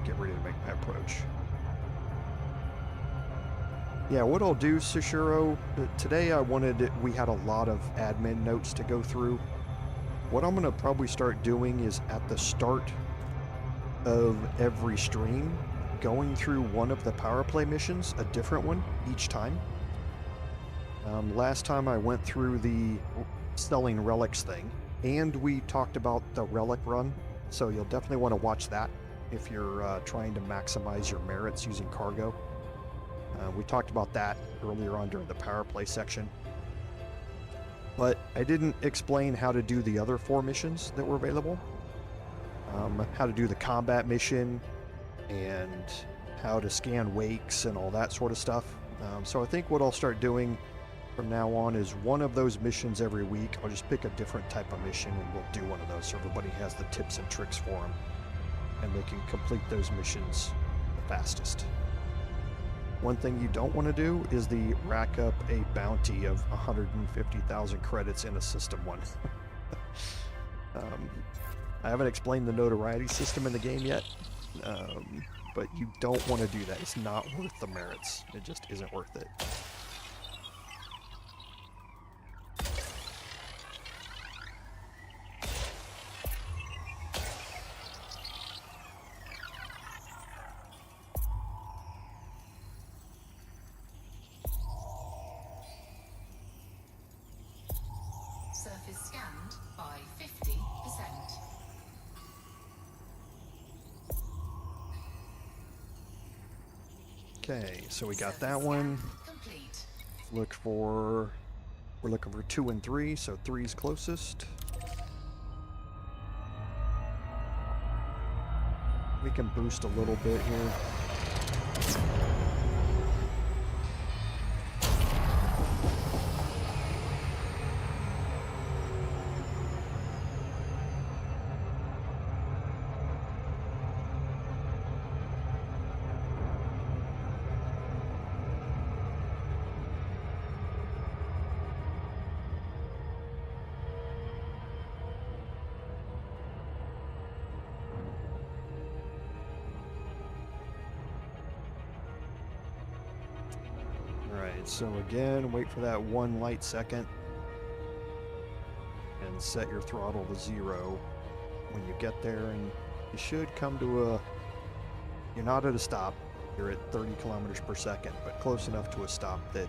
get ready to make my approach. Yeah, what I'll do, Sushiro, today we had a lot of admin notes to go through. What I'm going to probably start doing is at the start of every stream, going through one of the Powerplay missions, a different one each time. Last time I went through the selling relics thing, and we talked about the relic run, so you'll definitely want to watch that if you're trying to maximize your merits using cargo. We talked about that earlier on during the Powerplay section. But I didn't explain how to do the other 4 missions that were available. How to do the combat mission, and how to scan wakes and all that sort of stuff. So I think what I'll start doing from now on is one of those missions every week. I'll just pick a different type of mission and we'll do one of those so everybody has the tips and tricks for them. And they can complete those missions the fastest. One thing you don't want to do is the rack up a bounty of 150,000 credits in a system one. I haven't explained the notoriety system in the game yet, but you don't want to do that. It's not worth the merits. It just isn't worth it. Surface scanned by 50%. Okay, so we got that one. Complete. We're looking for 2 and 3, so 3's closest. We can boost a little bit here. So again, wait for that 1 light second and set your throttle to 0 when you get there, and you should come to You're not at a stop. You're at 30 kilometers per second, but close enough to a stop that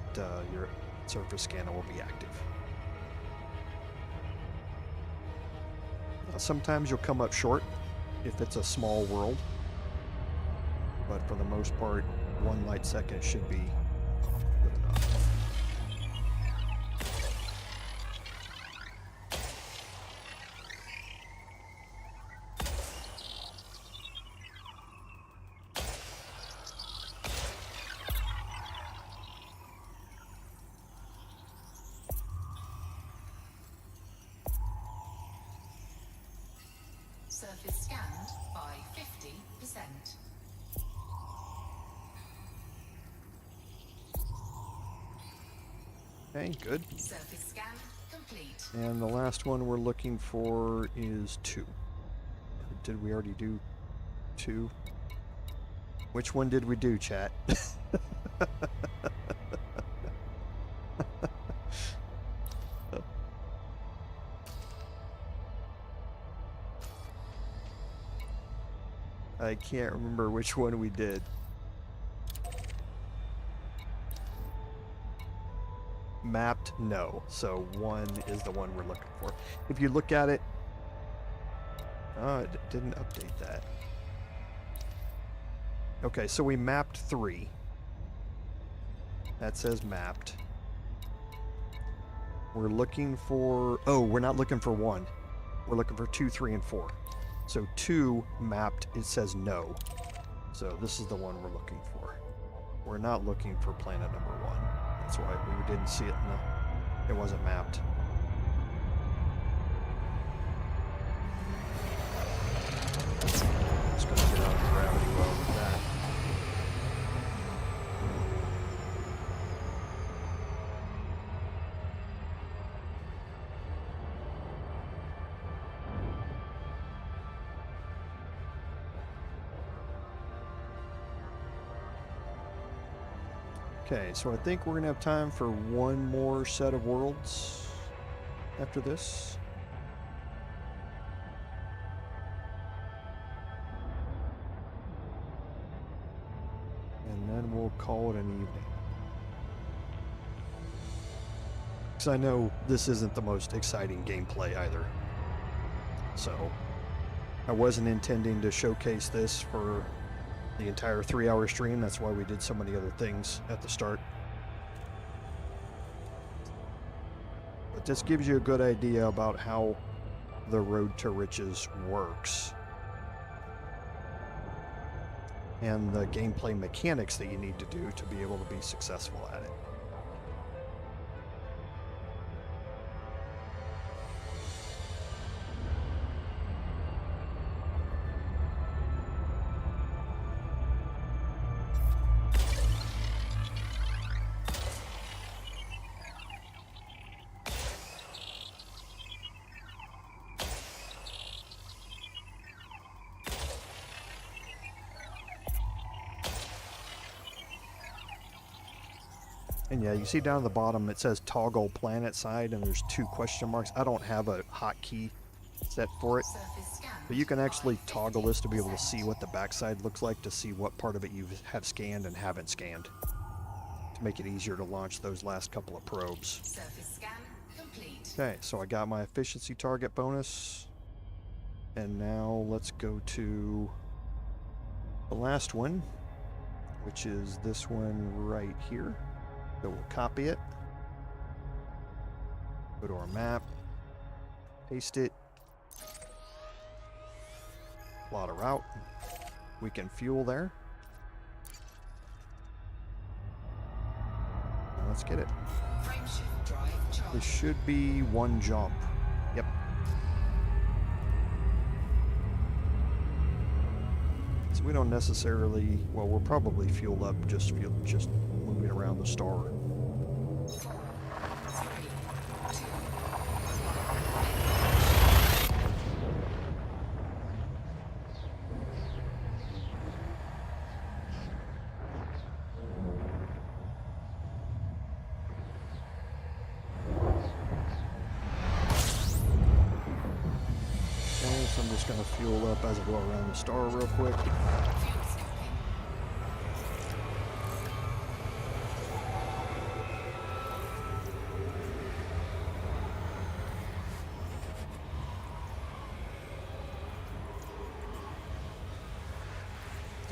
your surface scanner will be active. Sometimes you'll come up short if it's a small world, but for the most part, 1 light second should be good enough. Surface scanned by 50%. Okay, good. Surface scan complete. And the last one we're looking for is 2. Or did we already do 2? Which one did we do, chat? I can't remember which one we did. Mapped, no. So 1 is the one we're looking for. If you look at it, oh, it didn't update that. Okay, so we mapped 3. That says mapped. We're looking for, oh, we're not looking for 1. We're looking for 2, 3, and 4. So 2 mapped, it says no. So this is the one we're looking for. We're not looking for planet number 1. That's why we didn't see it in the, it wasn't mapped. Just gonna get out of gravity well with that. Okay, so I think we're going to have time for one more set of worlds after this. And then we'll call it an evening. Because I know this isn't the most exciting gameplay either. So I wasn't intending to showcase this for the entire 3-hour stream. That's why we did so many other things at the start. But this gives you a good idea about how the Road to Riches works and the gameplay mechanics that you need to do to be able to be successful at it. And yeah, you see down at the bottom it says toggle planet side and there's 2 question marks. I don't have a hotkey set for it, but you can actually toggle this to be able to see what the backside looks like, to see what part of it you have scanned and haven't scanned, to make it easier to launch those last couple of probes. Surface scan complete. Okay, so I got my efficiency target bonus, and now let's go to the last one, which is this one right here. So we'll copy it, go to our map, paste it, plot a route. We can fuel there. And let's get it. Frameshift drive charged. This should be 1 jump. Yep. So we don't necessarily, well, we'll probably fuel up just moving around the star. 4, 3, 2, Okay, so I'm just going to fuel up as I go around the star real quick. fuel scoping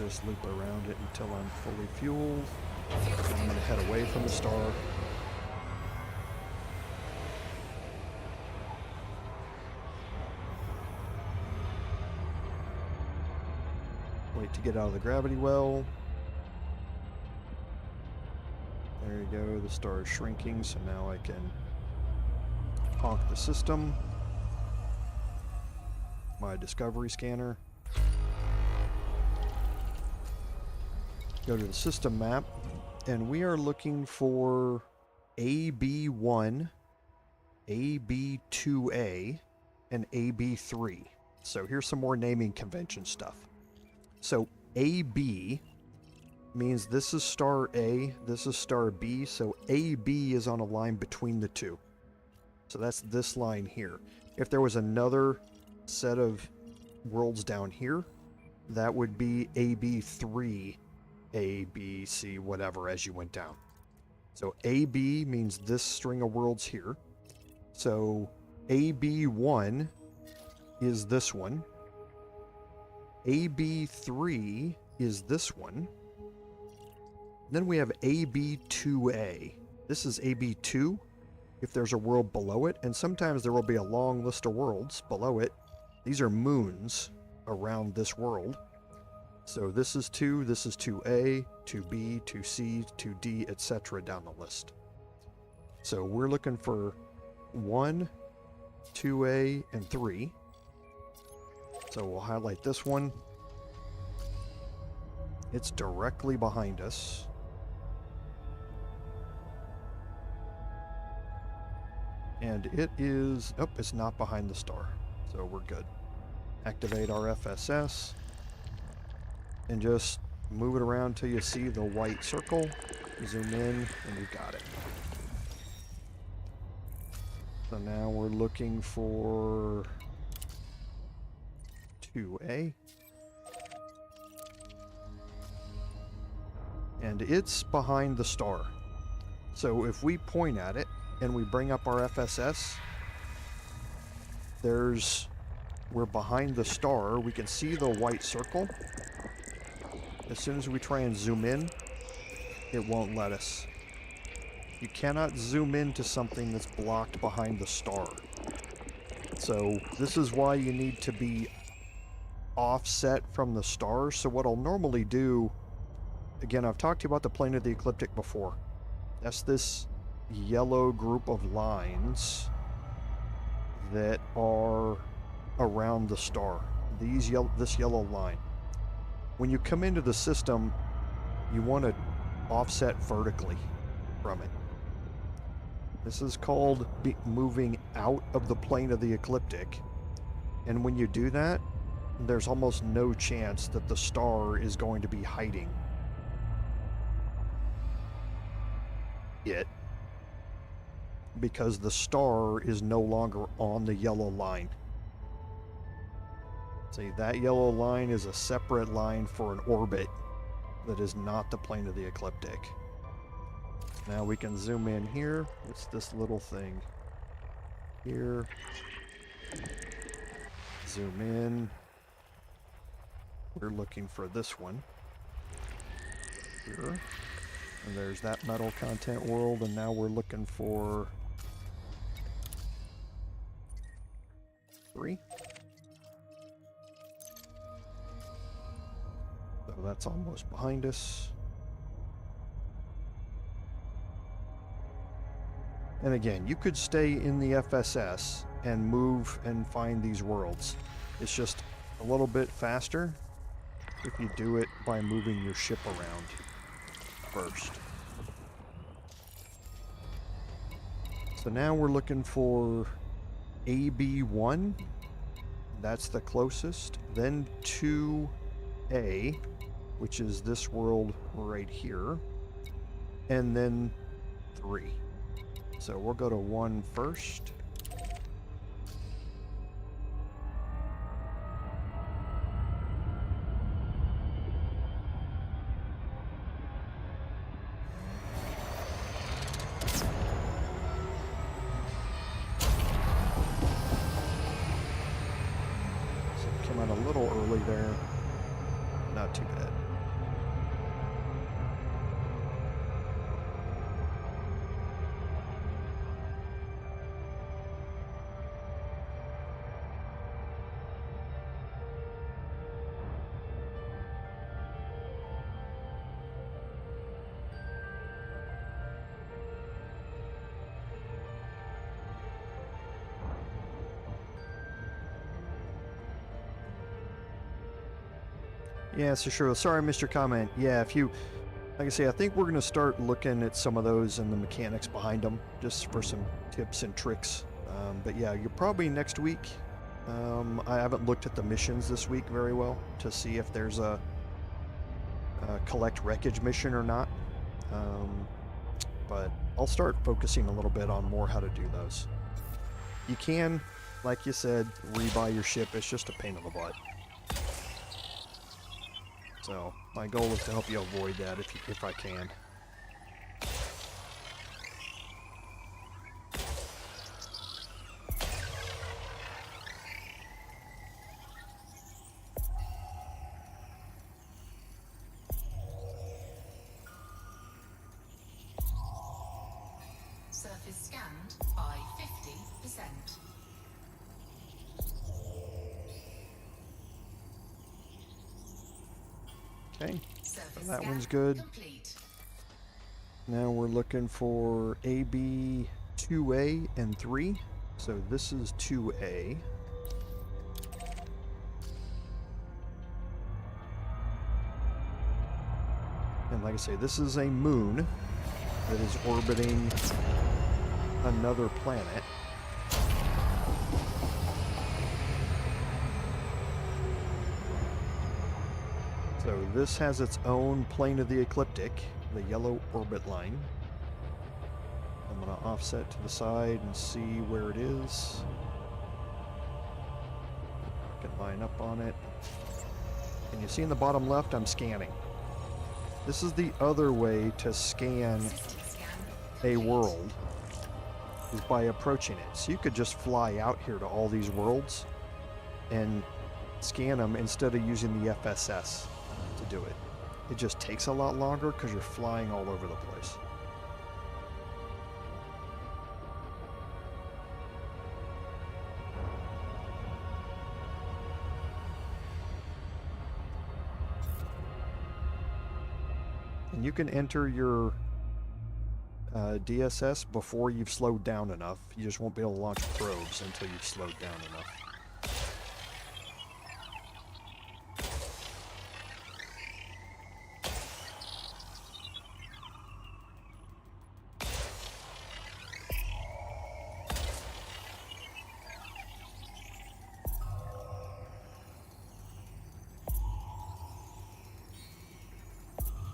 just loop around it until I'm fully fueled. Fuel I'm going to head away from the star. Wait to get out of the gravity well. There you go, the star is shrinking, so now I can honk the system. My discovery scanner. Go to the system map, and we are looking for AB1, AB2A, and AB3. So here's some more naming convention stuff. So AB means this is star A, this is star B, so AB is on a line between the two. So that's this line here. If there was another set of worlds down here, that would be AB3, A, B, C, whatever as you went down. So AB means this string of worlds here. So AB1 is this one. AB3 is this one. Then we have AB2A. This is AB2 if there's a world below it, and sometimes there will be a long list of worlds below it. These are moons around this world. So this is 2, this is 2A, 2B, 2C, 2D, etc. down the list. So we're looking for 1, 2A, and 3. So we'll highlight this one. It's directly behind us. And it is... oh, it's not behind the star. So we're good. Activate our FSS. And just move it around till you see the white circle. Zoom in, and you got it. So now we're looking for 2A. And it's behind the star. So if we point at it and we bring up our FSS, we're behind the star. We can see the white circle. As soon as we try and zoom in, it won't let us. You cannot zoom into something that's blocked behind the star. So this is why you need to be offset from the star. So what I'll normally do, again, I've talked to you about the plane of the ecliptic before. That's this yellow group of lines that are around the star. This yellow line. When you come into the system, you want to offset vertically from it. This is called moving out of the plane of the ecliptic. And when you do that, there's almost no chance that the star is going to be hiding it, because the star is no longer on the yellow line. See, that yellow line is a separate line for an orbit that is not the plane of the ecliptic. Now we can zoom in here. It's this little thing here. Zoom in. We're looking for this one here. And there's that metal content world, and now we're looking for 3. So that's almost behind us. And again, you could stay in the FSS and move and find these worlds. It's just a little bit faster if you do it by moving your ship around first. So now we're looking for AB1. That's the closest. Then 2A, which is this world right here. And then 3. So we'll go to 1 first. So it came out a little early there. Not too bad. Yeah, so sure. Sorry I missed your comment. Yeah, if you, like I say, I think we're going to start looking at some of those and the mechanics behind them, just for some tips and tricks. But yeah, you're probably next week. I haven't looked at the missions this week very well to see if there's a collect wreckage mission or not. But I'll start focusing a little bit on more how to do those. You can, like you said, rebuy your ship. It's just a pain in the butt. So my goal is to help you avoid that if I can. Surface scanned by 50%. Okay, Surface that scan one's good. complete. Now we're looking for AB 2A and 3. So this is 2A. And like I say, this is a moon that is orbiting another planet. So this has its own plane of the ecliptic, the yellow orbit line. I'm going to offset to the side and see where it is. I can line up on it. And you see in the bottom left, I'm scanning. This is the other way to scan System scan a complete. world, is by approaching it. So you could just fly out here to all these worlds and scan them instead of using the FSS to do it. It just takes a lot longer because you're flying all over the place. And you can enter your DSS before you've slowed down enough. You just won't be able to launch probes until you've slowed down enough.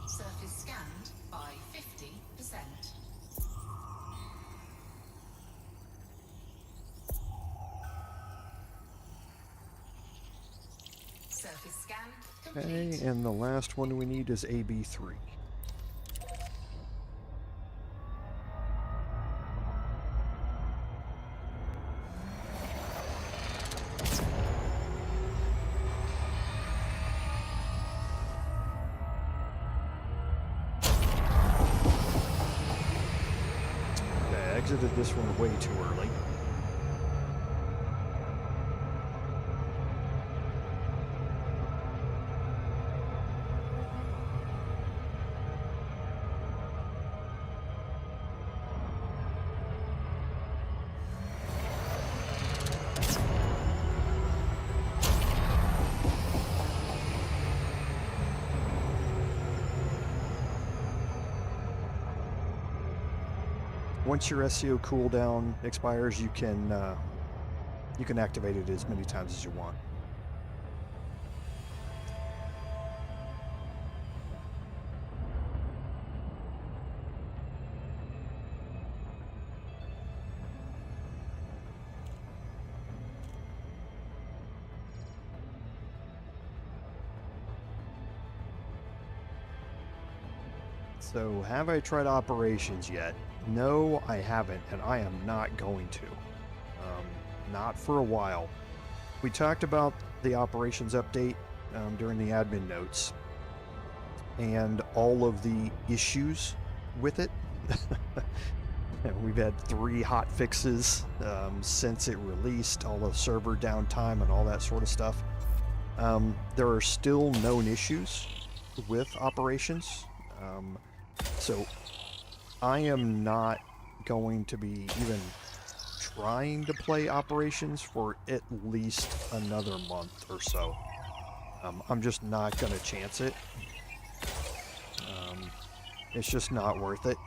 Surface scanned by 50%. Surface scan complete. Okay, and the last one we need is AB3. Okay, I exited this one way too early. Once your SEO cooldown expires, you can activate it as many times as you want. So, have I tried operations yet? No, I haven't, and I am not going to. Not for a while. We talked about the operations update during the admin notes and all of the issues with it. We've had 3 hot fixes since it released, all the server downtime and all that sort of stuff. There are still known issues with operations. So I am not going to be even trying to play operations for at least another month or so. I'm just not going to chance it. It's just not worth it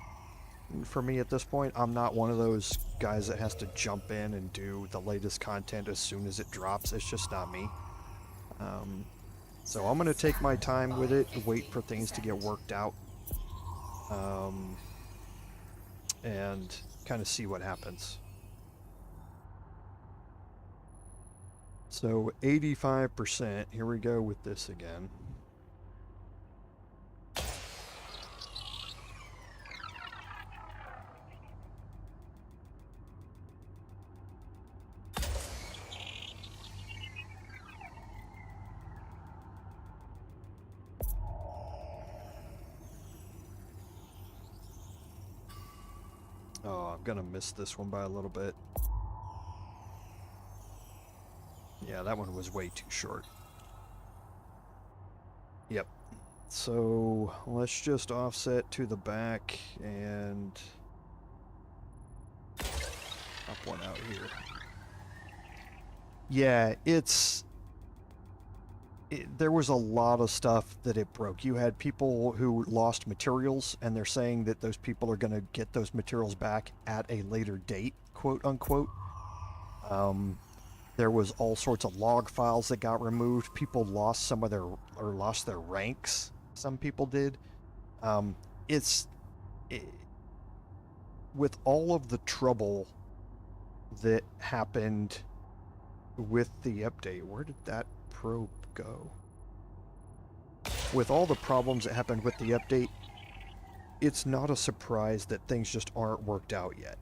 for me at this point. I'm not one of those guys that has to jump in and do the latest content as soon as it drops. It's just not me. So I'm going to take my time with it, wait for things to get worked out, and kind of see what happens. So 85%, here we go with this again. Oh, I'm gonna miss this one by a little bit. Yeah, that one was way too short. Yep. So let's just offset to the back and pop one out here. Yeah, there was a lot of stuff that it broke. You had people who lost materials, and they're saying that those people are going to get those materials back at a later date, quote unquote. There was all sorts of log files that got removed. People lost some of lost their ranks. Some people did. With all of the trouble that happened with the update, where did that probe go? With all the problems that happened with the update, it's not a surprise that things just aren't worked out yet.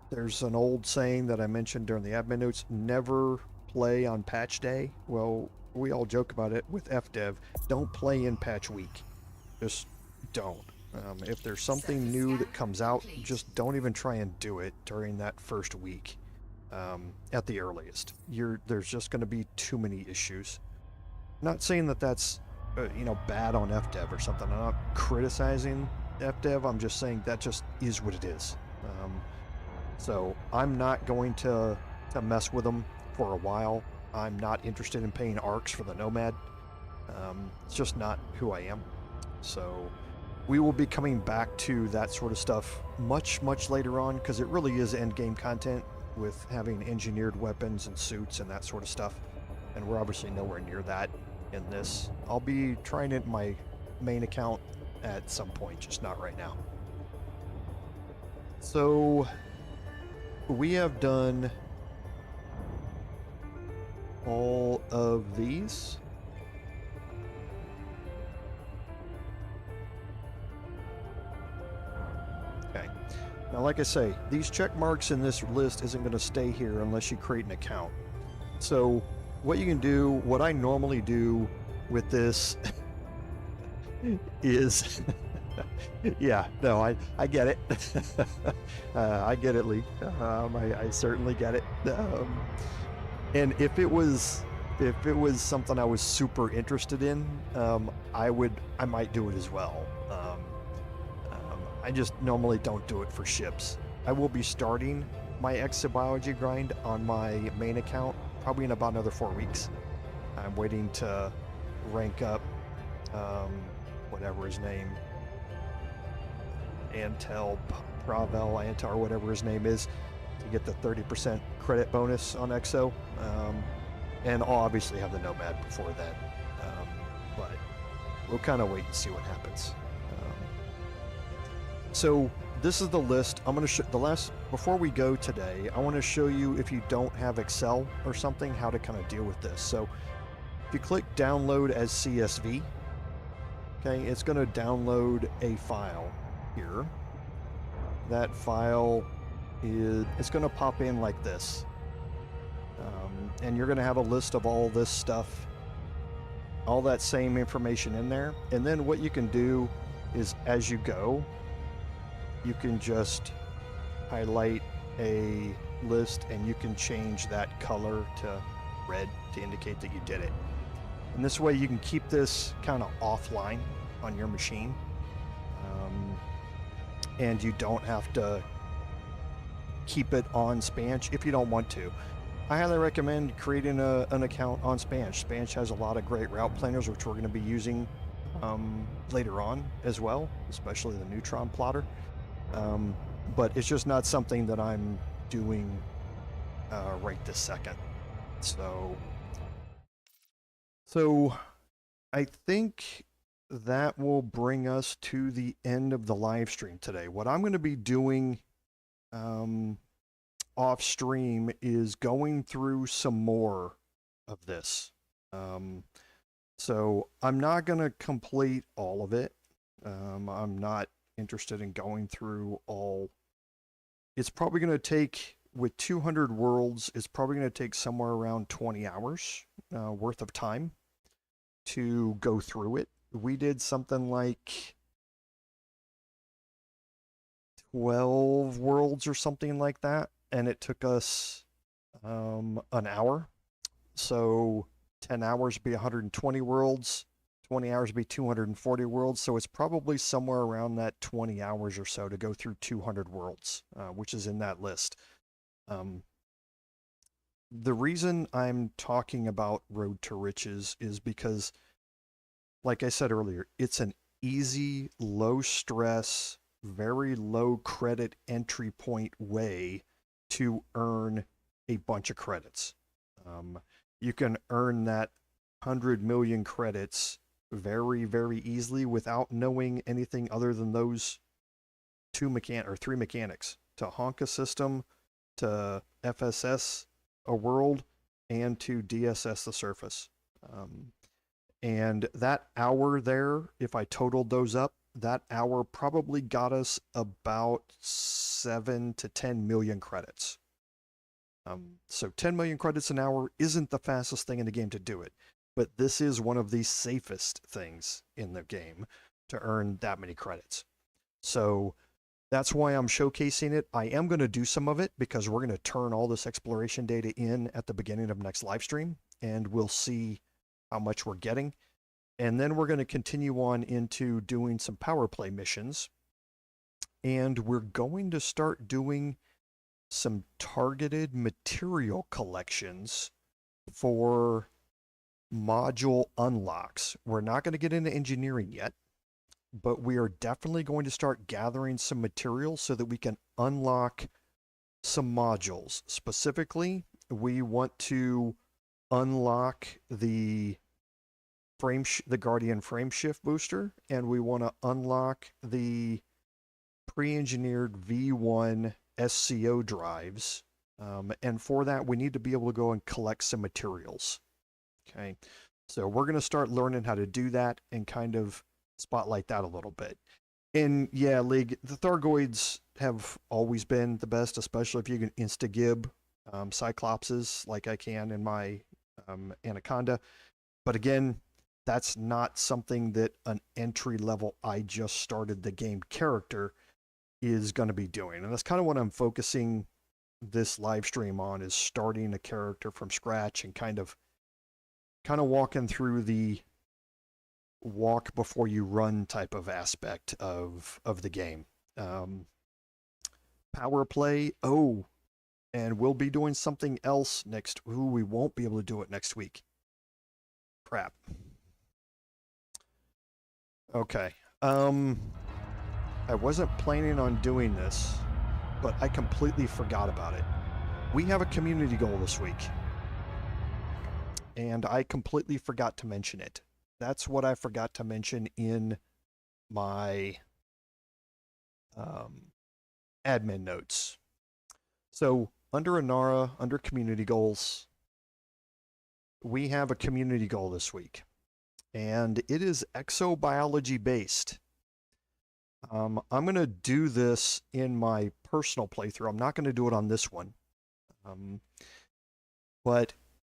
There's an old saying that I mentioned during the admin notes: never play on patch day. Well, we all joke about it with FDev. Don't play in patch week. Just don't. If there's something new that comes out, just don't even try and do it during that first week. At the earliest, there's just going to be too many issues. Not saying that that's bad on FDev or something. I'm not criticizing FDev. I'm just saying that just is what it is. So I'm not going to mess with them for a while. I'm not interested in paying ARCs for the Nomad. It's just not who I am. So we will be coming back to that sort of stuff much later on, because it really is end game content with having engineered weapons and suits and that sort of stuff, and we're obviously nowhere near that in this. I'll be trying it in my main account at some point, just not right now. So we have done all of these. Okay. Now, like I say, these check marks in this list isn't going to stay here unless you create an account. So what you can do, what I normally do with this is yeah, no, I get it. I get it, Lee. I certainly get it. And if it was something I was super interested in, I might do it as well. I just normally don't do it for ships. I will be starting my exobiology grind on my main account probably in about another 4 weeks. I'm waiting to rank up whatever his name, Antel, whatever his name is, to get the 30% credit bonus on Exo. And I'll obviously have the Nomad before then. But we'll kind of wait and see what happens. So this is the list. I'm going to before we go today, I want to show you, if you don't have Excel or something, how to kind of deal with this. So if you click download as CSV, okay, it's going to download a file here. That file it's going to pop in like this. And you're going to have a list of all this stuff, all that same information in there. And then what you can do is, as you go, you can just highlight a list and you can change that color to red to indicate that you did it. And this way you can keep this kind of offline on your machine. And you don't have to keep it on Spanch if you don't want to. I highly recommend creating an account on Spanch. Spanch has a lot of great route planners, which we're going to be using later on as well, especially the neutron plotter. But it's just not something that I'm doing right this second. So I think that will bring us to the end of the live stream today. What I'm going to be doing off stream is going through some more of this. So I'm not going to complete all of it. I'm not interested in going through all. It's probably going to take, with 200 worlds, it's probably going to take somewhere around 20 hours worth of time to go through it. We did something like 12 worlds or something like that, and it took us an hour. So 10 hours would be 120 worlds, 20 hours would be 240 worlds. So it's probably somewhere around that 20 hours or so to go through 200 worlds, which is in that list. The reason I'm talking about Road to Riches is because, like I said earlier, it's an easy, low stress, very low credit entry point way to earn a bunch of credits. You can earn that 100 million credits very, very easily without knowing anything other than those three mechanics: to honk a system, to FSS a world, and to DSS the surface. And that hour there, if I totaled those up, that hour probably got us about 7 to 10 million credits. So 10 million credits an hour isn't the fastest thing in the game to do it, but this is one of the safest things in the game to earn that many credits. So that's why I'm showcasing it. I am going to do some of it because we're going to turn all this exploration data in at the beginning of next live stream, and we'll see how much we're getting. And then we're going to continue on into doing some power play missions. And we're going to start doing some targeted material collections for module unlocks. We're not going to get into engineering yet, but we are definitely going to start gathering some materials so that we can unlock some modules. Specifically, we want to unlock the Guardian frameshift booster, and we want to unlock the pre-engineered V1 SCO drives. And for that, we need to be able to go and collect some materials. Okay, so we're going to start learning how to do that and kind of spotlight that a little bit. And yeah, League, the Thargoids have always been the best, especially if you can insta-gib Cyclopses like I can in my Anaconda. But again, that's not something that an entry-level, I just started the game character is going to be doing. And that's kind of what I'm focusing this live stream on, is starting a character from scratch and kind of walking through the walk before you run type of aspect of the game. Power play, and we'll be doing something else next. We won't be able to do it next week. Crap. Okay. I wasn't planning on doing this, but I completely forgot about it. We have a community goal this week, and I completely forgot to mention it. That's what I forgot to mention in my admin notes. So under Inara, under community goals, we have a community goal this week, and it is exobiology based. I'm going to do this in my personal playthrough. I'm not going to do it on this one. But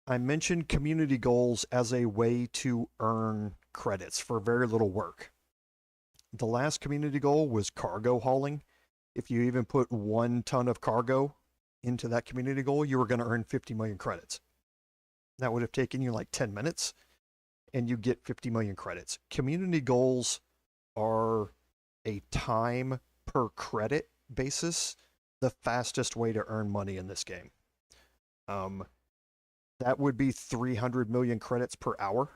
I mentioned community goals as a way to earn credits for very little work. The last community goal was cargo hauling. If you even put 1 ton of cargo into that community goal, you were going to earn 50 million credits. That would have taken you like 10 minutes, and you get 50 million credits. Community goals are a time per credit basis, the fastest way to earn money in this game. that would be 300 million credits per hour.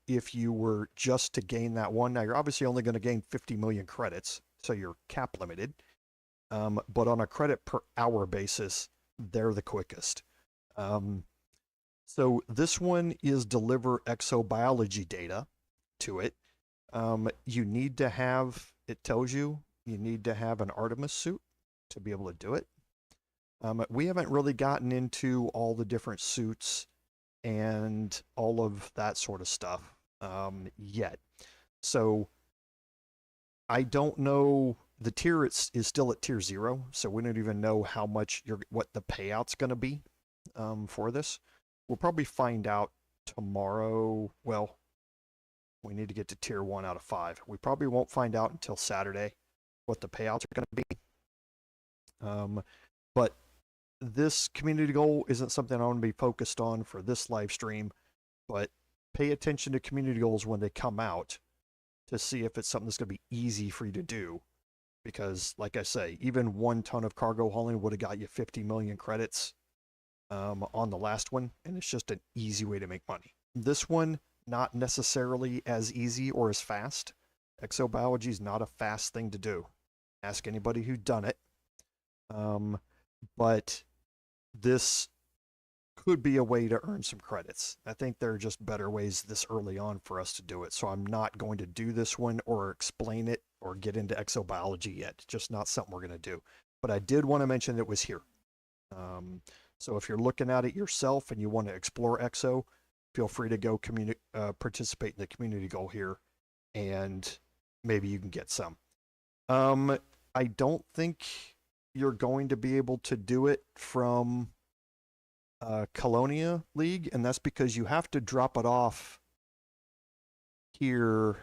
If you were just to gain that one, now you're obviously only going to gain 50 million credits, so you're cap limited. But on a credit per hour basis, they're the quickest. So this one is deliver exobiology data to it. You need to have, it tells you, you need to have an Artemis suit to be able to do it. We haven't really gotten into all the different suits and all of that sort of stuff yet. So I don't know, the tier is still at tier 0, so we don't even know how much what the payout's going to be for this. We'll probably find out tomorrow. Well, we need to get to tier 1 out of 5. We probably won't find out until Saturday what the payouts are going to be. But this community goal isn't something I want to be focused on for this live stream, but pay attention to community goals when they come out to see if it's something that's going to be easy for you to do. Because, like I say, even 1 ton of cargo hauling would have got you 50 million credits on the last one, and it's just an easy way to make money. This one, not necessarily as easy or as fast. Exobiology is not a fast thing to do. Ask anybody who's done it. But this could be a way to earn some credits. I think there are just better ways this early on for us to do it. So I'm not going to do this one or explain it or get into exobiology yet. It's just not something we're going to do. But I did want to mention it was here. So if you're looking at it yourself and you want to explore exo, feel free to go participate in the community goal here, and maybe you can get some. I don't think you're going to be able to do it from Colonia League, and that's because you have to drop it off here.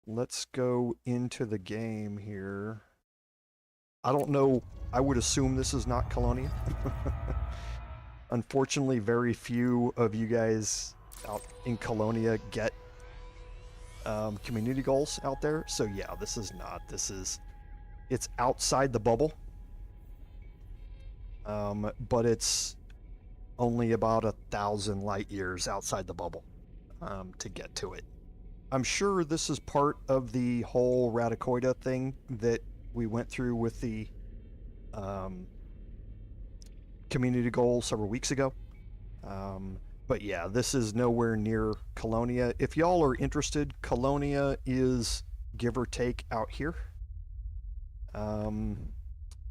Let's go into the game here. I don't know. I would assume this is not Colonia. Unfortunately, very few of you guys out in Colonia get community goals out there. So yeah, this is not. It's outside the bubble. But it's only about 1,000 light years outside the bubble to get to it. I'm sure this is part of the whole Radicoida thing that we went through with the community goal several weeks ago. But yeah, this is nowhere near Colonia. If y'all are interested, Colonia is give or take out here.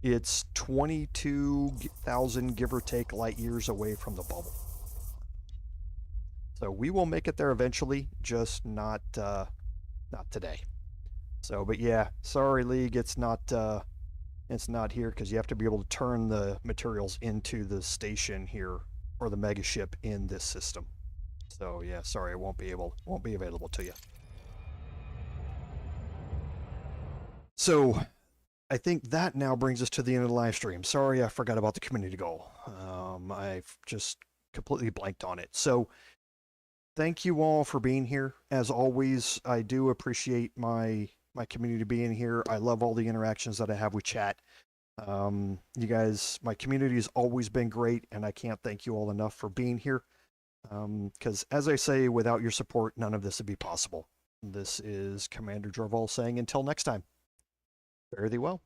It's 22,000 give or take light years away from the bubble. So we will make it there eventually, just not today. So, but yeah, sorry, League, it's not here because you have to be able to turn the materials into the station here or the mega ship in this system. So yeah, sorry, it won't be available to you. So I think that now brings us to the end of the live stream. Sorry, I forgot about the community goal. I've just completely blanked on it. So thank you all for being here. As always, I do appreciate my community being here. I love all the interactions that I have with chat. You guys, my community has always been great, and I can't thank you all enough for being here. Because as I say, without your support, none of this would be possible. This is Commander Jorval saying until next time, fare thee well.